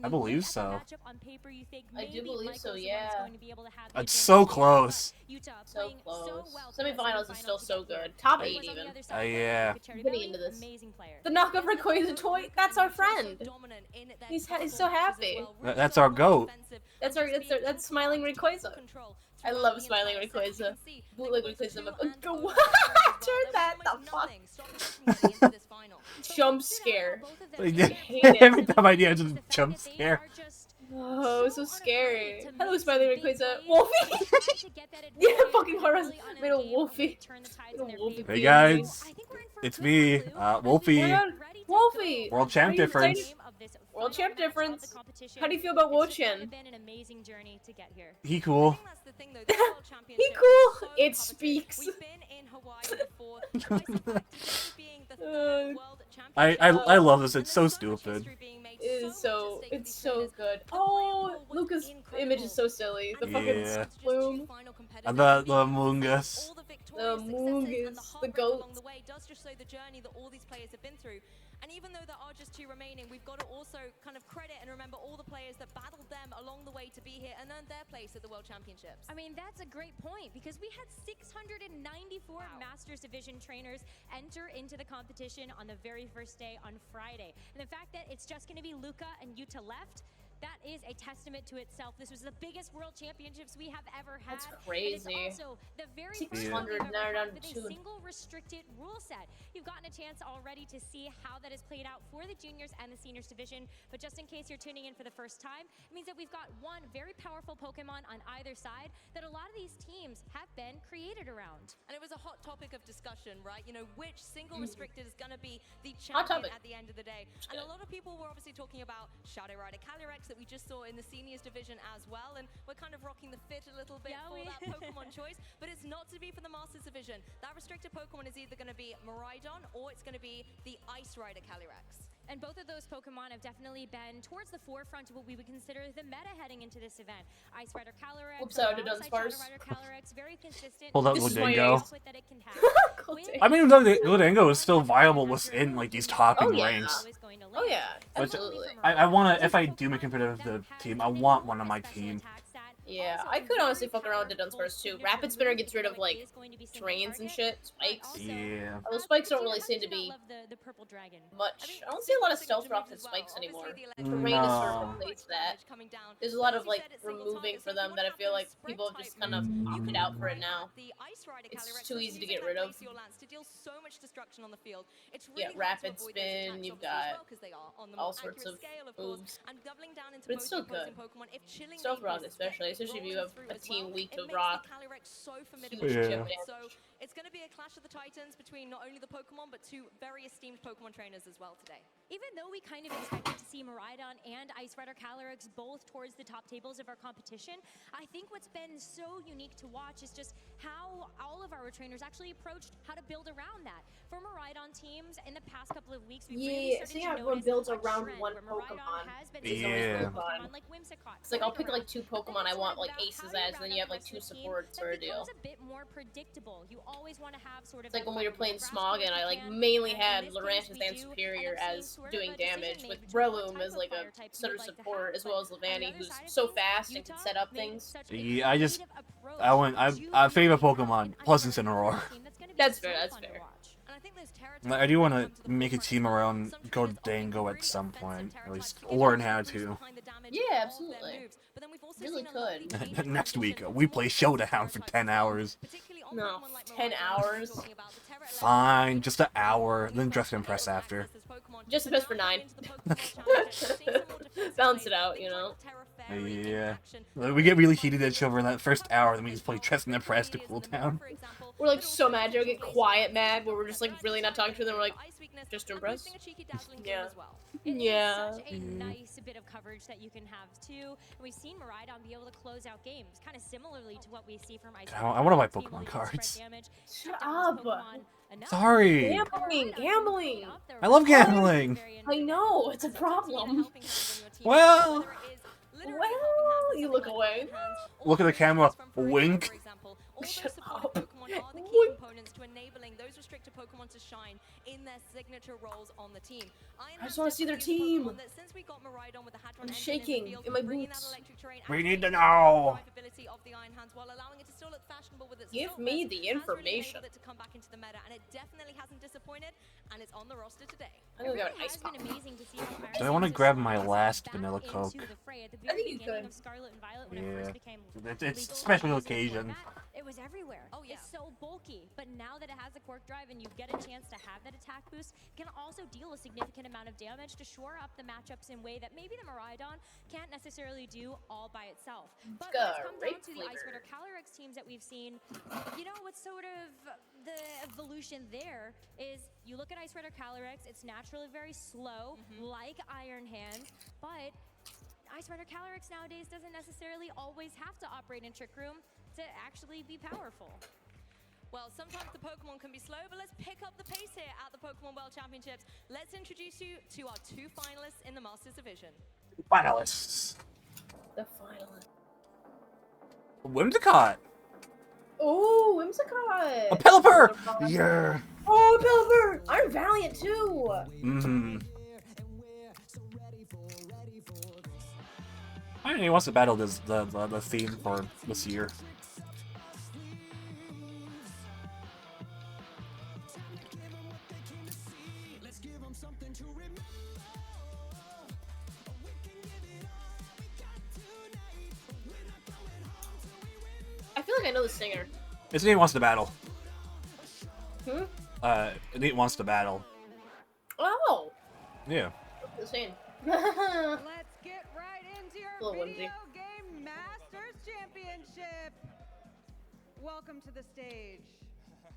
I believe so. I do believe so, yeah. It's so close. So close. Semifinals is still so good. Top 8 even. Yeah. Getting into this. The knockoff Rayquaza toy, that's our friend. He's so happy. That's our goat. That's Smiling Rayquaza. I love Smiling Rayquaza. Bootleg Rayquaza. Turn that the fuck. Jump scare. I hate it. Every time I do, I just jump scare. Oh, so scary. Hello, Smiling Rayquaza. Wolfie! Yeah, fucking Horace made a Wolfie. Hey guys, it's me, Wolfie. Wolfie! World champ difference. World champ difference. How do you feel about Wo-Chen? He cool. He cool. It speaks. I love this. It's so stupid. It's so good. Oh, Luca's image is so silly. The fucking plume. And the Mungus. The Mungus. The goat. Does just show the journey that all these players have been through. And even though there are just 2 remaining, we've got to also kind of credit and remember all the players that battled them along the way to be here and earned their place at the World Championships. I mean, that's a great point because we had 694 Masters Division trainers enter into the competition on the very first day on Friday. And the fact that it's just going to be Luca and Yuta left, that is a testament to itself. This was the biggest world championships we have ever had. That's crazy. And it's also the very 600 first we've now ever down had with to a single restricted rule set. You've gotten a chance already to see how that has played out for the juniors and the seniors division. But just in case you're tuning in for the first time, it means that we've got one very powerful Pokemon on either side that a lot of these teams have been created around. And it was a hot topic of discussion, right? You know, which single restricted is going to be the champion at the end of the day. And a lot of people were obviously talking about Shadow Rider Calyrex that we just saw in the seniors division as well, and we're kind of rocking the fit a little bit for that Pokemon choice, but it's not to be for the Masters division. That restricted Pokemon is either going to be Miraidon or it's going to be the Ice Rider Calyrex. And both of those Pokemon have definitely been towards the forefront of what we would consider the meta heading into this event. Ice Rider Calyrex, Oops, I would've done sparse. very consistent. Hold up, This is Gludango. what that it can have. I mean, Gludango is still viable within like these topping ranks. Oh yeah, Which absolutely. I want to, if I do make a competitive team, I want one on my team. Yeah, I could honestly fuck around with the Dunsparce too. Rapid Spinner gets rid of like terrains and shit, spikes. Yeah. Those spikes don't really seem to be much. I don't see a lot of stealth drops and spikes anymore. Terrain has sort of replaced that. There's a lot of like removing for them that I feel like people have just kind of opted out for it now. It's too easy to get rid of. Yeah, rapid spin. You've got all sorts of moves, but it's still good. Stealth rock especially if you have a team weak to rock. Huge chip damage. It's going to be a clash of the titans between not only the Pokemon, but two very esteemed Pokemon trainers as well today. Even though we kind of expected to see Miraidon and Ice Rider Calyrex both towards the top tables of our competition, I think what's been so unique to watch is just how all of our trainers actually approached how to build around that. For Miraidon teams, in the past couple of weeks, we've really started to everyone builds around one Pokemon. Yeah. Like Whimsicott. It's like I'll pick like 2 Pokemon I want like aces as, and then you have like 2 supports or a deal. A bit more predictable. You always want to have sort of. It's like when we were playing Smog, and I like mainly had Lurantis and Superior as doing damage, with Breloom as like a sort of support, as well as Levani, who's so fast and can set up things. Yeah, I favorite Pokemon plus Incineroar. That's fair. That's fair. I do want to make a team around Dango at some point, at least learn how to. Yeah, absolutely. Really could. Next week, we play Showdown for 10 hours. No, 10 hours? Fine, just an hour, then Dress to Impress after. Just Impress for 9. Balance it out, you know? Yeah. We get really heated at each other in that first hour, then we just play Dress to Impress to cool down. We're like so mad, Joe, get quiet mad, where we're just like really not talking to them, we're like, just to impress? Yeah. Yeah. Such a nice bit of coverage that you can have too. And we've seen Miraidon be able to close out games, kind of similarly to what we see from Ice. I want to buy Pokemon cards. Shut up! Sorry! Gambling! I love gambling! I know, it's a problem. Well, you look away. Look at the camera. Wink. Shut up. To enabling those restricted Pokemon to shine in their signature roles on the team. I just want to see their team. I'm shaking in my boots. We need to know. Give me the information. I'm gonna go ice pop. Do I want to grab my last vanilla Coke? I think you could. Yeah. It's a special occasion. It was everywhere. Oh, yeah. It's so bulky, but now that it has a Quirk Drive and you get a chance to have that attack boost, it can also deal a significant amount of damage to shore up the matchups in a way that maybe the Miraidon can't necessarily do all by itself. But when it comes down to the Ice Rider Calyrex teams that we've seen, you know what's sort of the evolution there is you look at Ice Rider Calyrex, it's naturally very slow, like Iron Hand, but Ice Rider Calyrex nowadays doesn't necessarily always have to operate in Trick Room to actually be powerful. Well, sometimes the Pokemon can be slow, but let's pick up the pace here at the Pokemon World Championships. Let's introduce you to our 2 finalists in the Masters Division. Finalists. The finalists. Whimsicott. Oh, Whimsicott. A Pelipper. Yeah. Oh, Pelipper. I'm Valiant too. I mean, he wants to battle the theme for this year. I feel like I know the singer. His name wants to battle. Hmm? Nate wants to battle. Oh. Yeah. The same. Let's get right into your video game Masters Championship. Welcome to the stage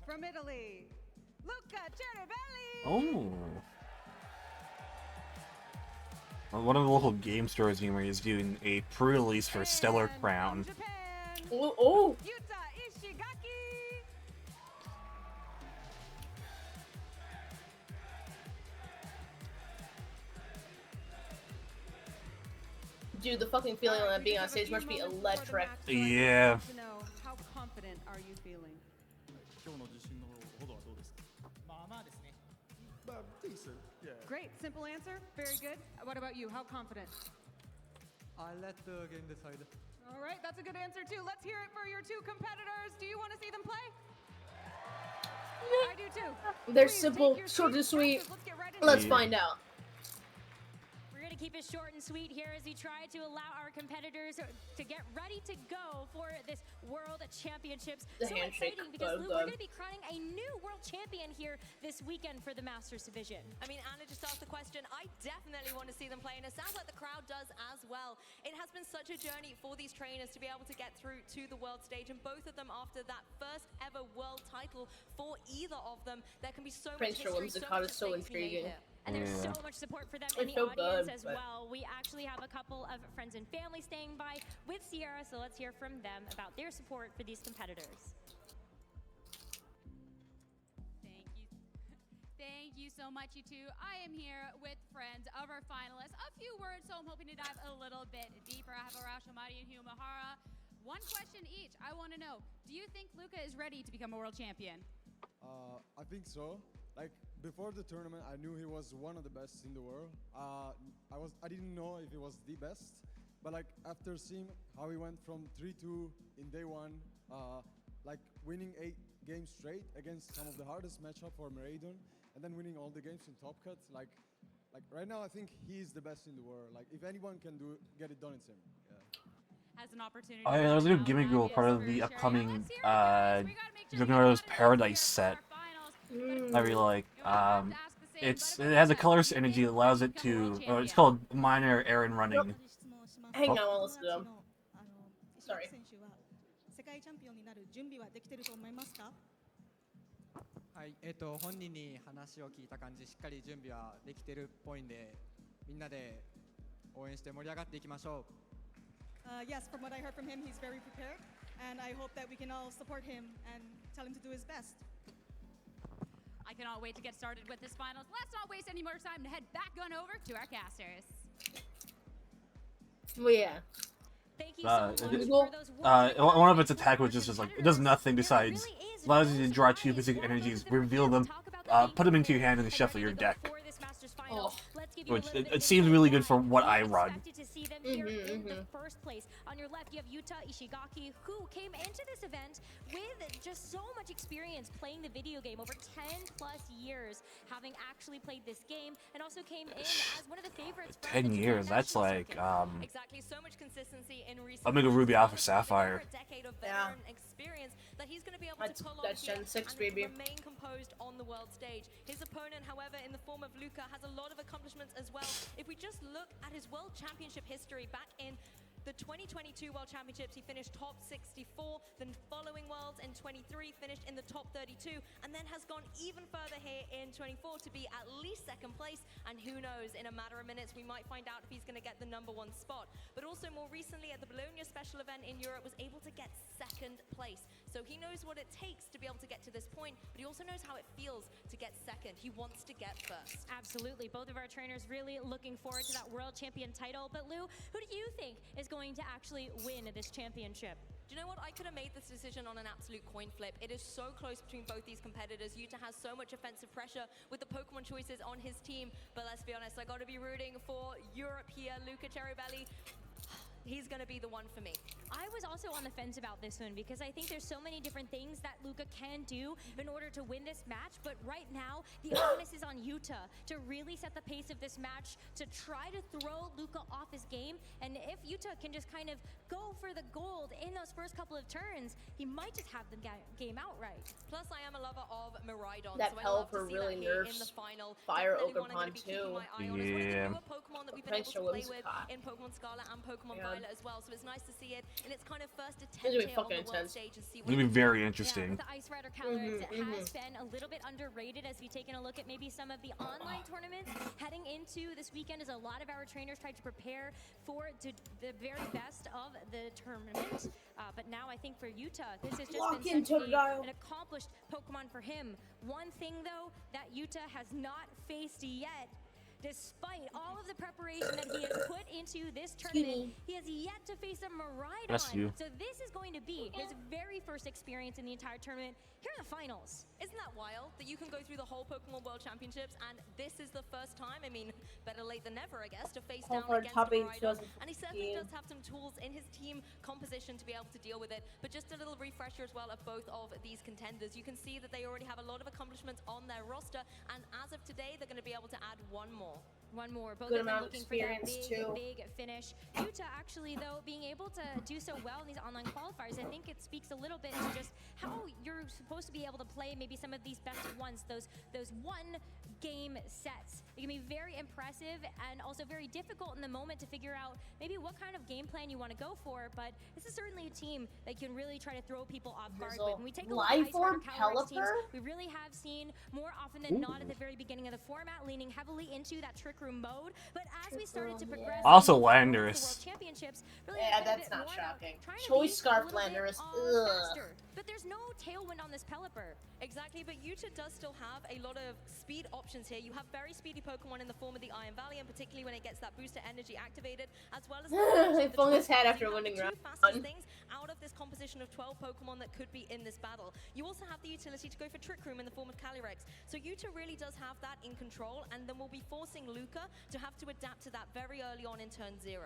from Italy, Luca Ceribelli. Oh. Well, one of the local game stores here is doing a pre-release for Stellar Crown. Oh. Dude, the fucking feeling of that being on stage must be electric. Yeah. How confident are you feeling? Great, simple answer. Very good. What about you? How confident? I let the game decide. All right, that's a good answer too. Let's hear it for your two competitors. Do you want to see them play? I do too. They're Please simple, take your short and seats. sweet. Let's get right into Let's it. find out. We're going to keep it short and sweet here as we try to allow our competitors to get ready to go for this World Championships. The so handshake, exciting because so Lou, we're good. going to be crowning a new world champion here this weekend for the Masters division. I mean, Anna just asked the question. I definitely want to see them play, and it sounds like the crowd does as well. It has been such a journey for these trainers to be able to get through to the world stage, and both of them after that first ever world title for either of them. There can be so much Prince history, Whimsicott is so so much at stake to be made intriguing. here. And there's so much support for them I in the feel audience good, as but- well. We actually have a couple of friends and family staying by with Sierra, so let's hear from them about their support for these competitors. Thank you. Thank you so much, you two. I am here with friends of our finalists. A few words, so I'm hoping to dive a little bit deeper. I have Arash Amadi and Hugh Mahara. One question each. I want to know, do you think Luca is ready to become a world champion? I think so. Like before the tournament, I knew he was one of the best in the world. I didn't know if he was the best, but like after seeing how he went from 3-2 in day one, like winning 8 games straight against some of the hardest matchup for Marathon, and then winning all the games in Top Cut, like right now I think he's the best in the world. Like if anyone can get it done, it's him. Yeah. Has an opportunity. Oh, yeah, there's a new gimmick rule part of the upcoming Juggernaut's Paradise set. I really like. It has a colorless energy that allows it to. It's called minor errand running. Hang on, I'll listen to them. Sorry. はい、本人に話を聞いた感じ、しっかり準備はできてるっぽいんで、みんなで応援して盛り上がっていきましょう。Yes, from what I heard from him, he's very prepared, and I hope that we can all support him and tell him to do his best. I cannot wait to get started with this finals. Let's not waste any more time and head back on over to our casters. Well, yeah. Thank you so much for those One of its attack was just like, it does nothing besides allows you to draw 2 basic energies, reveal them, put them into your hand, and then shuffle your deck. Oh. Which it seems really good for what I run. To see them here in the first place. On your left, you have Yuta Ishigaki, who came into this event with just so much experience playing the video game, over 10 plus years having actually played this game, and also came in as one of the favorites. 10 years, that's like, Exactly, so much consistency in recent Omega Ruby Alpha Sapphire. a decade of veteran experience that he's going to be able to pull off here Gen 6, and baby. remain composed on the world stage. His opponent, however, in the form of Luca, has a lot of accomplishments as well. If we just look at his world championship history back in the 2022 World Championships, he finished top 64. Then following Worlds in 23, finished in the top 32, and then has gone even further here in 24 to be at least second place. And who knows, in a matter of minutes, we might find out if he's going to get the #1 spot. But also more recently at the Bologna special event in Europe, was able to get second place. So he knows what it takes to be able to get to this point, but he also knows how it feels to get second. He wants to get first. Absolutely. Both of our trainers really looking forward to that world champion title. But Lou, who do you think is going to actually win this championship? Do you know what? I could have made this decision on an absolute coin flip. It is so close between both these competitors. Yuta has so much offensive pressure with the Pokemon choices on his team. But let's be honest, I got to be rooting for Europe here. Luca Cherrybelly, he's going to be the one for me. I was also on the fence about this one because I think there's so many different things that Luca can do in order to win this match, but right now the onus is on Yuta to really set the pace of this match, to try to throw Luca off his game, and if Yuta can just kind of go for the gold in those first couple of turns, he might just have the game outright. Plus, I am a lover of Miraidon, That so I love to Pelipper see really that here in nerfs the final. Fire Definitely one I'm Ogerpon gonna be keeping too. my eye on. It's one of the Yeah. newer Pokemon that we've been able to Potential play with Whimsicott. in Pokemon Scarlet and Pokemon Yeah. Violet as well, so it's nice to see it in its kind of first attempt gonna be here on fucking the world intense. stage and see It's gonna be what very Yeah, interesting. the Ice Rider Calyrex has been a little bit underrated as we've taken a look at maybe some of the online tournaments. Heading into this weekend as a lot of our trainers tried to prepare for the very best of the tournament. But now I think for Yuta, this has just Lock been into such Dial. an accomplished Pokemon for him. One thing though that Yuta has not faced yet, despite all of the preparation that he has put into this tournament, he has yet to face a Miraidon. Bless you. So this is going to be his very first experience in the entire tournament. Here are the finals. Isn't that wild that you can go through the whole Pokemon World Championships and this is the first time, I mean, better late than never, I guess, to face down against Miraidon. And he certainly does have some tools in his team composition to be able to deal with it. But just a little refresher as well of both of these contenders. You can see that they already have a lot of accomplishments on their roster, and as of today, they're going to be able to add one more. One more. Both Good of them amount of looking for that experience, big finish. Yuta actually, though, being able to do so well in these online qualifiers, I think it speaks a little bit to just how you're supposed to be able to play maybe some of these best of ones, those one-game sets. It can be very impressive and also very difficult in the moment to figure out maybe what kind of game plan you want to go for, but this is certainly a team that can really try to throw people off guard with. When we take a look at Ice teams, we really have seen more often than not at the very beginning of the format leaning heavily into that Trick Room mode, but as we started to progress also the Landorus. World Championships, really yeah, that's not shocking. Choice Scarf Landorus. But there's no tailwind on this Pelipper. Exactly, but Yuta does still have a lot of speed options here. You have very speedy Pokemon in the form of the Iron Valley, and particularly when it gets that booster energy activated, as well as it flung his head after winning round. Fastest things out of this composition of 12 Pokemon that could be in this battle. You also have the utility to go for Trick Room in the form of Calyrex. So Yuta really does have that in control, and then we'll be forcing Luca to have to adapt to that very early on in turn 0.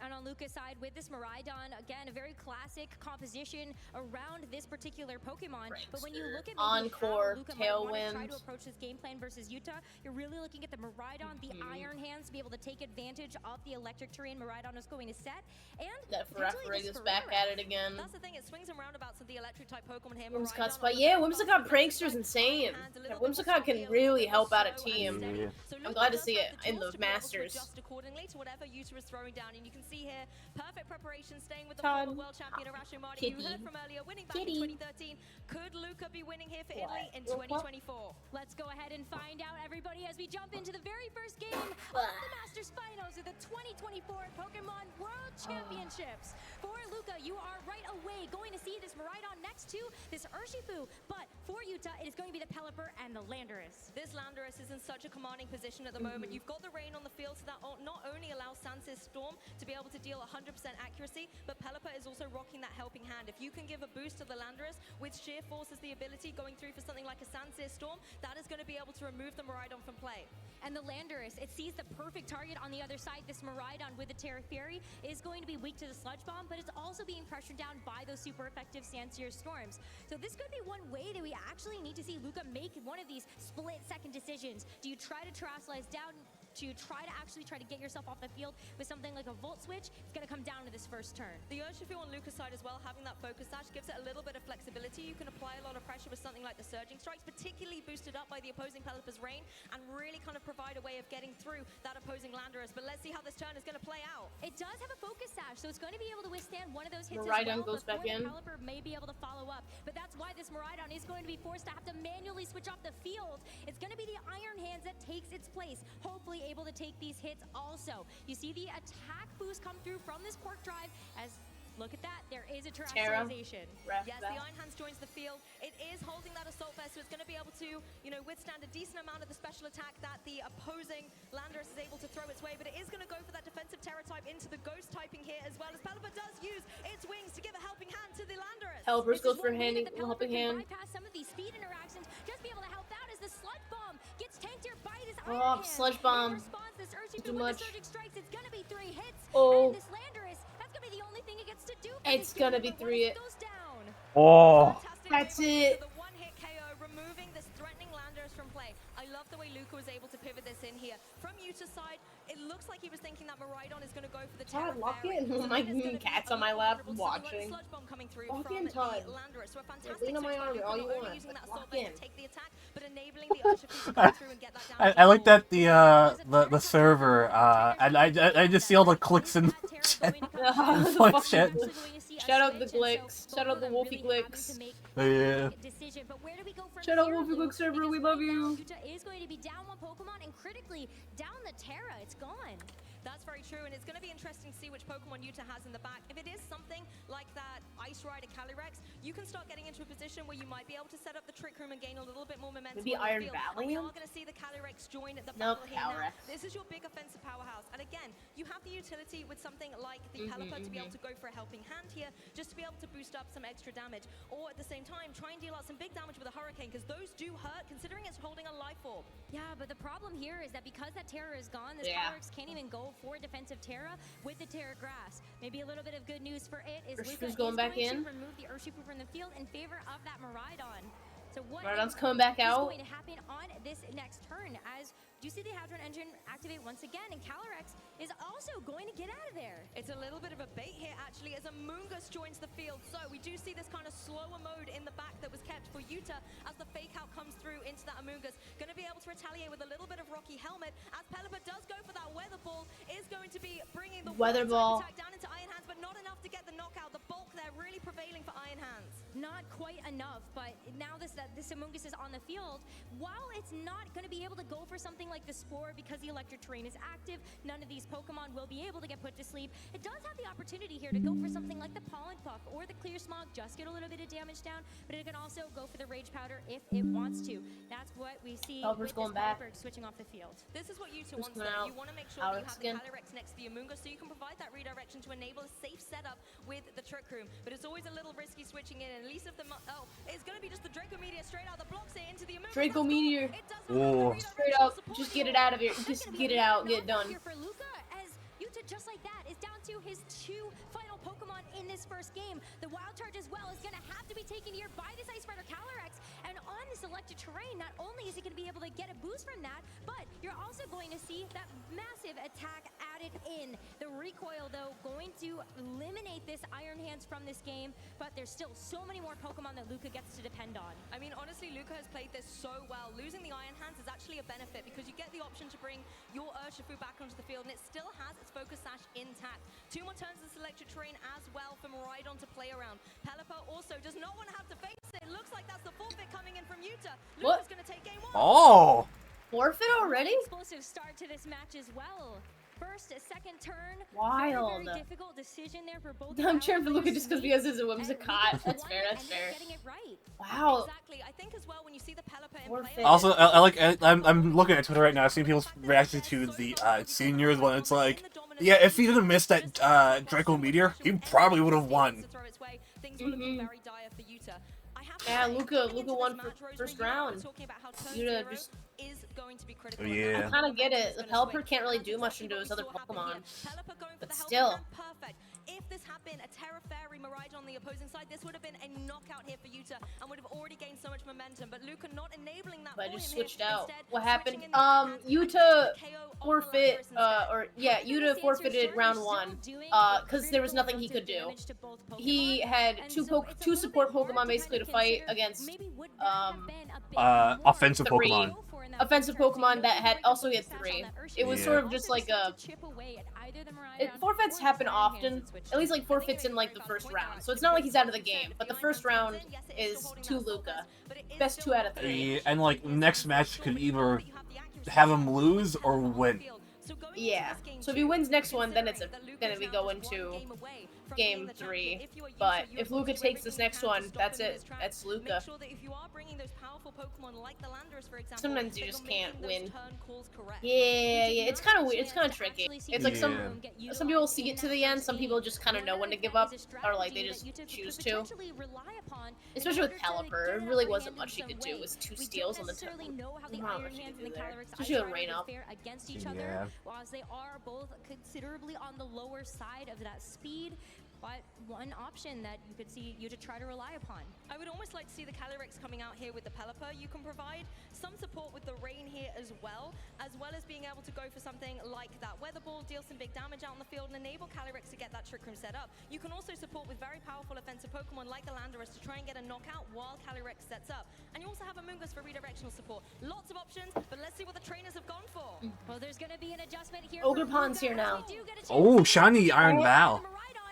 And on Luca's side, with this Miraidon, again, a very classic composition around this particular Pokemon. But when you look at Encore, Luca Tailwind, try to approach this game plan versus Yuta, you're really looking at the Miraidon, the Iron Hands, to be able to take advantage of the electric terrain Miraidon is going to set. And that Ferrothorix is back at it again. That's the thing, it swings and roundabouts of the electric type Pokemon here. Whimsicott's but yeah, Whimsicott Prankster's insane. Whimsicott can really help out a team. I'm glad to see it in the Masters. Adjust accordingly to whatever Yuta is throwing down, and you can see here perfect preparation, staying with the former world champion Arashi Marty, you heard from earlier, winning back in 2013. Could Luca be winning here for Italy in 2024? Let's go ahead and find out, everybody, as we jump into the very first game of the Masters Finals of the 2024 Pokemon World Championships. For Luca, you are right away going to see this Miraidon next to this Urshifu, but for Yuta, it is going to be the Pelipper and the Landorus. This Landorus is in such a commanding position at the moment. You've got the rain on the field, so that not only allows Sans's Storm to be able to deal 100% accuracy, but Pelipper is also rocking that helping hand. If you can give a boost to the Landorus with sheer force as the ability going through for something like a Sans's Storm, that is going to be able to remove the Miraidon from play. And the Landorus, it sees the perfect target on the other side. This Miraidon with the Terra Fury is going to be weak to the Sludge Bomb, but it's also being pressured down by those super effective Sandsear Storms. So this could be one way that we actually need to see Luca make one of these split-second decisions. Do you try to Terrasilize down? Do you try to get yourself off the field with something like a Volt Switch? It's going to come down to this first turn. The Urshifu on Luca's side as well, having that Focus Sash gives it a little bit of flexibility. You can apply a lot of pressure with something like the Surging Strikes, particularly boosted up by the opposing Pelipper's Rain, and really kind of provide a way of getting through that opposing Landorus. But let's see how this turn is going to play out. It does have a Focus Sash, so it's going to be able to withstand one of those hits Miraidon as well. goes back in. Pelipper may be able to follow up, but that's why this Miraidon is going to be forced to have to manually switch off the field. It's going to be the Iron Hands that takes its place, hopefully able to take these hits also. You see the attack boost come through from this Quark Drive as, look at that, there is a terrestrialization. Yes, the Iron Hands joins the field. It is holding that Assault Vest, so it's going to be able to, withstand a decent amount of the special attack that the opposing Landorus is able to throw its way, but it is going to go for that defensive Terra type into the Ghost typing here as well, as Pelipper does use its wings to give a helping hand to the Landorus. Helpers goes for helping hand. Bypass some of these speed interactions, just be able to help out as the Sludge Bomb gets tanked here by this Iron Hand. Sludge Bomb. Too much. Strikes, it's gonna be 3 hits. Oh. And this Landorus, that's gonna be the only thing it gets to do. It's gonna be 3 hits. Oh. That's it. The one-hit KO, removing this threatening Landorus from play. I love the way Luca was able to pivot this in here. From Yuta's side, it looks like he was thinking that Miraidon is going to go for the Terra Todd, lock in. So My cat's on my lap watching. Sludge Bomb coming through Lock from in, Todd. the Landorus. So a fantastic Lean on my arm all you want. using that Lock Assault Vest in. to take the attack, but enabling the Urshifu to come through and get that down. I like that the server and I just see all the clicks in voice chat. Shout out the Glicks. Shout out the Wolfie Glicks. Yeah. Shout out Wolfie Glicks server, we love you. Yuta is going to be down one Pokemon and critically down the Terra. It's gone. That's very true, and it's going to be interesting to see which Pokemon Yuta has in the back. If it is something like that Ice Rider Calyrex, you can start getting into a position where you might be able to set up the Trick Room and gain a little bit more momentum. Maybe Iron Valiant? We are going to see the Calyrex join the Nope, battle here now. Calyrex. This is your big offensive powerhouse, and again, you have the utility with something like the Pelipper to be able to go for a helping hand here, just to be able to boost up some extra damage, or at the same time, try and deal out some big damage with a Hurricane, because those do hurt, considering it's holding a life orb. Yeah, but the problem here is that because that Terra is gone, this Calyrex can't even go for defensive Terra with the Terra Grass. Maybe a little bit of good news for it is Luca is going back to in. remove the Urshifu from the field in favor of that Miraidon. So what Miraidon's coming back out. is going to happen on this next turn as you see the Hadron Engine activate once again, and Calyrex is also going to get out of there. It's a little bit of a bait here, actually, as Amoonguss joins the field. So we do see this kind of slower mode in the back that was kept for Yuta as the fake out comes through into that Amoonguss. Going to be able to retaliate with a little bit of Rocky Helmet as Pelipper does go for that Weather Ball. Is going to be bringing the Weather Ball attack down into Iron Hands, but not enough to get the knockout. The bulk there really prevailing for Iron Hands. Not quite enough, but now this Amoonguss is on the field. While it's not going to be able to go for something like the Spore because the Electric Terrain is active, none of these Pokemon will be able to get put to sleep. It does have the opportunity here to go for something like the Pollen Puff or the Clear Smog, just get a little bit of damage down, but it can also go for the Rage Powder if it wants to. That's what we see with going this back. Pelipper switching off the field. This is what Yuta wants, though. You want to make sure that you have the Calyrex next to the Amoonguss so you can provide that redirection to enable a safe setup with the Trick Room. But it's always a little risky switching in, and at least if the... Oh, it's going to be just the Draco Meteor straight out the blocks here into the Amoonguss. Draco Meteor. Oh. Straight up, just get it out of here. Just get it out, get it done. Here for Luca, as Yuta, just like that, is down to his 2 final Pokemon in this first game. The Wild Charge as well is going to have to be taken here by this Ice Rider Calyrex, and on this electric terrain, not only is he going to be able to get a boost from that, but you're also going to see that massive attack added in. The recoil, though, going to eliminate this Iron Hands from this game, but there's still so many more Pokemon that Luca gets to depend on. I mean, honestly, Luca has played this so well. Losing the Iron Hands is actually a benefit because you get the option to bring your Urshifu back onto the field, and it still has its Focus Sash intact. 2 more turns of this electric terrain as well for Miraidon to play around. Pelipper also does not want to have to face it. It looks like that's the forfeit coming in from Yuta. Luca's going to take game 1. Oh! Forfeit already? Explosive start to this match as well. First, second turn. Wild. Very difficult decision there for both. I'm cheering for Luca just because he has his Whimsicott. That's fair, that's fair. Wow. Exactly. I think as well when you see the Pelipper in play. Also, I'm looking at Twitter right now, seeing people's reaction to the seniors when it's like, yeah, if he didn't miss that Draco Meteor, he probably would have won. Yeah, Luca won first round. Yuta just... Yeah. I kind of get it. The Pelipper can't really do much into his other Pokemon. But still. If this had been a Terra Fairy Miraidon on the opposing side, this would have been a knockout here for Yuta and would have already gained so much momentum. But Luca not enabling that. But I for just him switched here. out. Instead, What happened? Yuta forfeit, Yuta forfeited round 1, because there was nothing he could do. He had two support Pokemon basically to fight against, offensive Pokemon. Offensive Pokemon that had also hit 3. It was sort of just like a... forfeits happen often, at least like forfeits in like the first round. So it's not like he's out of the game, but the first round is to Luca. Best 2 out of 3. Yeah, and like next match could either have him lose or win. Yeah. So if he wins next one, then then we go into game 3. But if Luca takes this next one, that's it. That's Luca. Sometimes you just can't win. Yeah, it's kind of weird. It's kind of tricky. It's like some people see it to the end. Some people just kind of know when to give up, or like they just choose to. Especially with Pelipper, there really wasn't much he could do. It was 2 steals on the turn. Not much he could do there. Especially with Rain Up. Yeah. Whilst they are both considerably on the lower side of that speed, but one option that you could see you to try to rely upon. I would almost like to see the Calyrex coming out here with the Pelipper. You can provide some support with the Rain here as well as being able to go for something like that Weather Ball, deal some big damage out on the field, and enable Calyrex to get that Trick Room set up. You can also support with very powerful offensive Pokemon like the Landorus to try and get a knockout while Calyrex sets up. And you also have Amoonguss for redirectional support. Lots of options, but let's see what the trainers have gone for. Well, there's going to be an adjustment here. Ogerpon's here now. Oh, shiny Iron Val.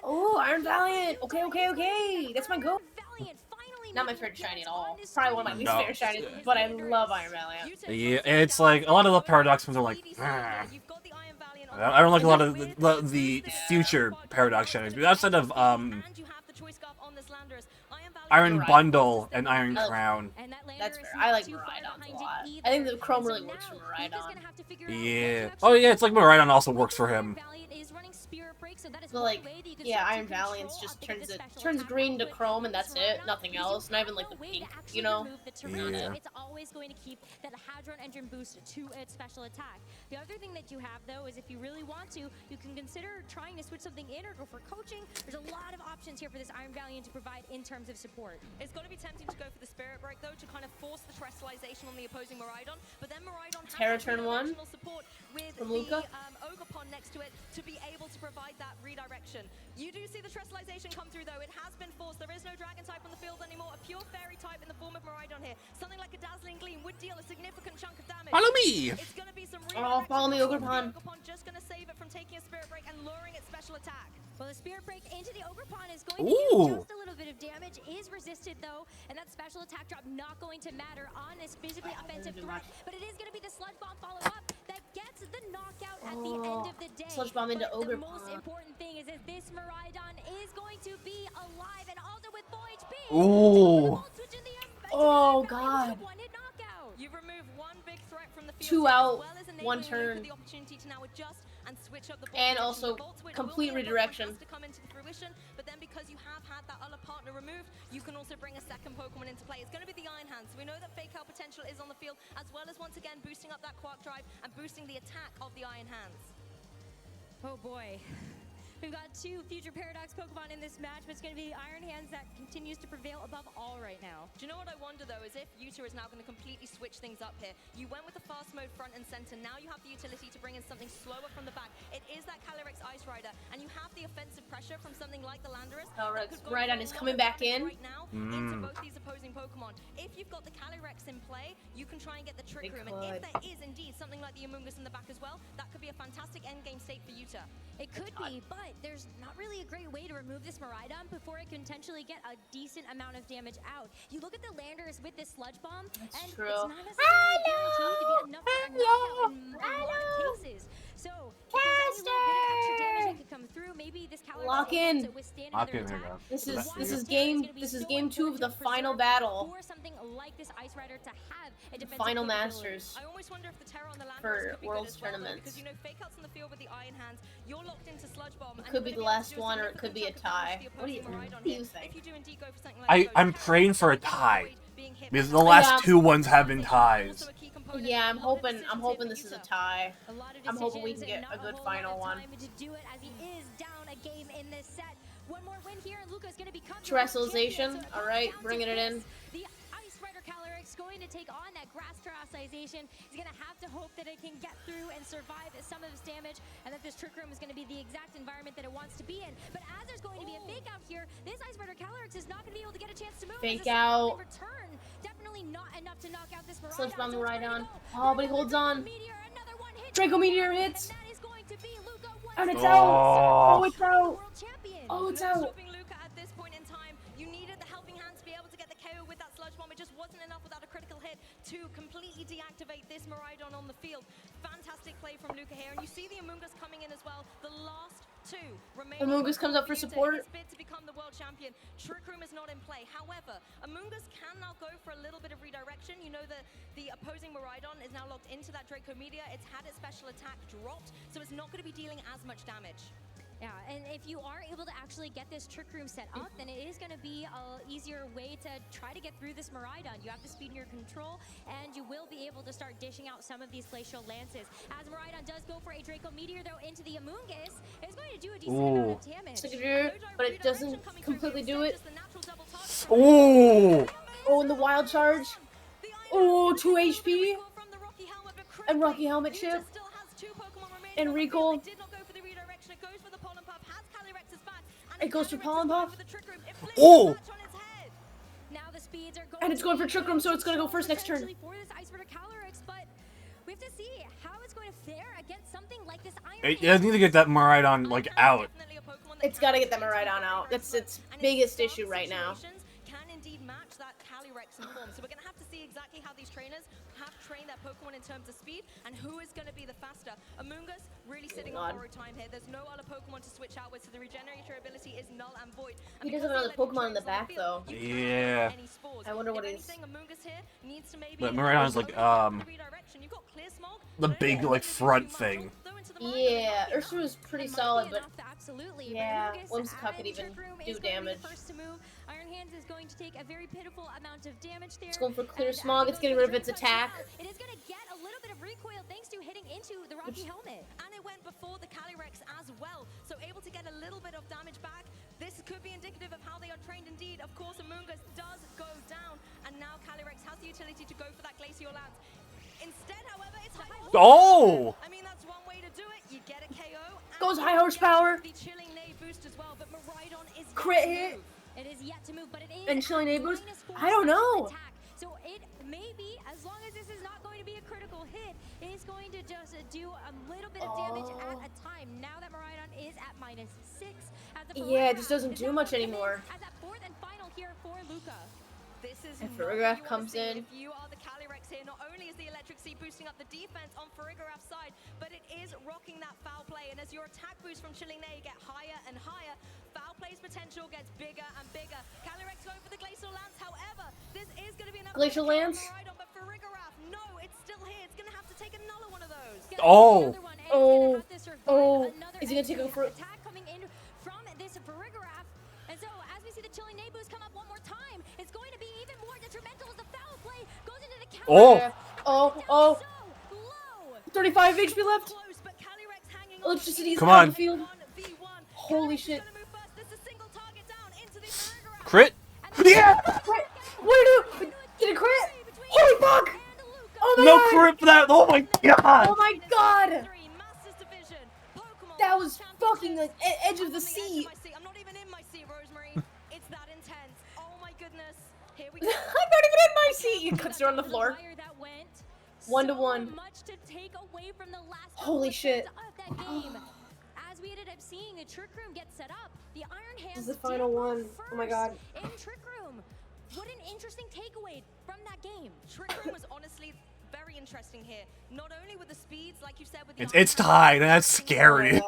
Oh, Iron Valiant! Okay. That's my go. Not my favorite shiny at all. Probably one of my least favorite shinies, but I love Iron Valiant. Yeah, it's like, a lot of the Paradox ones are like, I don't like a lot of the future Paradox challenges. But outside of Iron Bundle and Iron Crown. That's fair. I like Miraidon's a lot. I think the Chrome really works for Miraidon. Yeah. Oh yeah, it's like Miraidon also works for him. But like, yeah, Iron Valiant's just turns green to Chrome and that's it. Nothing else. Not even like the pink, you know? Yeah. It's always going to keep that Hadron Engine boost to its special attack. The other thing that you have though is if you really want to, you can consider trying to switch something in or go for coaching. There's a lot of options here for this Iron Valiant to provide in terms of support. It's going to be tempting to go for the Spirit Break though, to kind of force the Terrestrialization on the opposing Miraidon, but then Miraidon has Terra turn 1 support with from Luca. the Ogre Pond next to it to be able to provide that redirection. You do see the Terrestrialization come through though. It has been forced. There is no Dragon type on the field anymore. A pure Fairy type in the form of Miraidon here. Something like a Dazzling Gleam would deal a significant chunk of damage. Follow me! It's going to be some follow me, Ogre Pond. Ogre Pond just going to save it from taking a Spirit Break and luring its special attack. Well, the Spirit Break into the Ogre Pond is going to do just a little bit of damage. Is resisted though, and that special attack drop not going to matter on this physically offensive threat. But it is going to be the Sludge Bomb follow up that gets the knockout at the end of the day. Sludge Bomb into Ogre The Pond. most important thing is that this Miraidon is going to be alive and also with full HP. Ooh. Oh god. You've removed one big threat from the field, 2 out, as well as enabling 1 you turn. the opportunity to now adjust and switch up the bolt And position. also The Volt Switch complete will be able redirection. to come into fruition, but then because you have had that other partner removed, you can also bring a second Pokemon into play. It's going to be the Iron Hands. We know that Fake Out potential is on the field, as well as once again boosting up that Quark Drive and boosting the attack of the Iron Hands. Oh boy. We've got 2 future Paradox Pokemon in this match, but it's going to be Iron Hands that continues to prevail above all right now. Do you know what I wonder though, is if Yuta is now going to completely switch things up here. You went with the fast mode front and center, now you have the utility to bring in something slower from the back. It is that Calyrex Ice Rider, and you have the offensive pressure from something like the Landorus. Miraidon is coming back in. Right now, into both these opposing Pokemon. If you've got the Calyrex in play, you can try and get the Trick Room, and if there is indeed something like the Amoonguss in the back as well, that could be a fantastic endgame state for Yuta. It could be, but there's not really a great way to remove this Miraidon before it can potentially get a decent amount of damage out. You look at the Landorus with this Sludge Bomb, and it's not necessarily guaranteed to be enough for a knockout in a lot of cases. So, if there's any little bit of extra damage that could come through, maybe this Calyrex Lock in. to withstand Lock another in, attack. This is game 2 of the final battle. For something like this Ice Rider to have a defensive Final capability. Masters I almost wonder if the Terra on the Landorus for could be Worlds good as well, though, tournaments. because you know Fake Out's in the field with the Iron Hands. You're locked into Sludge Bomb. It could be the last one, or it could be a tie. What do you think? If you do indeed go for something like I'm praying for a tie. Because the last 2 ones have been ties. Yeah, I'm hoping this is a tie. I'm hoping we can get a good final one. To do it as he is down a game in this set. One more win here, and Luca's going to become Terrestrialization. All right, bringing it in. The Ice Rider Calyrex going to take on that grass terrestrialization. He's going to have to hope that it can get through and survive some of this damage, and that this Trick Room is going to be the exact environment that it wants to be in. But as there's going to be a Fake Out here, this Ice Rider Calyrex is not going to be able to get a chance to move. Fake Out. Return. Definitely not enough to knock out this Miraidon. Sludge Bomb Miraidon. Oh, but he holds on. Draco Meteor hits. And it's out. Oh, it's out. Oh, it's out. Stopping Luca at this point in time. You needed the helping hand to be able to get the KO with that Sludge Bomb. It just wasn't enough without a critical hit to completely deactivate this Miraidon on the field. Fantastic play from Luca here, and you see the Amoonguss coming in as well. The last 2 remaining. Amoonguss comes up for support. In his bid to become the world champion. Trick Room is not in play. However, Amoonguss can now go for a little bit of redirection. You know that the opposing Miraidon is now locked into that Draco Meteor. It's had its special attack dropped, so it's not going to be dealing as much damage. Yeah, and if you are able to actually get this Trick Room set up, then it is going to be an easier way to try to get through this Miraidon. You have the speed in your control, and you will be able to start dishing out some of these Glacial Lances. As Miraidon does go for a Draco Meteor, though, into the Amoonguss, it's going to do a decent amount of damage. It's good, but it doesn't completely do it. Ooh! Oh, and the Wild Charge. Oh, 2 HP. And Rocky Helmet Chip. And Recall. It goes for Pollen Puff. Oh! Now the speeds are going And it's going for Trick Room, so it's going to go first next turn. for this Ice Rider Calyrex, but we have to see how it's going to fare against something like this Iron It does need to get that Miraidon, like, out. It's got to get that Miraidon out. That's its biggest issue right now. can indeed match that Calyrex in form. So we're going to have to see exactly how these trainers have trained their Pokemon in terms of speed and who is going to be the faster. Amoonguss really sitting on borrowed time here. There's no other Pokemon to switch out with, so the regenerator ability is null and void. He does have another Pokemon in the back, though. Yeah. I wonder what it is. But Miraidon's like, the big, like, front thing. Yeah, Ursula was pretty solid, but yeah, Whimsicott could even do damage. Iron Hands is going to take a very pitiful amount of damage there. It's going for Clear Smog, it's getting rid of its attack. It is going to get a little bit of recoil thanks to hitting into the Rocky Helmet. And it went before the Calyrex as well, so able to get a little bit of damage back. This could be indicative of how they are trained indeed. Of course, Amoonguss does go down, and now Calyrex has the utility to go for that Glacial Lance. Instead, however, it's high horsepower. Oh! I mean, that's one way to do it. You get a KO. Goes high horsepower. The Chilling Neigh boost as well, but Miraidon is crit hit. It is yet to move, but it is. And Chilling Neigh boost? I don't know. So it may be, as long as this is not going to be a critical hit, it is going to just do a little bit of damage at a time. Now that Miraidon is at -6. Yeah, it just doesn't do much anymore. As that fourth and final here for Luca. This is and Farigiraf comes in. If you are the Calyrex here, not only is the Electric Sea boosting up the defense on Farigiraf's side, but it is rocking that foul play. And as your attack boost from Chilling Neigh get higher and higher, foul play's potential gets bigger and bigger. Calyrex going for the Glacial Lance. However, this is going to be enough. Glacial Lance. But Farigiraf, no, it's still here. It's going to have to take another one of those. Oh. Oh. Oh. Is he going to take a fruit? Attack coming in from this Farigiraf. And so as we see the Chilling Neigh boost come up one more time, it's going to be even more detrimental as the foul play goes into the counter. Oh. 35 HP left. Electricity is Come out on. of the field. Holy shit. Crit? Yeah! Did it crit? Holy fuck! Oh my no god! crit for that! Oh my god! Oh my god! That was fucking the edge of the sea. I'm not even in my seat, Rosemary. It's that intense. Oh my goodness. Here we go. I'm not even in my seat. He cuts her on the floor. 1-1. Holy shit. As we ended up seeing the Trick Room get set up, the Iron Hands. This is the final one. Oh my god. In Trick Room. What an interesting takeaway from that game. Trick Room was honestly very interesting here. Not only with the speeds, like you said, with the It's tied, and that's scary.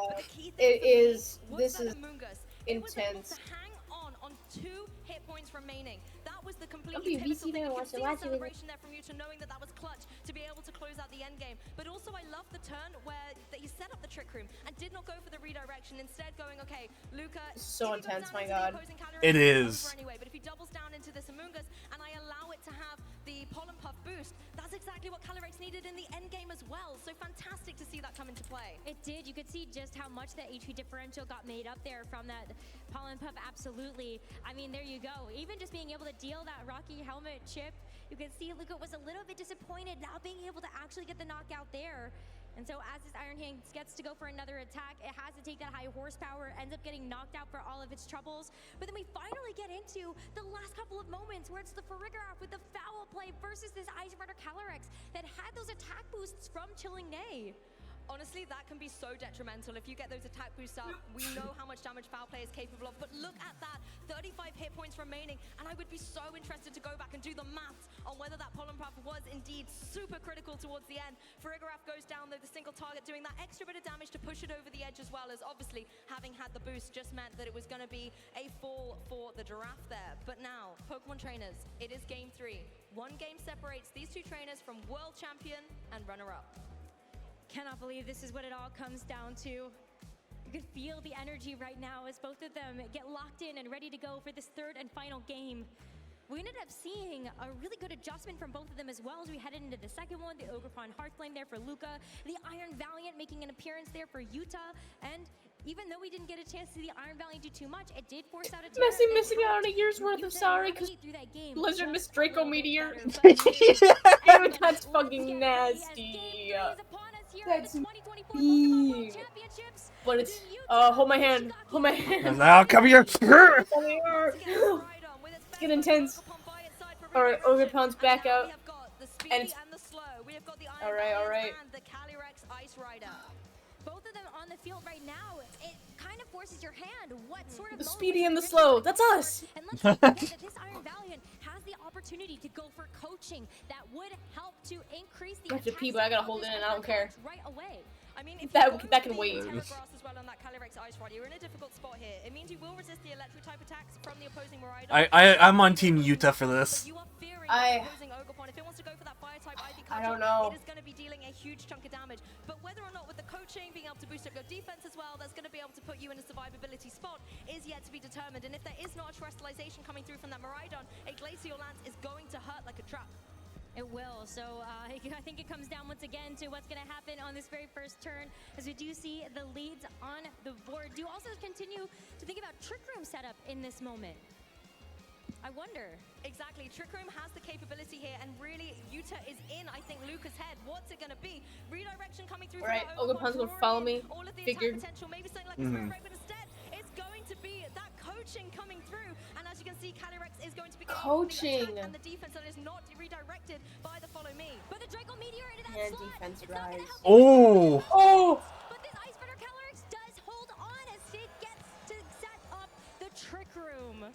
It is. This is intense. Hang on 2 hit points remaining. That was the complete VC there, watch it, watch it. celebration there from you to knowing that that was clutch to be able to close out the end game. But also, I love the turn where he set up the Trick Room and did not go for the redirection. Instead, going, okay, Luca. So intense, my god. It is. Anyway, but if he doubles down into this Amoonguss and I allow it to have the Pollen Puff boost, that's exactly what Calyrex needed in the end game as well. So fantastic to see that come into play. It did. You could see just how much the HP differential got made up there from that Pollen Puff. Absolutely. I mean, there you go. Even just being able to deal that Rocky Helmet chip, you can see Luca was a little bit disappointed not being able to actually get the knockout there. And so as this Iron Hands gets to go for another attack, it has to take that high horsepower, ends up getting knocked out for all of its troubles. But then we finally get into the last couple of moments where it's the Farigiraf with the foul play versus this Ice Rider Calyrex that had those attack boosts from Chilling Neigh. Honestly, that can be so detrimental. If you get those attack boosts up, we know how much damage foul play is capable of. But look at that, 35 hit points remaining. And I would be so interested to go back and do the maths on whether that Pollen Puff was indeed super critical towards the end. Farigiraf goes down though, the single target doing that extra bit of damage to push it over the edge, as well as obviously having had the boost just meant that it was going to be a fall for the Giraffe there. But now, Pokemon trainers, it is game 3. One game separates these two trainers from world champion and runner-up. Cannot believe this is what it all comes down to. You can feel the energy right now as both of them get locked in and ready to go for this third and final game. We ended up seeing a really good adjustment from both of them as well as we headed into the second one. The Ogerpon Heartflame there for Luca, the Iron Valiant making an appearance there for Yuta, and even though we didn't get a chance to see the Iron Valiant do too much, it did force out a Messi missing out on a year's worth of salary because Blizzard missed Draco Meteor. Dude, that's fucking nasty. That's mean. But it's, hold my hand. Hold my hand. Now come here. It's getting intense. Alright, Ogerpon's back out. And it's... Alright. Both of them on the field right now, it kind of forces your hand. What sort of the speedy and the slow, that's us! And let's not forget that this Iron Valiant opportunity to go for coaching that would help to increase the Bunch of attack people, I speed gotta of hold this it in, I don't care. right away. I mean, if That you can go wait. for the Terra Grass as well on that Calyrex Ice Rod, you're in a difficult spot here. It means you will resist the electric type attacks from the opposing Miraidon. I'm on Team Yuta for this. You are fearing that opposing Ogerpon. If it wants to go for that fire type Ivy I Cudgel, don't know. it is going to be dealing a huge chunk of damage. But whether or not with the coaching, being able to boost up your defense as well, that's going to be able to put you in a survivability spot is yet to be determined. And if there is not a terrestrialization coming through from that Miraidon, a Glacial Lance is going to hurt like a truck. It will. So I think it comes down once again to what's going to happen on this very first turn, as we do see the leads on the board. Do also continue to think about Trick Room setup in this moment. I wonder. Exactly. Trick Room has the capability here, and really, Yuta is in, I think, Luca's head. What's it going to be? Redirection coming through. Alright, Ogerpon's gonna follow me. All of the Figured. attack potential, maybe something like a Spirit Break, but instead, it's going to be that coaching coming through. And as you can see, Calyrex is going to be getting Coaching. the attack and the defense that is not redirected by the Follow Me. But the Draco Meteor into that And slot. defense rise. Oh! Oh! But this Ice Spitter Calyrex does hold on as it gets to set up the Trick Room.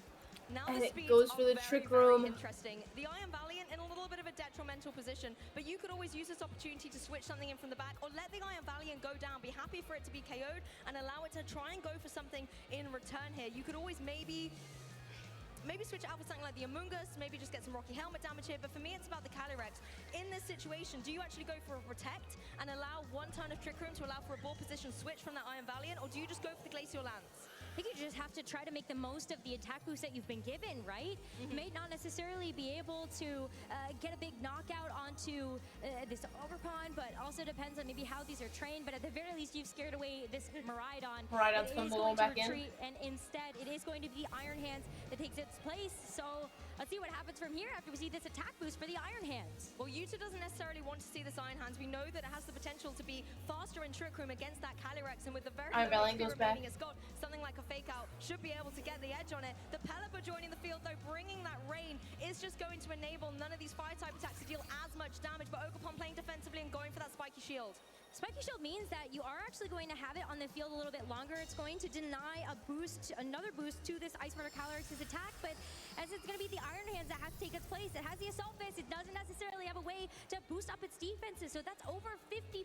Now And the it speeds goes are for the very, Trick very Room. Interesting. The Iron Valiant in a little bit of a detrimental position, but you could always use this opportunity to switch something in from the back, or let the Iron Valiant go down. Be happy for it to be KO'd and allow it to try and go for something in return here. You could always maybe switch it out for something like the Amoongus, maybe just get some Rocky Helmet damage here, but for me it's about the Calyrex. In this situation, do you actually go for a Protect and allow one turn of Trick Room to allow for a ball position switch from that Iron Valiant, or do you just go for the Glacial Lance? I think you just have to try to make the most of the attack boost that you've been given, right? You may not necessarily be able to get a big knockout onto this Ogerpon, but also depends on maybe how these are trained. But at the very least, you've scared away this Miraidon. Miraidon's It gonna is go going to back in. retreat, and instead, it is going to be Iron Hands that takes its place. So let's see what happens from here after we see this attack boost for the Iron Hands. Well, Yuta doesn't necessarily want to see this Iron Hands. We know that it has the potential to be faster in Trick Room against that Calyrex, and with the very Iron little Valiant goes speed back. remaining, it's got something like a Fake Out, should be able to get the edge on it. The Pelipper joining the field, though, bringing that rain is just going to enable none of these fire-type attacks to deal as much damage, but Ogerpon playing defensively and going for that Spiky Shield. Spiky Shield means that you are actually going to have it on the field a little bit longer. It's going to deny a boost, another boost to this Ice Murder Calyrex's attack, but as it's going to be the Iron Hands that has to take its place. It has the Assault Fist. It doesn't necessarily have a way to boost up its defenses, so that's over 50%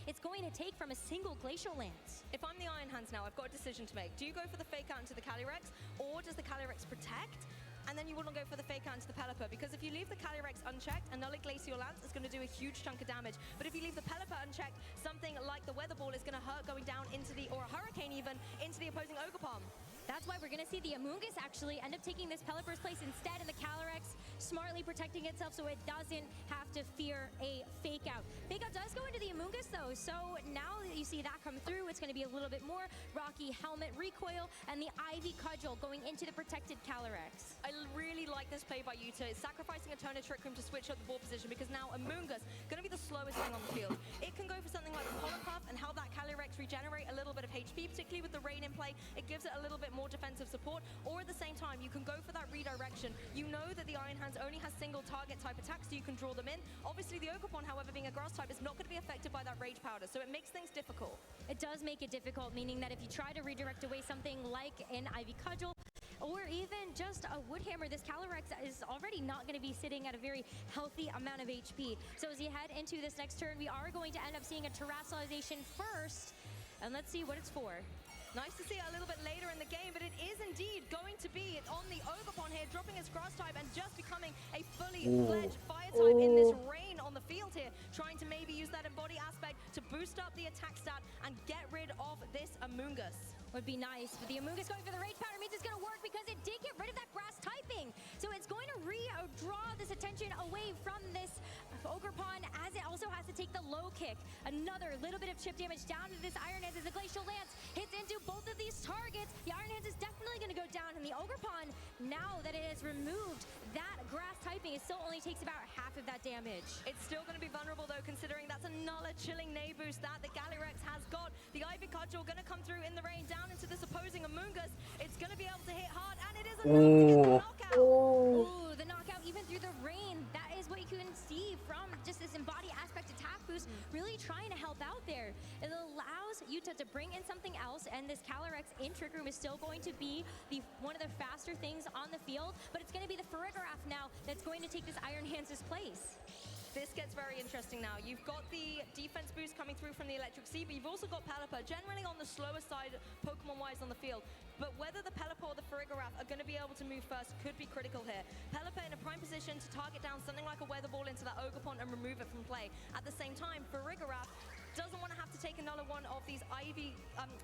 it's going to take from a single Glacial Lance. If I'm the Iron Hands now, I've got a decision to make. Do you go for the Fake Out into the Calyrex, or does the Calyrex protect? And then you wouldn't go for the Fake Out into the Pelipper, because if you leave the Calyrex unchecked, another Glacial Lance is going to do a huge chunk of damage. But if you leave the Pelipper unchecked, something like the Weather Ball is going to hurt going down into the, or a Hurricane even, into the opposing Ogerpon. That's why we're going to see the Amoongus actually end up taking this Pelipper's place instead, and the Calyrex smartly protecting itself so it doesn't have to fear a Fake Out. Fake Out does go into the Amoongus though, so now that you see that come through, it's going to be a little bit more Rocky Helmet recoil, and the Ivy Cudgel going into the protected Calyrex. I really like this play by Yuta. It's sacrificing a turn of Trick Room to switch up the ball position, because now Amoongus going to be the slowest thing on the field. It can go for something like the Polar Puff and how that Calyrex regenerate a little bit of HP, particularly with the rain in play. It gives it a little bit more defensive support, or at the same time you can go for that redirection. You know that the Iron Hands only has single target type attacks, so you can draw them in. Obviously the Ogerpon, however, being a grass type, is not going to be affected by that Rage Powder, so it makes things difficult. It does make it difficult, meaning that if you try to redirect away something like an Ivy Cudgel, or even just a Woodhammer, this Calyrex is already not going to be sitting at a very healthy amount of HP. So as you head into this next turn, we are going to end up seeing a terrestrialization first, and let's see what it's for. Nice to see it a little bit later in the game, but it is indeed going to be on the Ogerpon here, dropping his grass type and just becoming a fully fledged fire type in this rain on the field here, trying to maybe use that embody aspect to boost up the attack stat and get rid of this Amoongus. Would be nice, but the Amoongus going for the Rage Powder means it's going to work because it did get rid of that grass typing. So it's going to draw this attention away from this Ogerpon, as it also has to take the low kick. Another little bit of chip damage down to this Iron Hands as the Glacial Lance hits into both of these targets. The Iron Hands is definitely going to go down, and the Ogerpon, now that it has removed that grass typing, it still only takes about half of that damage. It's still going to be vulnerable though, considering that's another chilling Nay boost that the Calyrex has got. The Ivy Cudgel going to come through in the rain down into this opposing Amoongus. It's going to be able to hit hard, and it is enough to get the knockout. Ooh, the knockout even through the rain. That is what you can see from just this embody aspect attack boost, really trying to help out there. It allows Yuta to bring in something else, and this Calyrex in Trick Room is still going to be one of the faster things on the field, but it's going to be the Farigiraf now that's going to take this Iron Hands' place. This gets very interesting now. You've got the defense boost coming through from the Electric Sea, but you've also got Pelipper, generally on the slower side Pokemon-wise on the field. But whether the Pelipper or the Farigiraf are going to be able to move first could be critical here. Pelipper in a prime position to target down something like a Weather Ball into that Ogerpon and remove it from play. At the same time, Farigiraf doesn't want to have to take another one of these Ivy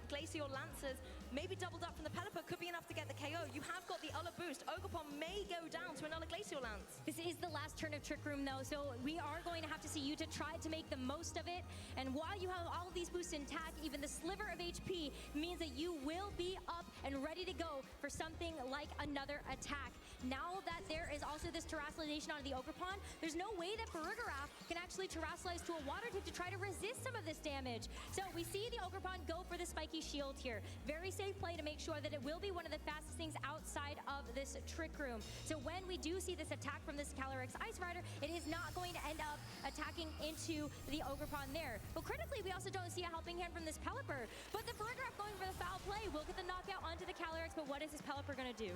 Glacial Lancers, maybe doubled up from the Pelipper, could be enough to get the KO. You have got the other boost. Ogerpon may go down to another Glacial Lance. This is the last turn of Trick Room though, so we are going to have to see Yuta try to make the most of it. And while you have all of these boosts intact, even the sliver of HP means that you will be up and ready to go for something like another attack. Now that there is also this Terraslization on the Ogerpon, there's no way that Farigiraf can actually Terraslize to a water type to try to resist some of this damage. So we see the Ogerpon go for the spiky shield here. Very safe play to make sure that it will be one of the fastest things outside of this Trick Room. So when we do see this attack from this Calyrex Ice Rider, it is not going to end up attacking into the Ogerpon there. But critically, we also don't see a helping hand from this Pelipper. But the Farigiraf going for the foul play will get the knockout onto the Calyrex, but what is this Pelipper going to do?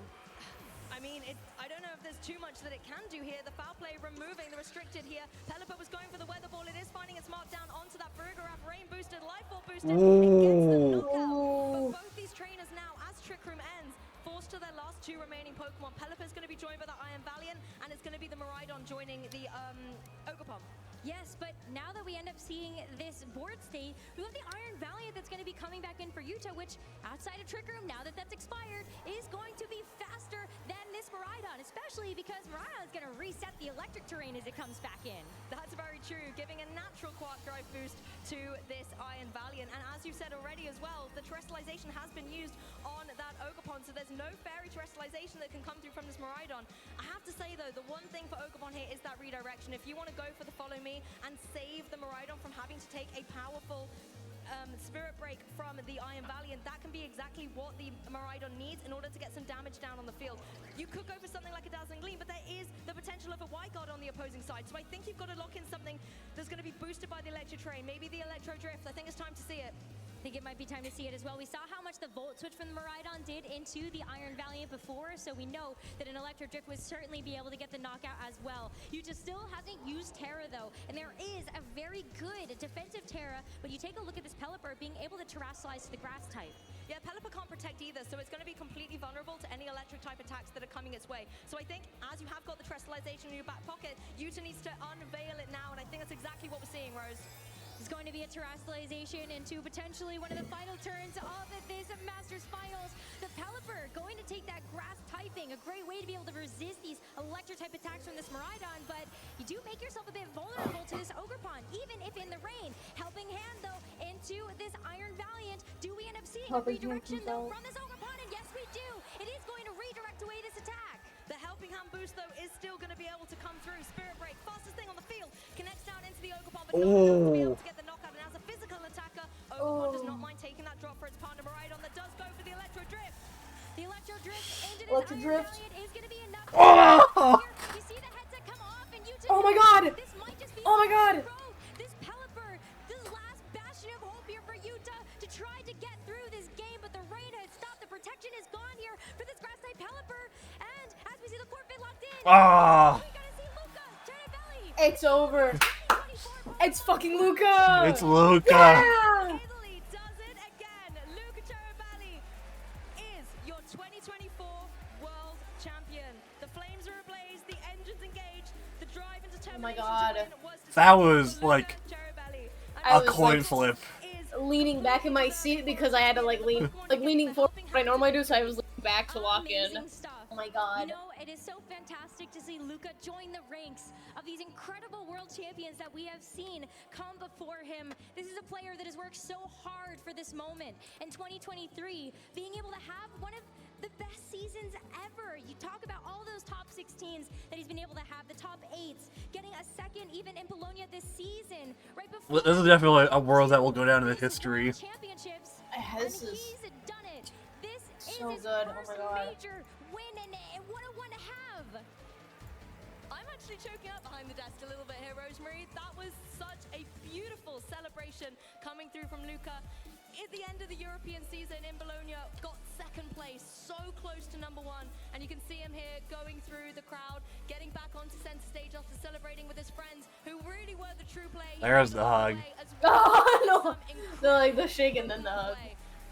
I mean, I don't know if there's too much that it can do here. The foul play removing the restricted here. Pelipper was going for the Weather Ball. It is finding its mark down onto that Farigiraf. Rain boosted, Life Ball boosted. It gets the knockout. But both these trainers now, as Trick Room ends, forced to their last two remaining Pokemon. Pelipper's going to be joined by the Iron Valiant, and it's going to be the Miraidon joining the Ogerpon. Yes, but now that we end up seeing this board state, we have the Iron Valiant that's going to be coming back in for Yuta, which outside of Trick Room, now that that's expired, is going to be faster than this Miraidon, especially because Miraidon is going to reset the electric terrain as it comes back in. That's very true, giving a natural Quark Drive boost to this Iron Valiant. And as you said already as well, the Terrestrialization has been used on that Ogerpon, so there's no Fairy Terrestrialization that can come through from this Miraidon. I have to say though, the one thing for Ogerpon here is that redirection. If you want to go for the Follow Me and save the Miraidon from having to take a powerful Spirit Break from the Iron Valiant, that can be exactly what the Miraidon needs in order to get some damage down on the field. You could go for something like a Dazzling Gleam, but there is the potential of a White Guard on the opposing side, so I think you've got to lock in something that's going to be boosted by the Electro Train, maybe the Electro Drift. I think it's time to see it. I think it might be time to see it as well. We saw how much the Volt Switch from the Miraidon did into the Iron Valiant before, so we know that an Electro Drift would certainly be able to get the knockout as well. Yuta still hasn't used Terra though, and there is a very good defensive Terra, but you take a look at this Pelipper being able to Terrasilize to the Grass type. Yeah, Pelipper can't protect either, so it's going to be completely vulnerable to any electric type attacks that are coming its way. So I think as you have got the Terrestrialization in your back pocket, Yuta needs to unveil it now, and I think that's exactly what we're seeing, Rose. It's going to be a Terrestrialization into potentially one of the final turns of this Masters Finals. The Pelipper going to take that Grass typing, a great way to be able to resist these electric type attacks from this Miraidon, but you do make yourself a bit vulnerable to this Ogerpon, even if in the rain. Helping hand though into this Iron Valiant. Do we end up seeing a redirection though from this Ogerpon? And yes we do! It is going to redirect away this attack. The Helping Hand boost, though, is still going to be able to come through. Spirit Break, fastest thing on the field, connects down into the Ogerpon, but not enough to be able to get the knockout. And as a physical attacker, Ogerpon does not mind taking that drop for its partner Miraidon that does go for the Electro Drift. The Electro Drift into this Electro Iron Drift. Valiant is going to be enough. Oh! You see the headset come off, and you Oh my god! This might just be Oh my god! This Pelipper, this last bastion of hope here for Yuta to try to get through this game, but the rain has stopped. The protection is gone here for this Grass type Pelipper, and as we see the Corphin locked in, Ah! we gotta see Luca turn it belly. It's over. It's fucking Luca. It's Luca. Yeah! Italy does it again. Luca Cherubelli is your 2024 World Champion. The flames are ablaze, the engines engaged, the drive and determination my god. to win was That was like I a was, coin like, flip. leaning back in my seat because I had to leaning forward what I normally do, so I was leaning back to lock in. Amazing stuff. Oh my god. You know, it is so fantastic to see Luca join the ranks of these incredible world champions that we have seen come before him. This is a player that has worked so hard for this moment. In 2023, being able to have one of the best seasons ever. You talk about all those top 16s that he's been able to have, the top 8s, getting a second even in Bologna this season. Right before This is definitely a world that will go down in the history. championships, This and is he's done it. This so is his good. Oh first my god. major win, and what a one to have. I'm actually choking up behind the desk a little bit here, Rosemary. That was such a beautiful celebration coming through from Luca. at the end of the European season in Bologna, got second place, so close to number 1. And you can see him here going through the crowd, getting back onto center stage after celebrating with his friends, who really were the true play. There's the hug. Oh, no. The, like, the shake and then the hug.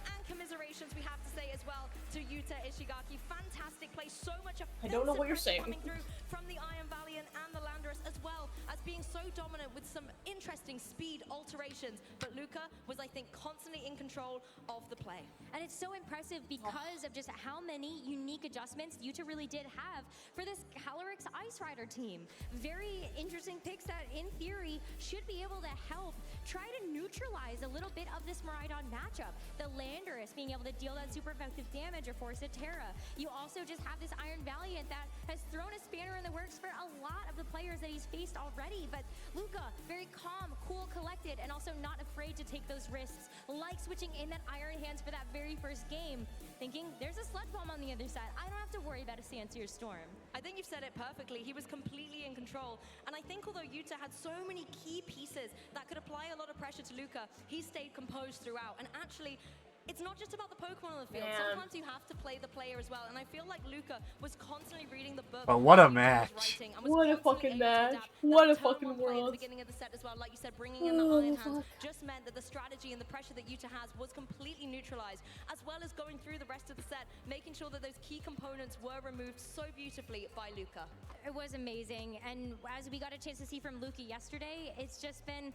And commiserations, we have to say as well, to Yuta Ishigaki. Fantastic play, so much I don't know what you're saying. coming through from the Iron Valiant and the Landorus, as well as being so dominant with some interesting speed alterations. But Luca was, I think, constantly in control of the play. And it's so impressive because of just how many unique adjustments Yuta really did have for this Calyrex Ice Rider team. Very interesting picks that, in theory, should be able to help try to neutralize a little bit of this Miraidon matchup. The Landorus being able to deal that super effective damage or force a Terra. You also just have this Iron Valiant that has thrown a spanner in the works for a lot of the players that he's faced already. But Luca, very calm, cool, collected, and also not afraid to take those risks, like switching in that Iron Hands for that very first game, thinking there's a Sludge Bomb on the other side. I don't have to worry about a Sandseer Storm. I think you've said it perfectly. He was completely in control. And I think although Yuta had so many key pieces that could apply a lot of pressure to Luca, he stayed composed throughout. And actually, it's not just about the Pokemon on the field. Man. Sometimes you have to play the player as well. And I feel like Luca was constantly reading the book. But what a that Yuta was match. writing and was What a constantly fucking able to match. adapt. What That a turn fucking one play at the world. beginning of the set as well, like you said, bringing in the Oh, Iron Hands fuck. just meant that the strategy and the pressure that Yuta has was completely neutralized, as well as going through the rest of the set, making sure that those key components were removed so beautifully by Luca. It was amazing, and as we got a chance to see from Luca yesterday, it's just been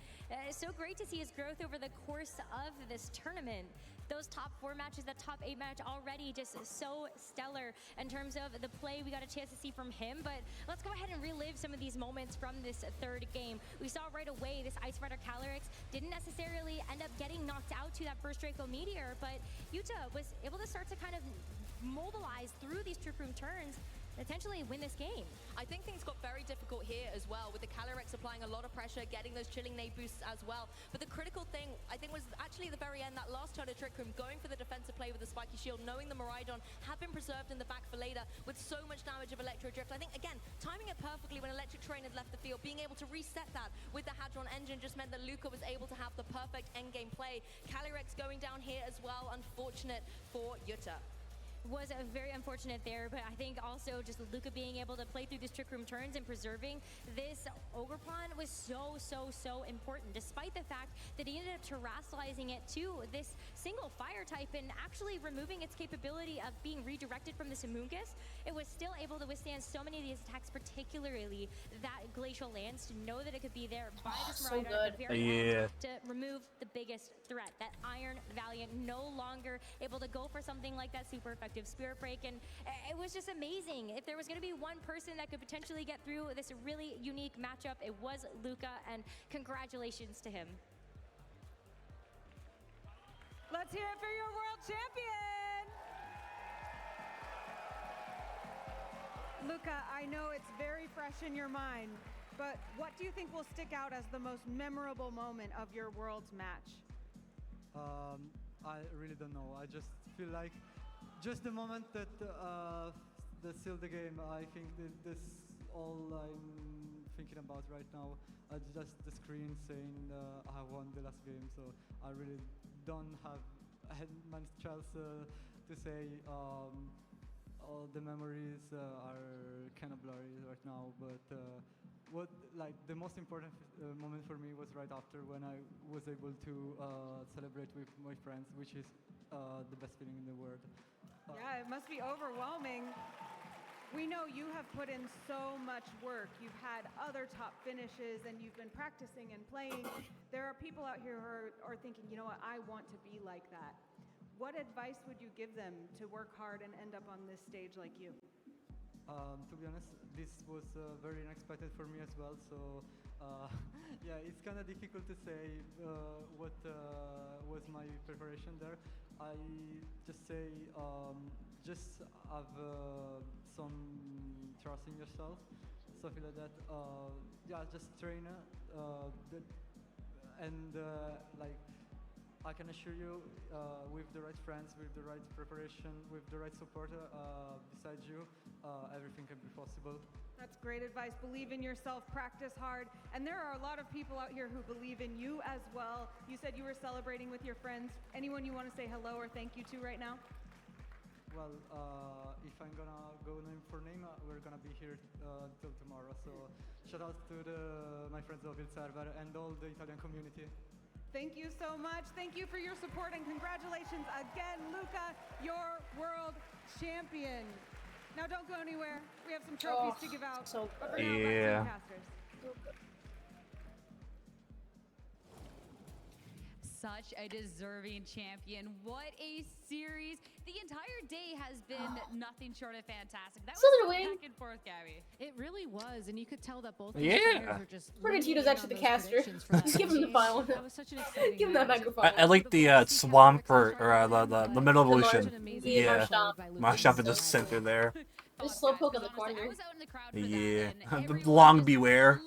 so great to see his growth over the course of this tournament. Those top 4 matches, that top 8 match already just so stellar in terms of the play we got a chance to see from him. But let's go ahead and relive some of these moments from this third game. We saw right away this Ice Rider Calyrex didn't necessarily end up getting knocked out to that first Draco Meteor, but Yuta was able to start to kind of mobilize through these Trick Room turns, potentially win this game. I think things got very difficult here as well, with the Calyrex applying a lot of pressure, getting those chilling nade boosts as well. But the critical thing, I think, was actually at the very end, that last turn of Trick Room, going for the defensive play with the spiky shield, knowing the Miraidon had been preserved in the back for later with so much damage of Electro Drift. I think, again, timing it perfectly when Electric Terrain had left the field, being able to reset that with the Hadron engine just meant that Luca was able to have the perfect endgame play. Calyrex going down here as well, unfortunate for Yuta. Was very unfortunate there, but I think also just Luca being able to play through these Trick Room turns and preserving this Ogerpon was so important, despite the fact that he ended up terrestrializing it to this single fire type and actually removing its capability of being redirected from this Amoonguss. It was still able to withstand so many of these attacks, particularly that Glacial Lance, to know that it could be there by this so Miraidon at the good. very end to remove the biggest threat. That Iron Valiant no longer able to go for something like that super effective Spirit Break, and it was just amazing. If there was going to be one person that could potentially get through this really unique matchup, it was Luca, and congratulations to him. Let's hear it for your world champion! Luca, I know it's very fresh in your mind, but what do you think will stick out as the most memorable moment of your world's match? I really don't know. I just feel like just the moment that sealed the game. I think that this all I'm thinking about right now. Just the screen saying I won the last game, so I really don't have much chance to say. All the memories are kind of blurry right now, but what like the most important moment for me was right after, when I was able to celebrate with my friends, which is the best feeling in the world. Yeah, it must be overwhelming. We know you have put in so much work. You've had other top finishes and you've been practicing and playing. There are people out here who are thinking, you know what, I want to be like that. What advice would you give them to work hard and end up on this stage like you? To be honest, this was very unexpected for me as well. So yeah, it's kind of difficult to say what was my preparation there. I just say just have some trust in yourself, something like that. Yeah, just train and like I can assure you, with the right friends, with the right preparation, with the right support beside you, everything can be possible. That's great advice. Believe in yourself, practice hard. And there are a lot of people out here who believe in you as well. You said you were celebrating with your friends. Anyone you want to say hello or thank you to right now? Well, if I'm gonna go name for name, we're gonna be here till tomorrow. So shout out to my friends of Il Server and all the Italian community. Thank you so much. Thank you for your support and congratulations again, Luca, your world champion. Now don't go anywhere. We have some trophies to give out. So but for now, back to you, casters. Such a deserving champion. What a series. The entire day has been nothing short of fantastic. That So was they're winning. back and forth, Gabby. It really was, and you could tell that both Yeah. players are just Tito's actually the caster. Just Give him the final. That was such an exciting Give him that match. microphone. I like the swamp or the middle evolution. Yeah, Mashup in the center there. Just slow poke on the corner. Yeah. The long beware.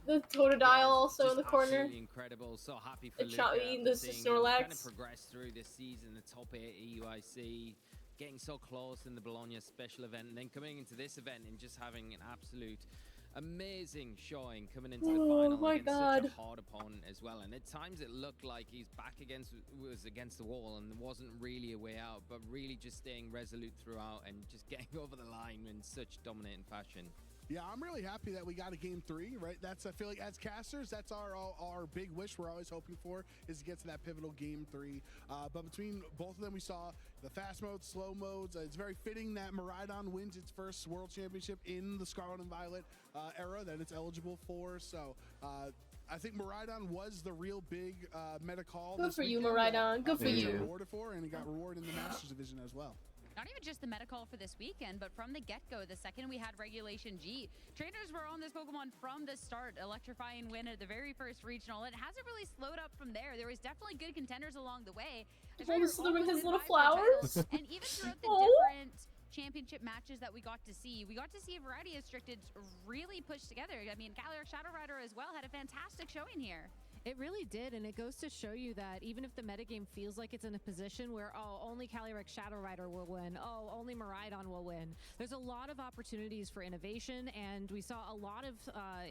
The Totodile also in the corner. Absolutely incredible. So happy for The Luca. eating the seeing him Snorlax. kind of progress through this season, the top 8 EUIC, getting so close in the Bologna special event, and then coming into this event and just having an absolute amazing showing coming into the final my against God. such a hard opponent as well. And at times it looked like his back was against the wall and there wasn't really a way out, but really just staying resolute throughout and just getting over the line in such dominating fashion. Yeah, I'm really happy that we got a game 3, right? That's, I feel like as casters, that's our big wish we're always hoping for, is to get to that pivotal game 3. But between both of them, we saw the fast modes, slow modes. It's very fitting that Miraidon wins its first World Championship in the Scarlet and Violet era that it's eligible for. So I think Miraidon was the real big meta call. Good for you, Miraidon. Good for you. Rewarded for, and he got rewarded in the Masters Division as well. Not even just the meta call for this weekend, but from the get-go, the second we had Regulation G, trainers were on this Pokemon from the start, electrifying win at the very first regional. It hasn't really slowed up from there. There was definitely good contenders along the way. He's slithering his little flowers. And even throughout the different championship matches that we got to see a variety of Stricteds really pushed together. I mean, Calyrex Shadow Rider as well had a fantastic showing here. It really did, and it goes to show you that even if the metagame feels like it's in a position where, oh, only Calyrex Shadow Rider will win, oh, only Miraidon will win, there's a lot of opportunities for innovation, and we saw a lot of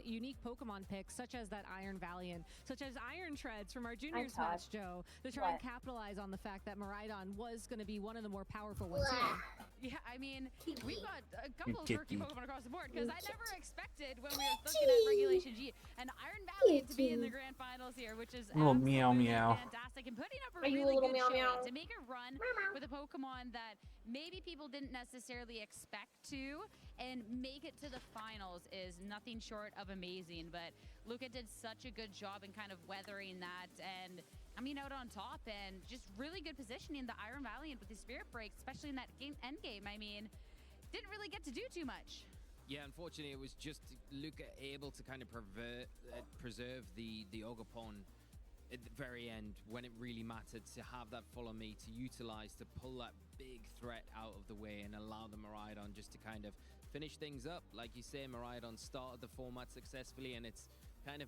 unique Pokemon picks, such as that Iron Valiant, such as Iron Treads from our juniors match, Joe, to try and capitalize on the fact that Miraidon was going to be one of the more powerful ones here. Yeah, I mean, we've got a couple of rookie Pokemon across the board, because I never expected when we were looking at Regulation G an Iron Valiant to be in the grand finals here, which is Little meow meow. fantastic, and putting up a Are you really a little good meow showing meow? to make a run with a Pokemon that maybe people didn't necessarily expect to, and make it to the finals is nothing short of amazing. But Luca did such a good job in kind of weathering that, and coming out on top, and just really good positioning the Iron Valiant with the Spirit Break, especially in that end game. I mean, didn't really get to do too much. Yeah, unfortunately, it was just Luca able to kind of preserve the Ogapon at the very end when it really mattered, to have that follow me, to utilize, to pull that big threat out of the way and allow the Miraidon just to kind of finish things up. Like you say, Miraidon started the format successfully, and it's kind of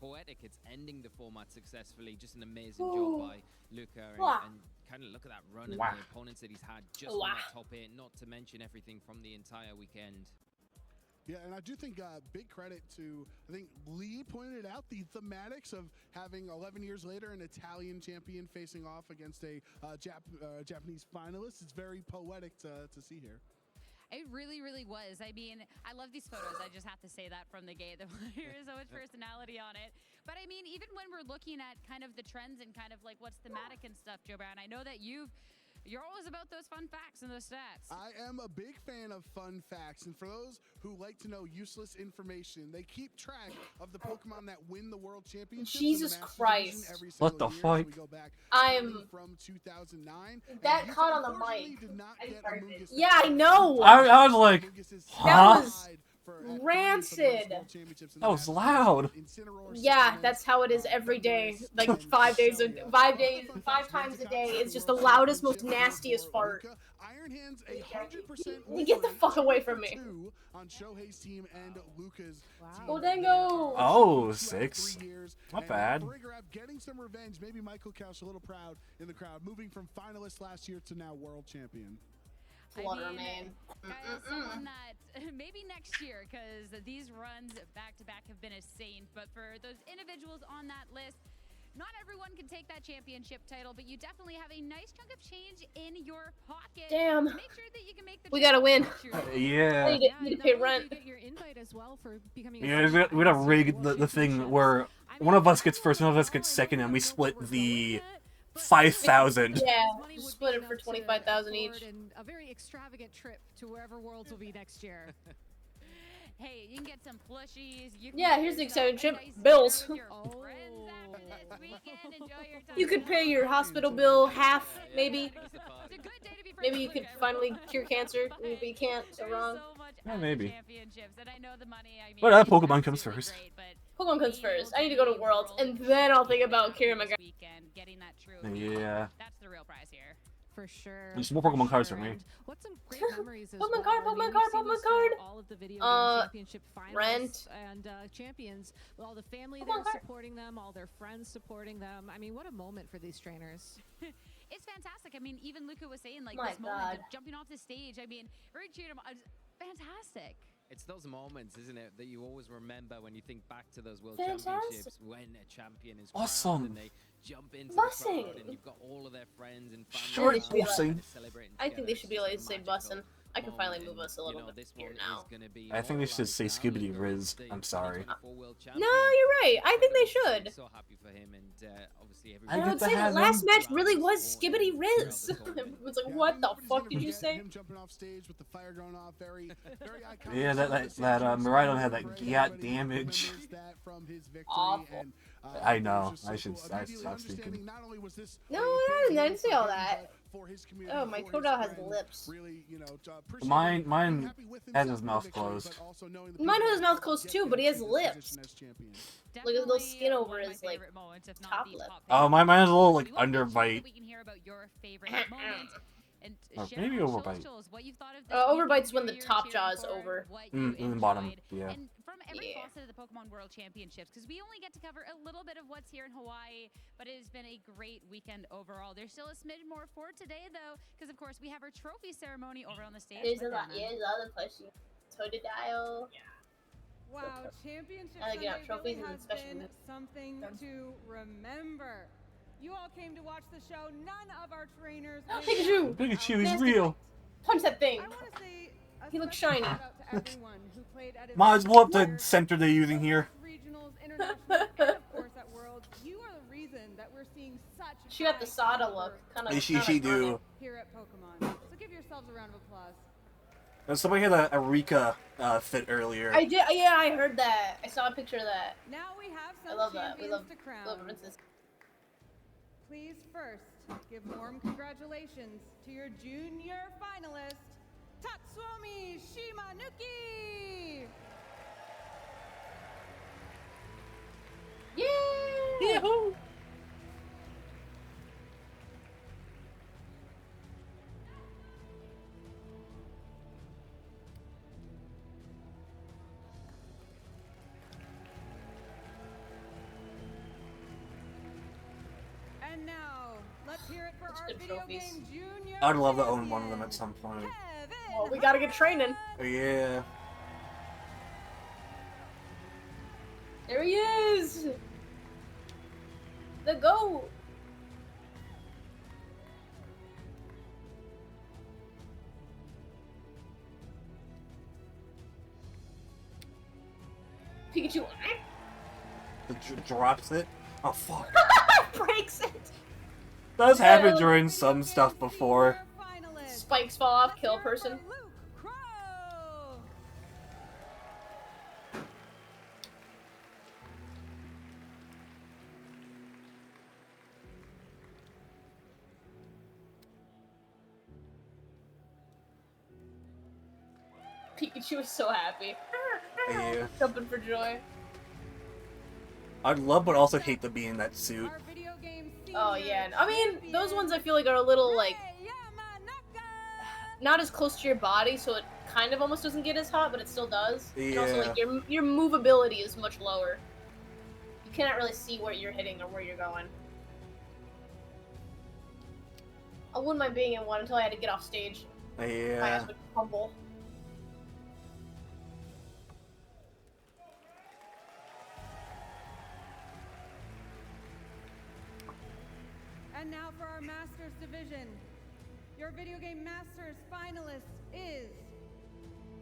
poetic. It's ending the format successfully. Just an amazing job by Luca, and kind of look at that run and the opponents that he's had just on that top 8, not to mention everything from the entire weekend. Yeah, and I do think big credit to, I think Lee pointed out the thematics of having 11 years later an Italian champion facing off against a Japanese finalist. It's very poetic to see here. It really, really was. I mean, I love these photos. I just have to say that from the gate. There is so much personality on it. But I mean, even when we're looking at kind of the trends and kind of like what's thematic and stuff, Joe Brown, I know that you're always about those fun facts and those stats. I am a big fan of fun facts, and for those who like to know useless information, they keep track of the Pokemon that win the World Championship. Jesus Christ! What the fuck? I'm from 2009. That caught on the mic. Did not get Amoonguss. Yeah, I know. I was like, huh? That was rancid. That was loud. Yeah, that's how it is every day. Like 5 times a day. It's just the loudest, most nastiest fart. Iron Hands 100%. You get the fuck away from me. On Shohei's team and Luca's team. Godango. Oh, 6. Not bad. Getting some revenge. Maybe Michael Couch a little proud in the crowd, moving from finalist last year to now world champion. Waterman. Someone that next year, because these runs back to back have been insane. But for those individuals on that list, not everyone can take that championship title, but you definitely have a nice chunk of change in your pocket. Damn. To make sure that you can make the We gotta win. Yeah. I need to pay rent. You get your invite as well for becoming. Yeah, we gotta rig the thing where one of us gets first, one of us gets second, and we split the 5,000. Yeah, just split it for 25,000 each. And a very extravagant trip to wherever Worlds will be next year. Hey, you can get some plushies. You can Yeah, get here's the yourself exciting a trip. nice Bills. dinner with your friends after this weekend. Enjoy your time. You could pay your hospital bill half, maybe. Maybe you could finally cure cancer, but you can't, so wrong. Yeah, maybe. Championships, and I know the money. I mean, But Pokemon comes first. Pokemon comes first. I need to go to Worlds, and then I'll think about curing my guy. getting that true. Yeah. That's the real prize here. For sure. There's more Pokemon cards for me. What's some great memories as Pokemon well. card, I mean, Pokemon we've card, seen Pokemon this card. throughout all of the video game championship finalists Rent. and champions, with all the family Pokemon there card. supporting them, all their friends supporting them. I mean, what a moment for these trainers. It's fantastic. I mean, even Luca was saying, like, My this moment God. of jumping off the stage. I mean, very cheered him. Fantastic. It's those moments, isn't it, that you always remember when you think back to those World Fantastic. Championships when a champion is Awesome. crowned and they jump into Bussing. the crowd and you've got all of their friends and family Short around bussing. and celebrating I think they together. should be It's allowed to just say magical bussin'. I can finally moment, move us a and, little you know, bit this here one now. is gonna be I think they should say immortalized now. Skibidi Luca Riz. is the I'm sorry. 2024 world No, champion. you're right. I think they Incredible. should. So happy for him, and obviously I And I get would to say the have last him. match really was Skibbity Riz. Throughout the tournament. It was like, Yeah, what the nobody's fuck gonna did you forget say? Him jumping off stage with the fire going off, very iconic. Yeah, that Miraidon had that Gyat damage. Remembers that from his victory, Awful. and, I it was know. just so I should cool. I Immediately stop speaking. understanding not only was this No, a I big didn't say all win for him, that. but for his community, Oh, my for his Totodile has friends, lips. really, you know, appreciating Mine being happy with has himself his in mouth victory, closed. but also knowing the Mine people has his that mouth helped closed get too, him but he has to this lips. position as champion. Look at the little Definitely skin over one of my his, like, favorite moments, if not top the lip. top Oh, favorite. mine has a little like We wanna make sure underbite. that we can hear about your favorite moment and Or share maybe on overbite. socials what you thought of this Overbite's weekend, when who the you're top cheering jaw is for, over. what you In the bottom, enjoyed. yeah. And from every Yeah. facet of the Pokemon World Championships, because we only get to cover a little bit of what's here in Hawaii, but it has been a great weekend overall. There's still a smidge more for today, though, because of course we have our trophy ceremony over on the stage. There's a with lot. Anna. Yeah, there's other question. Totodile. Wow, Championship I like, yeah, Sunday trophies really and has special been moves. something to remember. You all came to watch the show. None of our trainers. Pikachu! Pikachu is Nasty. real. Punch that thing. I want to say a He looks special shiny. shout out to everyone who played at Might as well up the events, center they're using here. regionals, internationals, and of course at Worlds. You are the reason that we're seeing such. She got the high Sada caliber look. Kinda, She do. here at Pokemon. So give yourselves a round of applause. And somebody had a Rika fit earlier. I did. Yeah, I heard that. I saw a picture of that. Now we have I some love that. We champions love to crown. Princess. Please first give warm congratulations to your junior finalist, Tatsuomi Shimanuki. Yeah. Yahoo! And now, let's hear it for our good video trophies. game junior. I'd love to own one of them at some point. Well, we gotta get training. Yeah. There he is. The goat. Pikachu Drops it. Oh fuck. breaks it. Does happen during some stuff before. Spikes fall off, kill a person. Pikachu was so happy. Yeah. Jumping for joy. I'd love but also hate to be in that suit. Oh yeah, I mean those ones I feel like are a little like not as close to your body, so it kind of almost doesn't get as hot, but it still does. And also like your movability is much lower. You cannot really see where you're hitting or where you're going. I wouldn't mind being in one until I had to get off stage. My Yeah. ass would crumble. now for our Masters division. Your Video Game Masters finalist is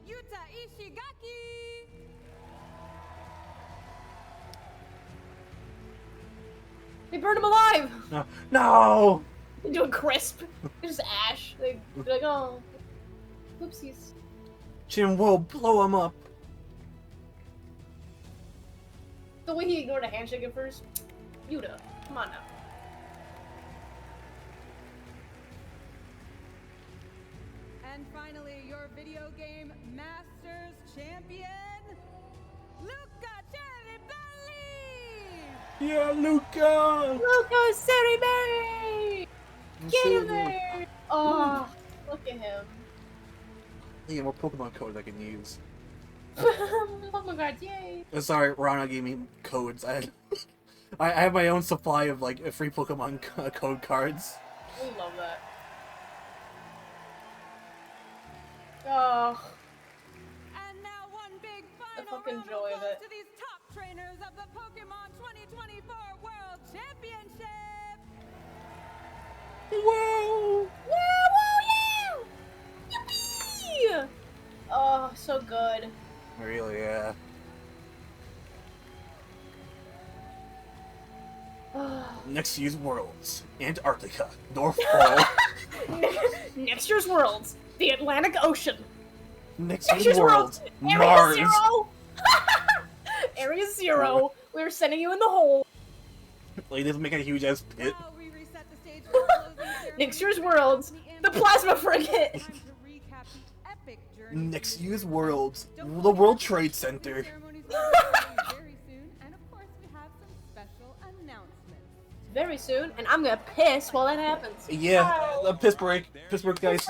Yuta Ishigaki! They burned him alive! No! No! They're doing crisp. It's just ash. They're like, oh, oopsies. Jim will blow him up. The way he ignored a handshake at first. Yuta, come on now. And finally, your Video Game Masters champion, Luca Ceribelli! Yeah, Luca! Luca Ceribelli! Get him there! Oh, look at him. Yeah, more Pokemon codes I can use. Oh my god, yay! Sorry, Rana gave me codes. I have my own supply of like free Pokemon code cards. We love that. Oh. And now one big The final fucking round of joy of applause it. to these top trainers of the Pokemon 2024 World Championship! Whoa! Woo, woo, yeah! Yippee! Oh, so good. Really, yeah. Next year's Worlds, Antarctica, North Pole. Next year's Worlds, the Atlantic Ocean. Next year's Worlds, Area Mars. 0! Area 0. We're sending you in the hole. Like, this make a huge ass pit. Now we reset the stage for the closing ceremony. Next year's Worlds, the Plasma Frigate. Time to recap the epic journey. Next year's Worlds, the World Trade Center. Ceremonies will be starting very soon, and of course we have some special announcements. Very soon, and I'm gonna piss while that happens. Yeah, a piss break. Piss break, guys.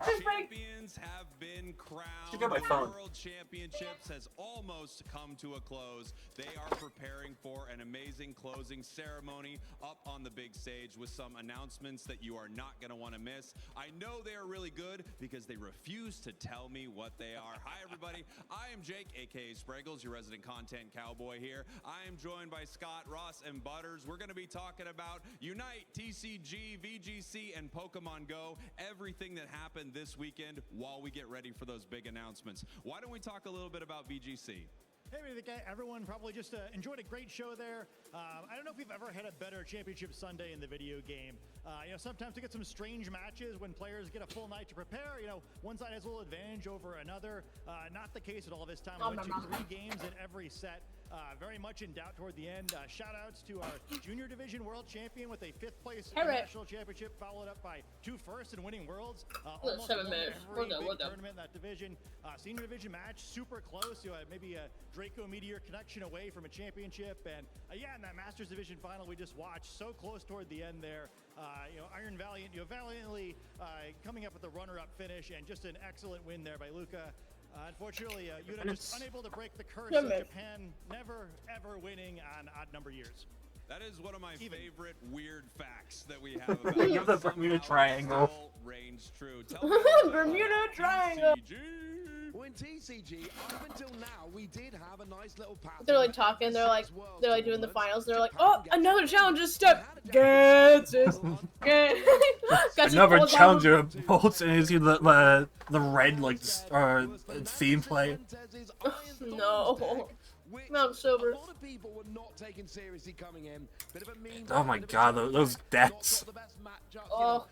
Piss break. Have been crowned. Check out my phone. World Championships has almost come to a close. They are preparing for an amazing closing ceremony up on the big stage with some announcements that you are not going to want to miss. I know they are really good because they refuse to tell me what they are. Hi, everybody. I am Jake, aka Spraggles, your resident content cowboy here. I am joined by Scott, Ross, and Butters. We're going to be talking about Unite, TCG, VGC, and Pokemon Go. Everything that happened this weekend while we get ready for those big announcements. Why don't we talk a little bit about VGC? Hey, I think everyone probably just enjoyed a great show there. I don't know if we've ever had a better championship Sunday in the video game. Sometimes we get some strange matches when players get a full night to prepare. One side has a little advantage over another. Not the case at all this time. We went to 3 games in every set. Very much in doubt toward the end. Shout outs to our junior division world champion with a 5th place national championship, followed up by 2 firsts and winning worlds. Almost won every big tournament in that division. Senior division match, super close. Maybe a Draco Meteor connection away from a championship. And yeah, in that Masters division final we just watched, so close toward the end there. Iron Valiant, valiantly coming up with the runner-up finish, and just an excellent win there by Luca. Unfortunately, Yuta just unable to break the curse of Japan never, ever winning on odd number years. That is one of my favorite weird facts that we have about You have the Bermuda Triangle. Reigns true. Bermuda Triangle. Well, in TCG, up until now, we did have a nice little path. They're like talking. They're like doing the finals. They're like, oh, another challenger step. Gets it. Another challenger bolts and you see the red like theme play. No. I'm sober. Oh my god, those deaths. Oh.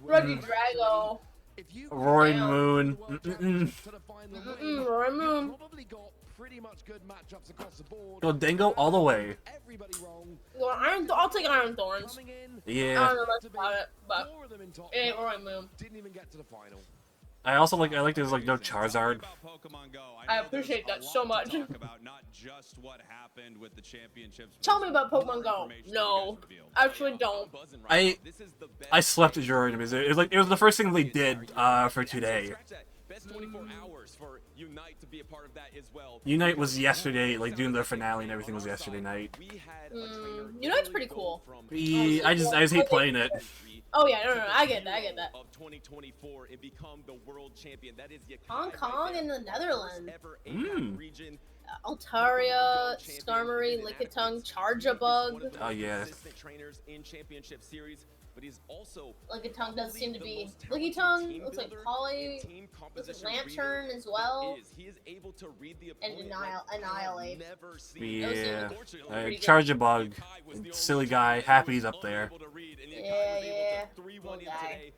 Ruggy Drago. Roy Moon. Roy Moon. Go Dingo all the way. I'll take Iron Thorns. Yeah. I don't know much about it, but it ain't Roy Moon. Didn't even get to the final. I also like there's like no Charizard. I appreciate that so much. About not just what happened with the championships. Tell me about Pokemon Go. No, actually don't. I slept during it. It was the first thing they did for today. Best 24 hours for Unite to be a part of that as well. Unite was yesterday, like doing their finale and everything was yesterday night. Unite's pretty cool. I just hate playing it. Oh yeah, no, I get that. Of 2024 and become the world champion. That is Hong Kong and the Netherlands. Region. Altaria, Skarmory, Lickitung, Charjabug. Oh yeah. Assistant trainers in championship series, but he's also Lickitung does seem to be Lickitung. Looks like Polly. Looks like Lantern as well. He is able to read the and Annihilate. Yeah. Charjabug, silly guy. Happy he's up there. Yeah. Poor guy.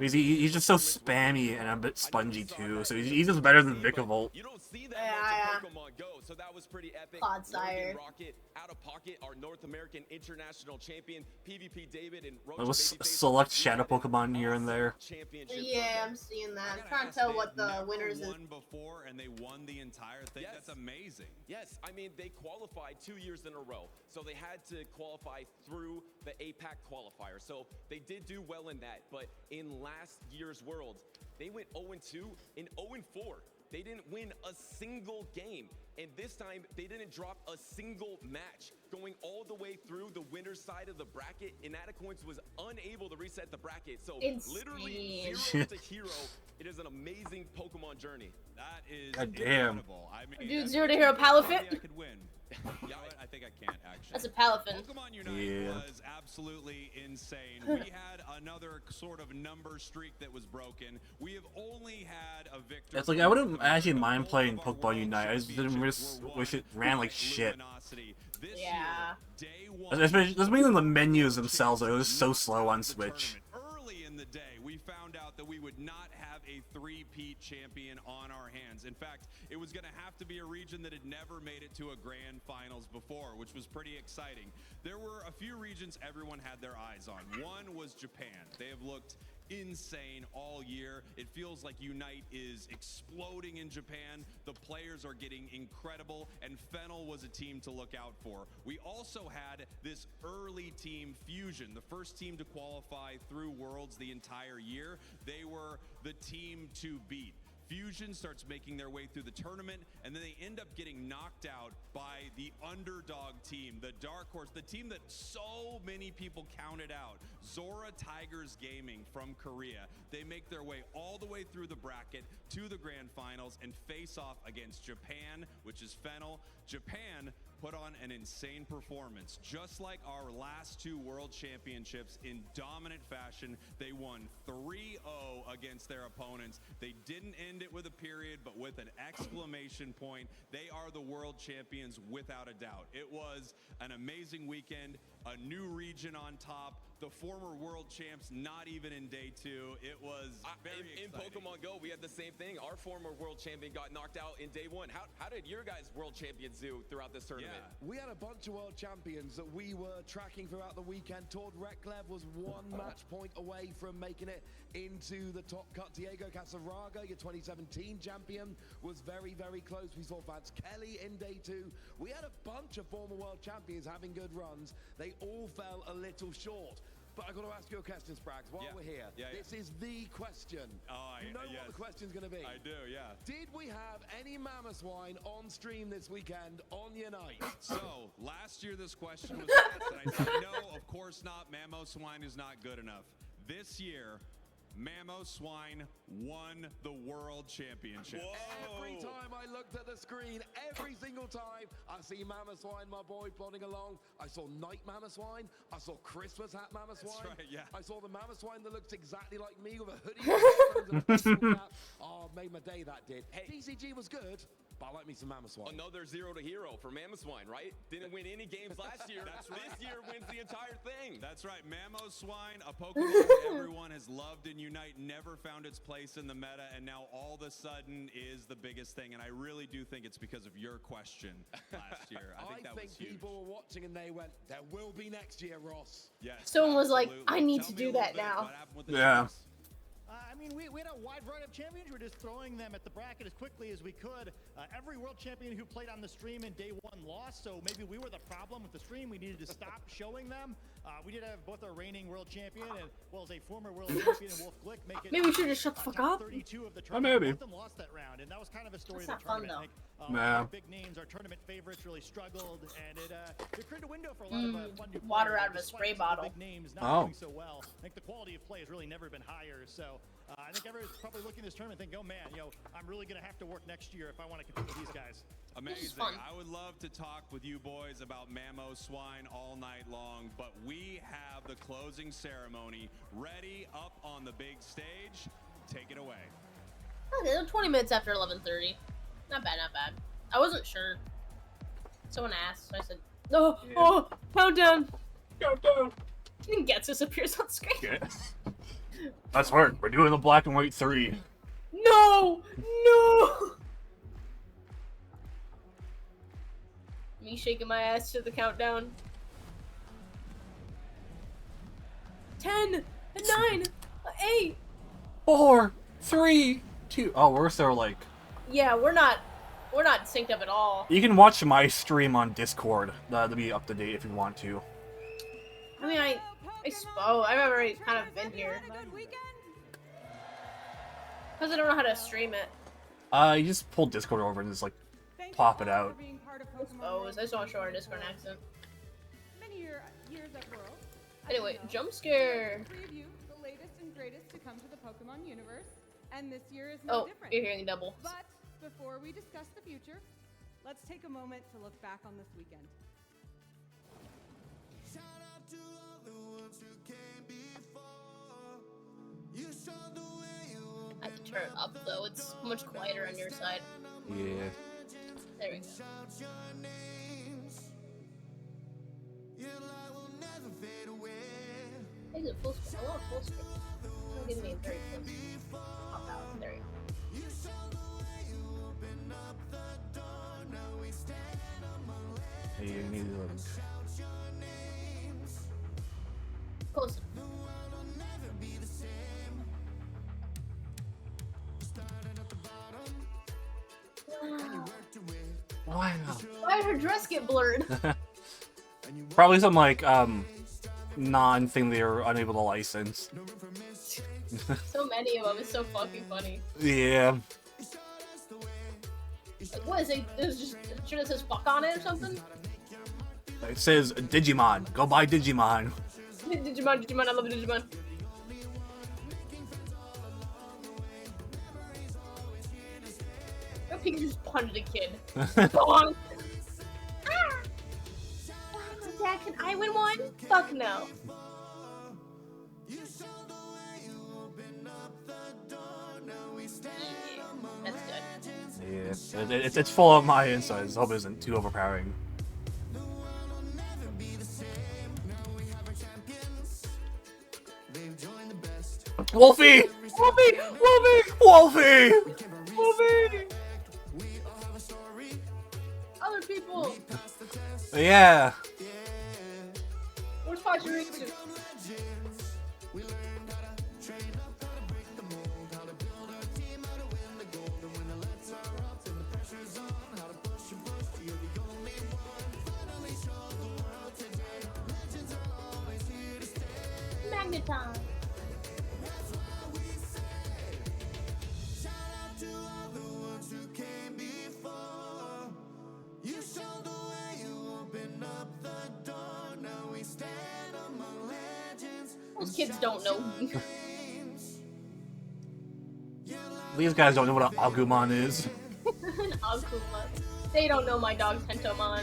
He's just so spammy and a bit spongy too, so he's just better than Vikavolt. Yeah. So that was pretty epic. Clodsire. Rocket out of pocket, our North American international champion, PvP David and There was select shadow Pokemon here and there. Yeah, I'm seeing that. I'm trying to tell what the winners is. Before and they won the entire thing. That's amazing. Yes, I mean they qualified 2 years in a row, so they had to qualify through the APAC qualifier. So they did do well in that, but in last year's Worlds, they went 0-2 and 0-4. They didn't win a single game. And this time, they didn't drop a single match. Going all the way through the winner's side of the bracket, Inadequence was unable to reset the bracket. So literally 0 to hero. It is an amazing Pokemon journey. That is incredible. I mean, Dude, 0 to hero Palafin. I could win. Yeah, I think I can actually. That's a Palafin. Pokemon Unite was absolutely insane. We had another sort of number streak that was broken. We have only had a victory. It's like I wouldn't actually mind playing Pokemon Unite. I just didn't wish it ran like shit. Yeah. Especially the menus themselves, it was so slow on Switch. Early in the day, we found out that we would not have a three-peat champion on our hands. In fact, it was going to have to be a region that had never made it to a grand finals before, which was pretty exciting. There were a few regions everyone had their eyes on. One was Japan. They have looked insane all year. It feels like Unite is exploding in Japan. The players are getting incredible, and Fennel was a team to look out for. We also had this early team Fusion, the first team to qualify through Worlds the entire year. They were the team to beat. Fusion starts making their way through the tournament, and then they end up getting knocked out by the underdog team, the dark horse, the team that so many people counted out, Zora Tigers Gaming from Korea. They make their way all the way through the bracket to the grand finals and face off against Japan, which is Fennel. Japan put on an insane performance. Just like our last two world championships in dominant fashion, they won 3-0 against their opponents. They didn't end it with a period, but with an exclamation point. They are the world champions without a doubt. It was an amazing weekend, a new region on top, the former world champs not even in day 2. It was very in Pokemon Go, we had the same thing. Our former world champion got knocked out in day 1. How did your guys' world champions do throughout this tournament? Yeah. We had a bunch of world champions that we were tracking throughout the weekend. Tord Reklev was 1 match point away from making it into the top cut. Diego Casaraga, your 2017 champion, was very, very close. We saw Vance Kelly in day 2. We had a bunch of former world champions having good runs. They all fell a little short. But I've got to ask you a question, Sprags, while we're here. This is the question. You know what the question's going to be? I do, yeah. Did we have any Mamoswine on stream this weekend on Unite? So, last year this question was asked, and I said, no, of course not. Mamoswine is not good enough. This year, Mamoswine won the world championship. Whoa. Every time I looked at the screen, every single time I see Mamoswine, my boy, plodding along. I saw Night Mamoswine. I saw Christmas hat Mamoswine. That's right, yeah. I saw the Mamoswine that looks exactly like me with a hoodie and a baseball cap. Oh, made my day, that did. Hey, DCG was good, but I like me some Mamoswine. Another 0 to hero for Mamoswine, right? Didn't win any games last year. That's right. This year wins the entire thing. That's right. Mamoswine, a Pokemon that everyone has loved in Unite, never found its place in the meta, and now all of a sudden is the biggest thing. And I really do think it's because of your question last year. I think that was huge. People were watching and they went, there will be next year, Ross. Yes. Someone was like, I need to do that now. Yeah. I mean, we had a wide variety of champions. We're just throwing them at the bracket as quickly as we could. Every world champion who played on the stream in day 1 lost, so maybe we were the problem with the stream. We needed to stop showing them. We did have both our reigning world champion and well as a former world champion in Wolf Glick make it. Maybe we should just shut the fuck up. 32 of the Oh, tournament. maybe. Both of them lost that round, and that was kind of a story That's of the not fun, tournament. though. I think, Nah. our big names, our tournament favorites, really struggled, and it created a window for a lot of fun new Water players, out of a despite spray some of the bottle. Big names not Oh. doing so well. I think the quality of play has really never been higher. So I think everyone's probably looking at this tournament and think, oh man, I'm really going to have to work next year if I want to compete with these guys. Amazing. I would love to talk with you boys about Mammo Swine all night long, but we have the closing ceremony ready up on the big stage. Take it away. Okay, 20 minutes after 11:30. Not bad, not bad. I wasn't sure. Someone asked, so I said, "No, Yeah. oh, countdown." Countdown. And Getsus appears on screen. Yeah. That's right. We're doing the black and white 3. No! No! Me shaking my ass to the countdown. 10, 9, 8. 4, 3, 2. Oh, we're still like. Yeah, we're not synced up at all. You can watch my stream on Discord. That'll be up to date if you want to. I mean, I suppose I've already kind of been here. Because I don't know how to stream it. You just pull Discord over and just like pop it out. I suppose. I just want to show our Discord accent. Many years at World. Anyway, jump scare. Preview the latest and greatest to come to the Pokemon universe, and this year is no Oh, different. you're hearing double. But before we discuss the future, let's take a moment to look back on this weekend. I have to turn it up though. It's much quieter on your side. Yeah. There we go. Is it full screen? I want full screen. Don't give me a very close. Pop out. There you go. Hey, you need to Close. Wow. Why did her dress get blurred? Probably some like non-thing they were unable to license. So many of them. It's so fucking funny. Yeah. Like, what is it? There's just should it says fuck on it or something? It says Digimon. Go buy Digimon. Digimon, I love Digimon. I think he just punched a kid. Bonk. Ah! Dad, can I win one? Fuck no. Yeah, that's good. Yeah. It's full of my insides. Hope it isn't too overpowering. Wolfie! Wolfie! Wolfie! Wolfie! Wolfie! Other people! Yeah. Where's Pachirisu? Magneton! Those kids don't know. These guys don't know what an Agumon is. An Agumon. They don't know my dog's Hentomon.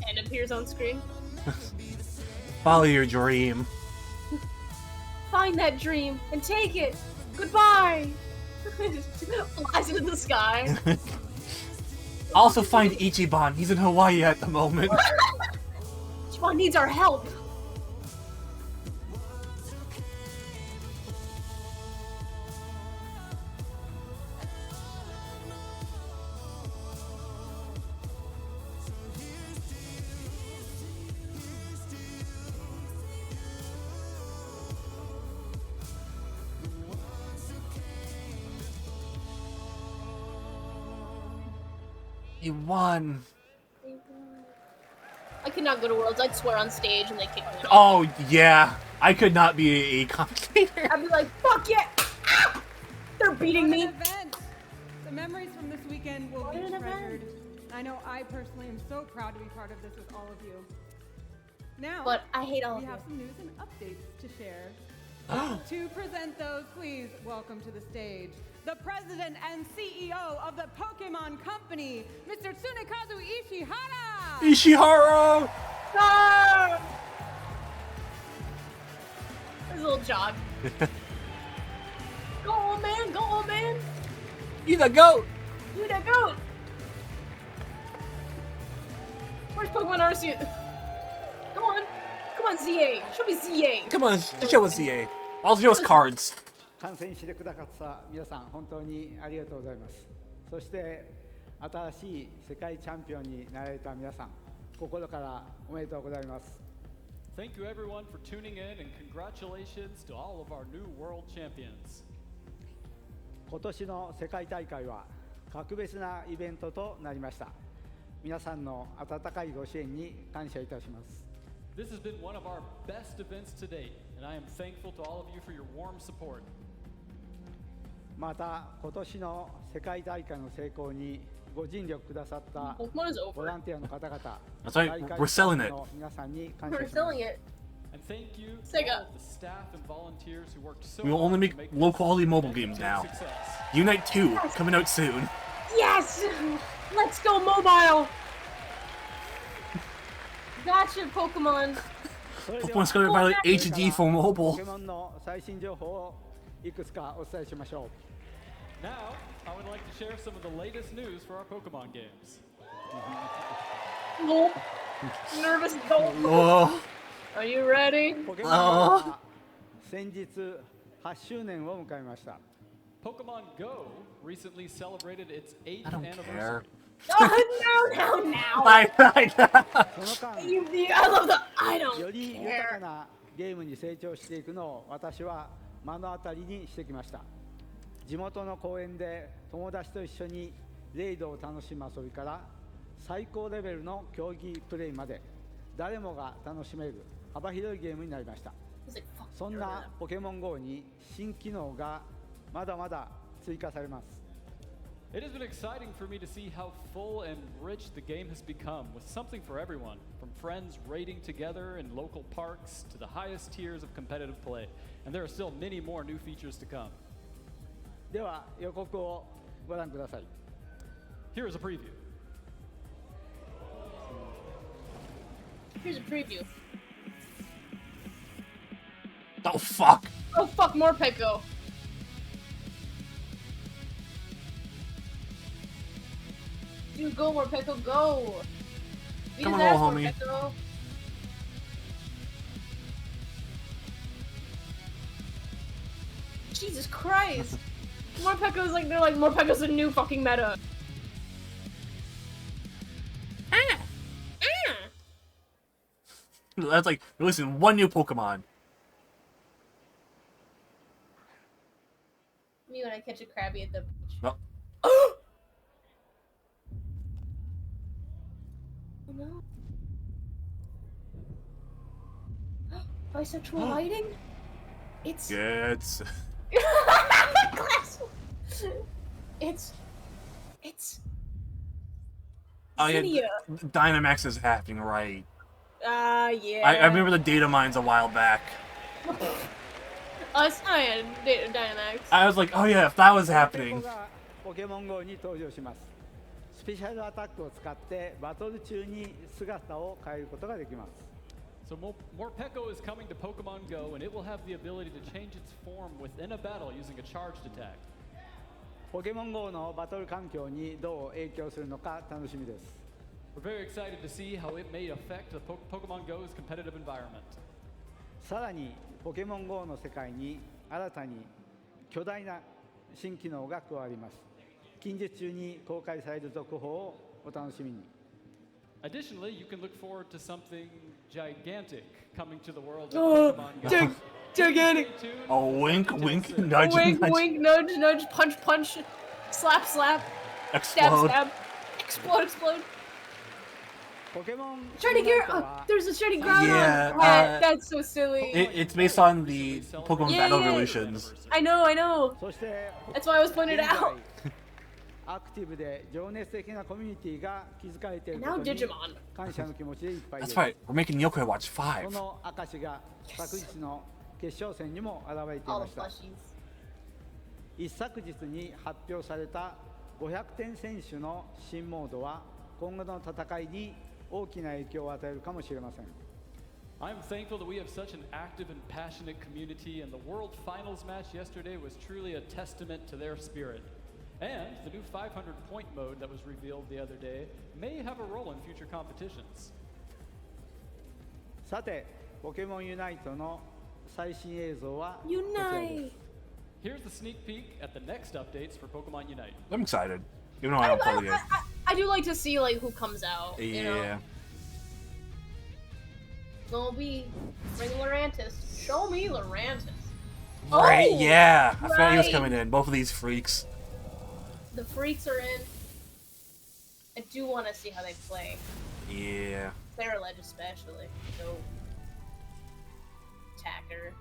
And appears on screen. Follow your dream. Find that dream and take it. Goodbye. Flies into the sky. Also find Ichiban. He's in Hawaii at the moment. Ichiban needs our help. He won. I could not go to Worlds. I'd swear on stage and they kick me. Oh yeah, I could not be a commentator. I'd be like, fuck yeah! Ah! They're beating me. The memories from this weekend will be treasured. I know I personally am so proud to be part of this with all of you. Now, but I hate all of we you. have some news and updates to share. To present those, please welcome to the stage the president and CEO of the Pokémon Company, Mr. Tsunekazu Ishihara! Ishihara! Ah! There's a little jog. Go, old man! Go, old man! You the goat! You the goat! Where's Pokemon Arceus? Come on! Come on, ZA! Show me ZA! Come on, show us ZA. I'll show us cards. 観戦してくださった皆さん本当にありがとうございます。そして新しい世界チャンピオンになられた皆さん、心からおめでとうございます。Thank you everyone for tuning in and congratulations to all of our new world champions. 今年の世界大会は格別なイベントとなりました。皆さんの温かいご支援に感謝いたします。This has been one of our best events to date, and I am thankful to all of you for your warm support. また今年の世界大会の成功にご尽力くださったボランティアの方々、 That's right, we're selling it. 皆さんに感謝 We're しま selling す。 it. And thank you to Sega. all of the staff and volunteers who worked so We will hard only to make make low this quality mobile event games a now. success. Unite 2 coming out soon. Yes! Let's go mobile! Gotcha, Pokemon! Pokemon's gonna buy like HD for mobile. ポケモンの最新情報をいくつかお伝えしましょう。 Now, I would like to share some of the latest news for our Pokemon games. Nope. Nervous dope. Oh. Are you ready? ポケモンは先日8周年を迎えました。 Pokemon Go recently celebrated its 8th I don't anniversary. care. Oh, no. I その間 I love the I don't より豊 care. かなゲームに成長していくのを私は目の当たりにしてきました。地元の公園で友達と一緒にレイドを楽しむ遊びから最高レベルの競技プレイまで誰もが楽しめる幅広いゲームになりました。そんなポケモン GO に新機能がまだまだ追加されます。 It has been exciting for me to see how full and rich the game has become, with something for everyone, from friends raiding together in local parks to the highest tiers of competitive play. And there are still many more new features to come. では予告をご覧ください。 Here is a preview. Here's a preview. Oh fuck. Oh fuck, more Peko. Dude, go more Peko, go. Beat Come his on, ass, homie. Morpeko. Jesus Christ. Morpeko's like, they're like, Morpeko's the new fucking meta. That's like releasing one new Pokemon. Me when I catch a Krabby at the beach. No. Oh no. Bisexual lighting? It's It's glass. It's oh yeah, Zinnia. Dynamax is happening, right? Yeah. I remember the data mines a while back. Dynamax. I was like, oh yeah, if that was ポ happening. がポケモン GO に登場します。スペシャルアタックを使ってバトル中に姿を変えることができます。 So Morpeko is coming to Pokemon Go, and it will have the ability to change its form within a battle using a charged attack. ポケモン GO のバトル環境にどう影響するのか楽しみです。 We're very excited to see how it may affect the Pokemon Go's competitive environment. さらにポケモン GO の世界に新たに巨大な新機能が加わります。近日中に公開される続報をお楽しみに。 Additionally, you can look forward to something gigantic coming to the world of Oh, Pokemon Go. gigantic. Oh, wink, wink, nudge, Wink, nudge. wink, nudge, nudge, punch, punch, slap, slap, Explode. stab, stab, Explode. Pokemon Shiny gear. There's a shiny ground. Yeah, that's so silly. It's based on the Pokemon Battle Evolutions. I know. That's why I was pointing it out. アクティブで情熱的なコミュニティが築かれている Now ことに Digimon. 感謝の気持ちでいっぱいで That's す。 right. We're making Yokai Watch そ 5. の証が昨日の決勝戦にも現れてい All ま the した。 plushies. 一昨日に発表された500点選手の新モードは今後の戦いに大きな影響を与えるかもしれません。 I'm thankful that we have such an active and passionate community, and the World Finals match yesterday was truly a testament to their spirit. And the new 500-point mode that was revealed the other day may have a role in future competitions. さて、ポケモンユナイトの最新映像はこちらです。 Here's the sneak peek at the next updates for Pokemon Unite. I'm excited, even though I don't play the game. I do like to see like who comes out. You know? Yeah. It's gonna be bring Lurantis. Show me Lurantis. Right? Oh, Yeah. I forgot he was right. coming in. Both of these freaks. The freaks are in. I do want to see how they play. Yeah. Sarah Ledge especially. So attacker.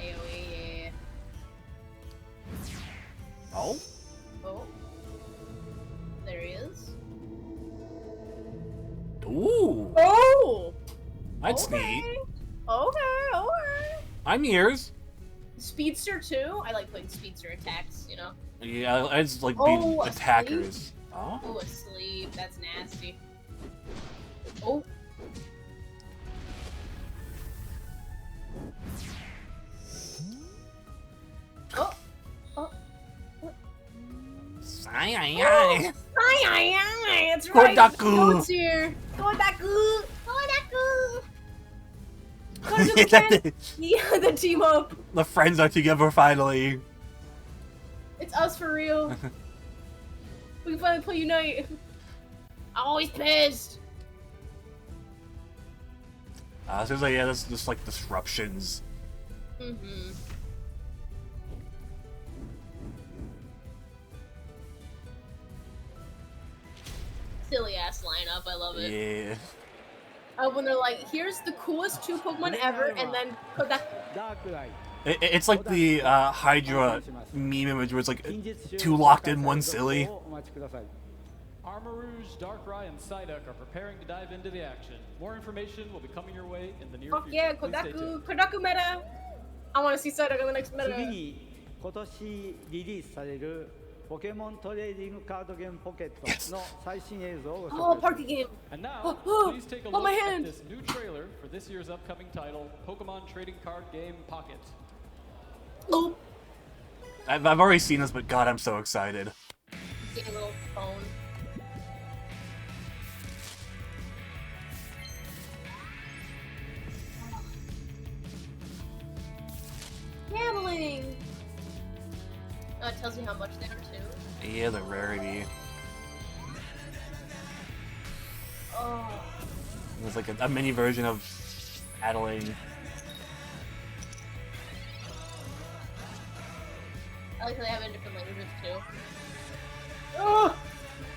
AoE, yeah. Oh. Oh. There he is. Ooh. Oh! That's Okay. neat. Okay. I'm ears. Speedster too? I like playing speedster attacks, you know? Yeah, I just like being attackers. Oh. Oh, asleep. That's nasty. Oh. Oh. Oh. Ay. Ay. That's right. Kodaku. Goat's here. Kodaku. Yeah, the team up. The friends are together finally. It's us for real. We can finally play Unite. I'm always pissed. So it's like, yeah, that's just like disruptions. Mm-hmm. Silly ass lineup. I love it. Yeah. When they're like, here's the coolest two Pokemon ever, and then Kodaku. It's like the Hydra meme image where it's like two locked in, one silly. Armarouge, Darkrai, and Psyduck are preparing to dive into the action. More information will be coming your way in the near Fuck future. yeah, Please stay tuned. Kodaku meta. I want to see Psyduck on the next 次 meta. に今年リリースされるポケモントレーディングカードゲームポケットの最新映像をご Oh, 紹介 party game. And now, Oh, please take a oh, look my at hand. this new trailer for this year's upcoming title, Pokemon Trading Card Game Pocket. Oh. I've already seen this, but God, I'm so excited. Get a little phone. Gambling. Oh, it tells you how much they are too. Yeah, the rarity. Oh. It's like a mini version of battling. I like how they have it in different languages too. Oh,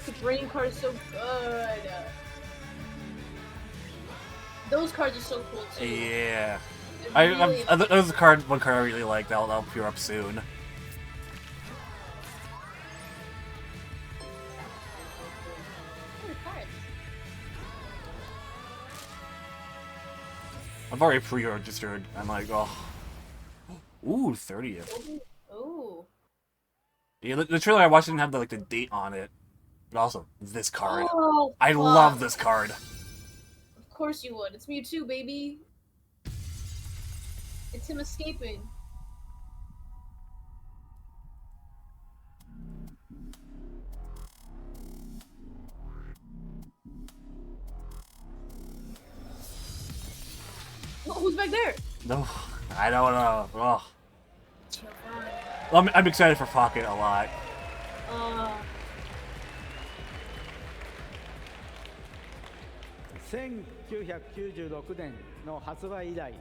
the brain card is so good. Those cards are so cool too. Yeah. They're really- There's one card I really like that'll appear up soon. I've already pre-registered. I'm like, oh. Ooh, 30th. Ooh. Yeah, the trailer I watched didn't have the date on it. But also, this card. Oh, I fuck. love this card. Of course you would. It's Mewtwo, baby. It's him escaping. Oh, who's back there? No, I don't know. Ugh. I'm excited for Pocket a lot. 1996年の発売以来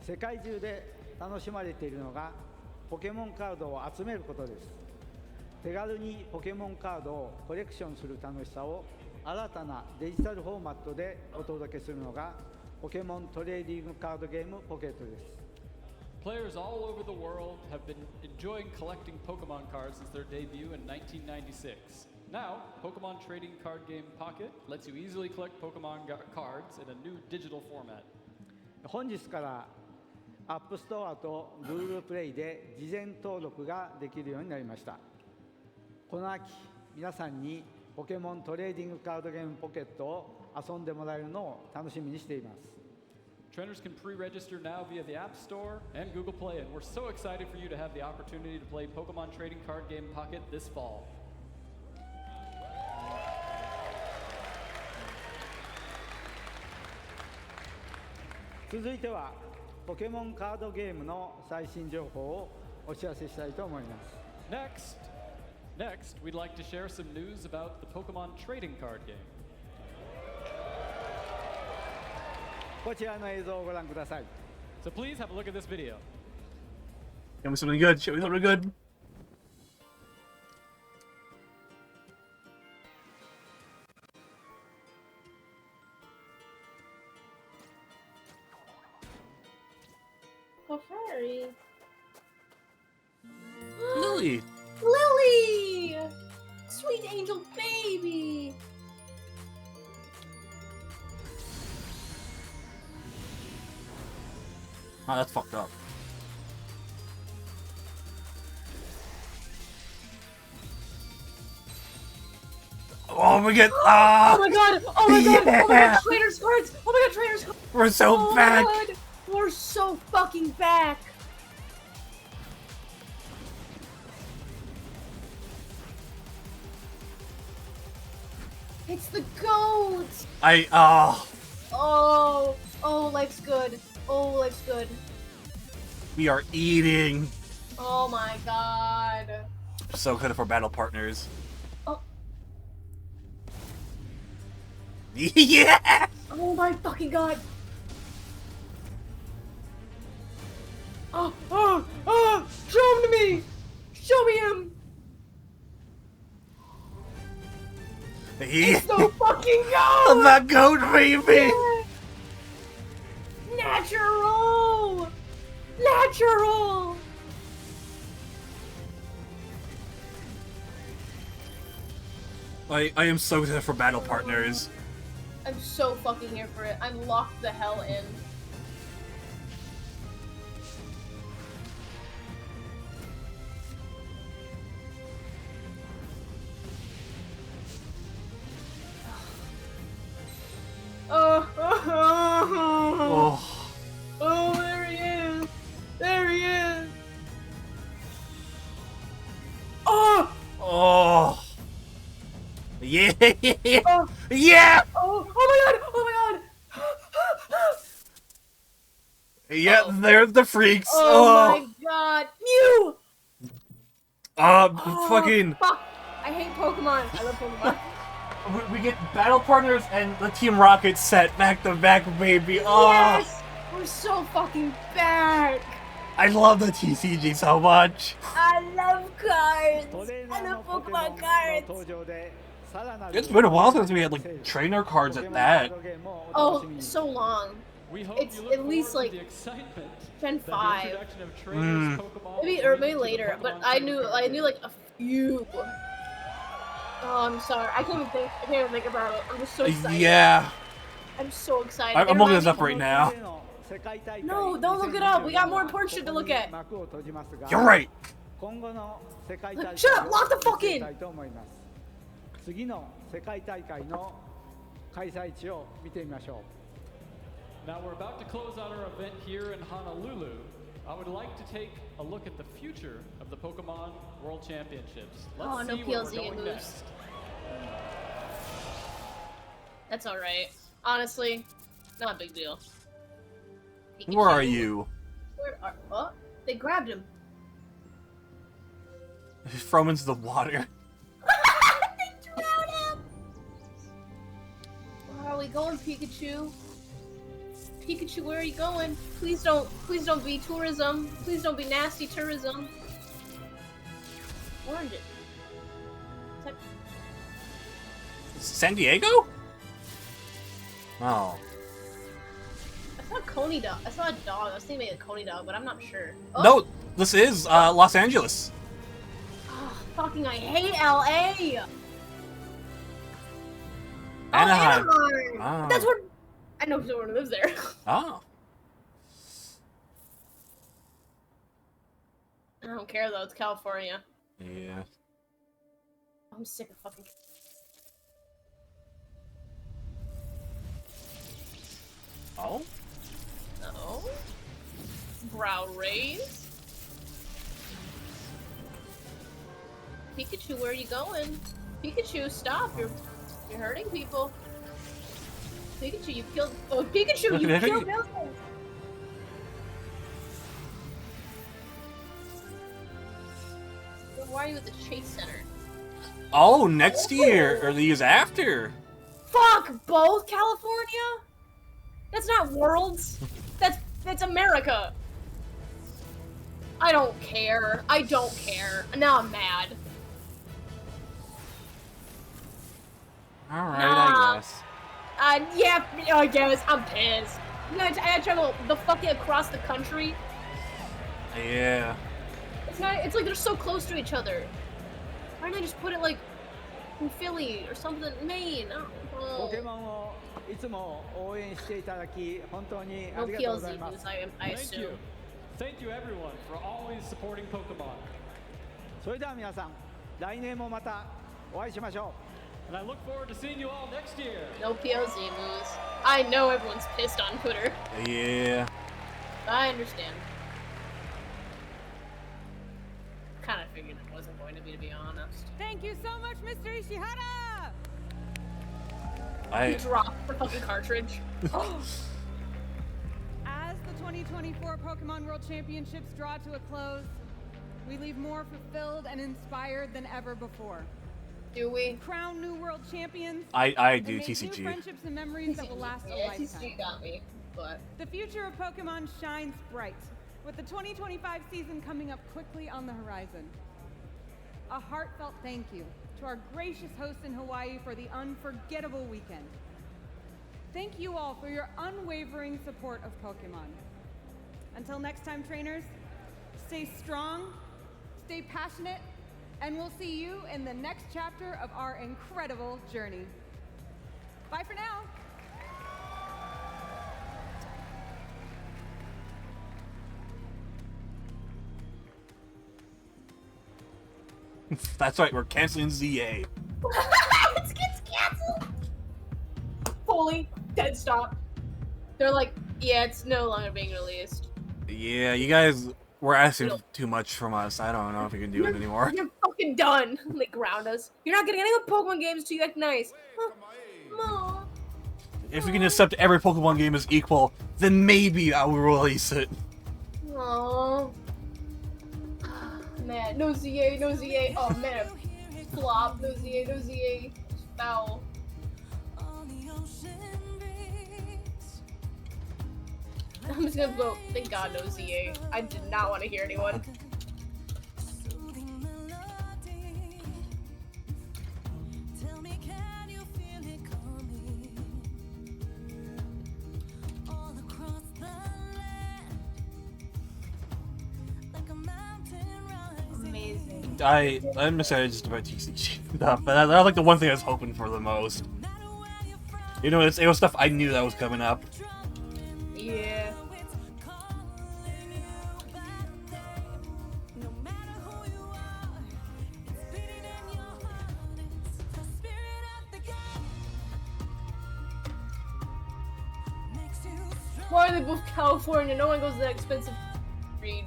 世界中で楽しまれているのがポケモンカードを集めることです。手軽にポケモンカードをコレクションする楽しさを新たなデジタルフォーマットでお届けするのがポケモントレーディングカードゲームポケットです。 Players all over the world have been enjoying collecting Pokemon cards since their debut in 1996. Now, Pokemon Trading Card Game Pocket lets you easily collect Pokemon cards in a new digital format. 本日からアップストアと Google プレイで事前登録ができるようになりました。この秋、皆さんにポケモントレーディングカードゲームポケットを遊んでもらえるのを楽しみにしています。 Trainers can pre-register now via the App Store and Google Play, and we're so excited for you to have the opportunity to play Pokemon Trading Card Game Pocket this fall. 続いてはポケモンカードゲームの最新情報をお知らせしたいと思います。 Next, we'd like to share some news about the Pokemon Trading Card Game. こちらの映像をご覧ください。 So please have a look at this video. Show me something good. Show me something good. Oh, fairy. Lily. Lily! Sweet angel baby! Oh, that's fucked up. Oh, we get Oh my god! Oh my god! Yeah! Oh my god! Trader's cards! Oh my god! Trader's cards! We're so oh back! My god. We're so fucking back! It's the goat! Oh, life's good. Oh, life's good. We are eating. Oh my god. So good for battle partners. Oh. Yeah! Oh my fucking god. Oh! Show him to me! Show me him! It's the fucking goat! The goat, baby! Yeah. Natural! Natural! I am so excited for battle partners. I'm so fucking here for it. I'm locked the hell in. Oh, there he is! There he is! Oh! Yeah! Oh. Yeah! Oh my god! Oh my god! Yeah, there's the freaks. Oh my god! Mew! Fucking. Fuck! I hate Pokemon. I love Pokemon. We get battle partners and the Team Rocket set back to back, baby. Oh! Yes! We're so fucking back! I love the TCG so much. I love cards! I love Pokemon cards! It's been a while since we had like trainer cards at that. Oh, so long. It's at least like Gen 5. Maybe later, but I knew like a few. Oh, I'm sorry. I can't even think about it. I'm just so excited. Yeah. I'm so excited. I'm looking this up right now. No, don't look it up. We got more important shit to look at. You're right. Shut up! Lock the fuck in! 次の世界大会の開催地を見てみましょう。 Now we're about to close out our event here in Honolulu. I would like to take a look at the future of the Pokemon World Championships. Let's no see where we're PLZ going moves. next. That's alright. Honestly, not a big deal. Where are you? Oh, they grabbed him. Throw him into the water. Where are we going, Pikachu? Pikachu, where are you going? Please don't be tourism. Please don't be nasty tourism. Orange. San Diego? Oh. I saw a coney dog. I saw a dog. I was thinking maybe a coney dog, but I'm not sure. Oh. No, this is Los Angeles. Oh, fucking, I hate LA. Anaheim. Oh, Anaheim. Oh. That's where I know someone who lives there. Oh. I don't care though. It's California. Yeah. I'm sick of fucking. Oh? No. Brow raise. Pikachu, where are you going? Pikachu, stop! You're hurting people. Pikachu, you killed. Oh, Pikachu, you killed millions. Why are you at the Chase Center? Oh, next year or the years after. Fuck both California. That's not Worlds. That's America. I don't care. I don't care. Now I'm mad. Alright, I guess. Yeah, I guess. I'm pissed. I gotta travel the fucking across the country. Yeah. It's like they're so close to each other. Why don't I just put it like in Philly or something? Maine. Oh. ポケモンをいつも応援していただき本当にあ No りがとうござ PLZ います。 news, I Thank you. assume. Thank you everyone for always supporting Pokemon. それでは皆さん、来年もまたお会いしましょう。 And I look forward to seeing you all next year. No PLZ news. I know everyone's pissed on Twitter. Yeah. I understand. Kind of figured it wasn't going to be honest. Thank you so much, Mr. Ishihara! He dropped the fucking cartridge. As the 2024 Pokemon World Championships draw to a close, we leave more fulfilled and inspired than ever before. Do we? Crown new world champions. I and do make TCG. New friendships and memories that will last a Yeah, lifetime. TCG got me, but The future of Pokemon shines bright, with the 2025 season coming up quickly on the horizon. A heartfelt thank you to our gracious hosts in Hawaii for the unforgettable weekend. Thank you all for your unwavering support of Pokemon. Until next time, trainers, stay strong, stay passionate, and we'll see you in the next chapter of our incredible journey. Bye for now. That's right, we're canceling ZA. It gets canceled. Fully dead stop. They're like, yeah, it's no longer being released. Yeah, you guys were asking too much from us. I don't know if we can do it anymore. You're fucking done. They ground us. You're not getting any more Pokemon games till you act nice. Huh. Aw. If we can accept every Pokemon game as equal, then maybe I will release it. Aww. Man, no ZA, no ZA. Oh man, flop. No ZA, no ZA. Foul. I'm just gonna vote. Thank God, no ZA. I did not want to hear anyone. Amazing. I'm excited just about TCG stuff, but that's like the one thing I was hoping for the most. You know, it was stuff I knew that was coming up. Yeah. Why are they both California? No one goes to that expensive read.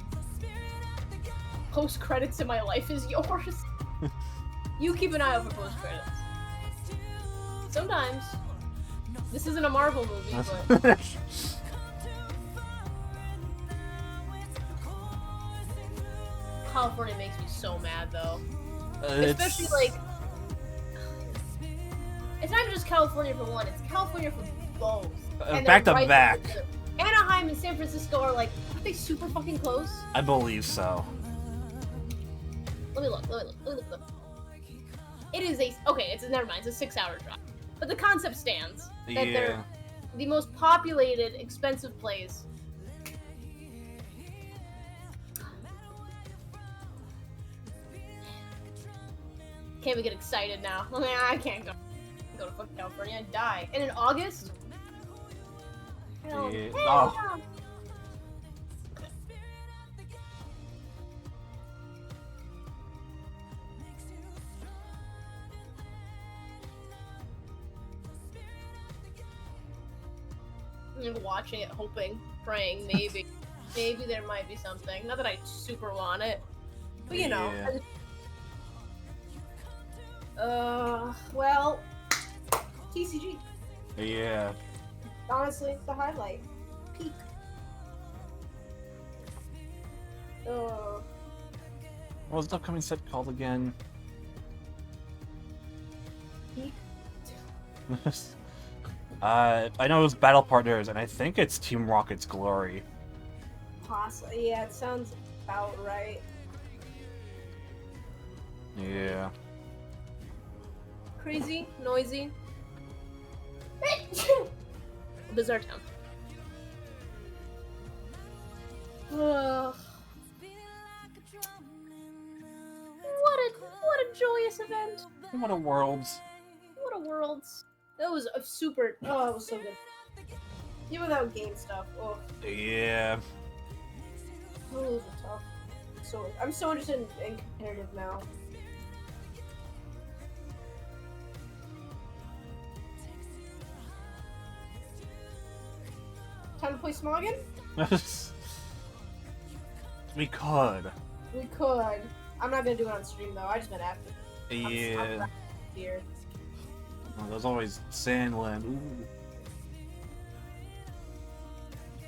Post credits in my life is yours. You keep an eye out for post credits. Sometimes. This isn't a Marvel movie, but California makes me so mad though. Especially like it's not even just California for one, it's California for both. And back they're to back. there. Anaheim and San Francisco are like, aren't they super fucking close? I believe so. Let me look. It is never mind. It's a 6-hour drive. But the concept stands. That they're the most populated, expensive place. Can't we get excited now? I can't go to fucking California and die. And in August? Hell, Yeah. hell Oh. no. I'm watching it, hoping, praying, maybe. Maybe there might be something. Not that I super want it. But you know. Well, TCG. Yeah. Honestly, the highlight. Peak. What was the upcoming set called again? Peak. I know it was Battle Partners, and I think it's Team Rocket's Glory. Possibly. Yeah, it sounds about right. Yeah. Crazy, noisy. Bizarre town. What a joyous event. What a worlds. What a worlds. That was a super. Oh, it was so good. Even without game stuff. Oh, Yeah. those are tough. So I'm so interested in competitive now. Time to play Smoggin? We could. We could. I'm not gonna do it on stream though. I just meant after. Yeah. Here. Oh, there's always Sandland. Ooh.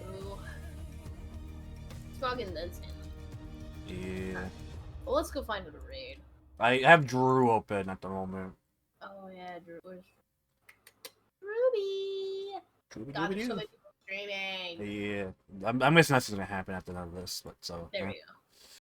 Ooh. Smoggin then Sandland. Yeah. Well, let's go find a raid. I have Drew open at the moment. Oh yeah, Drew. Ruby. God, there's so many people streaming. Yeah. I'm guessing that's gonna happen after none of this, but so. There yeah. we go.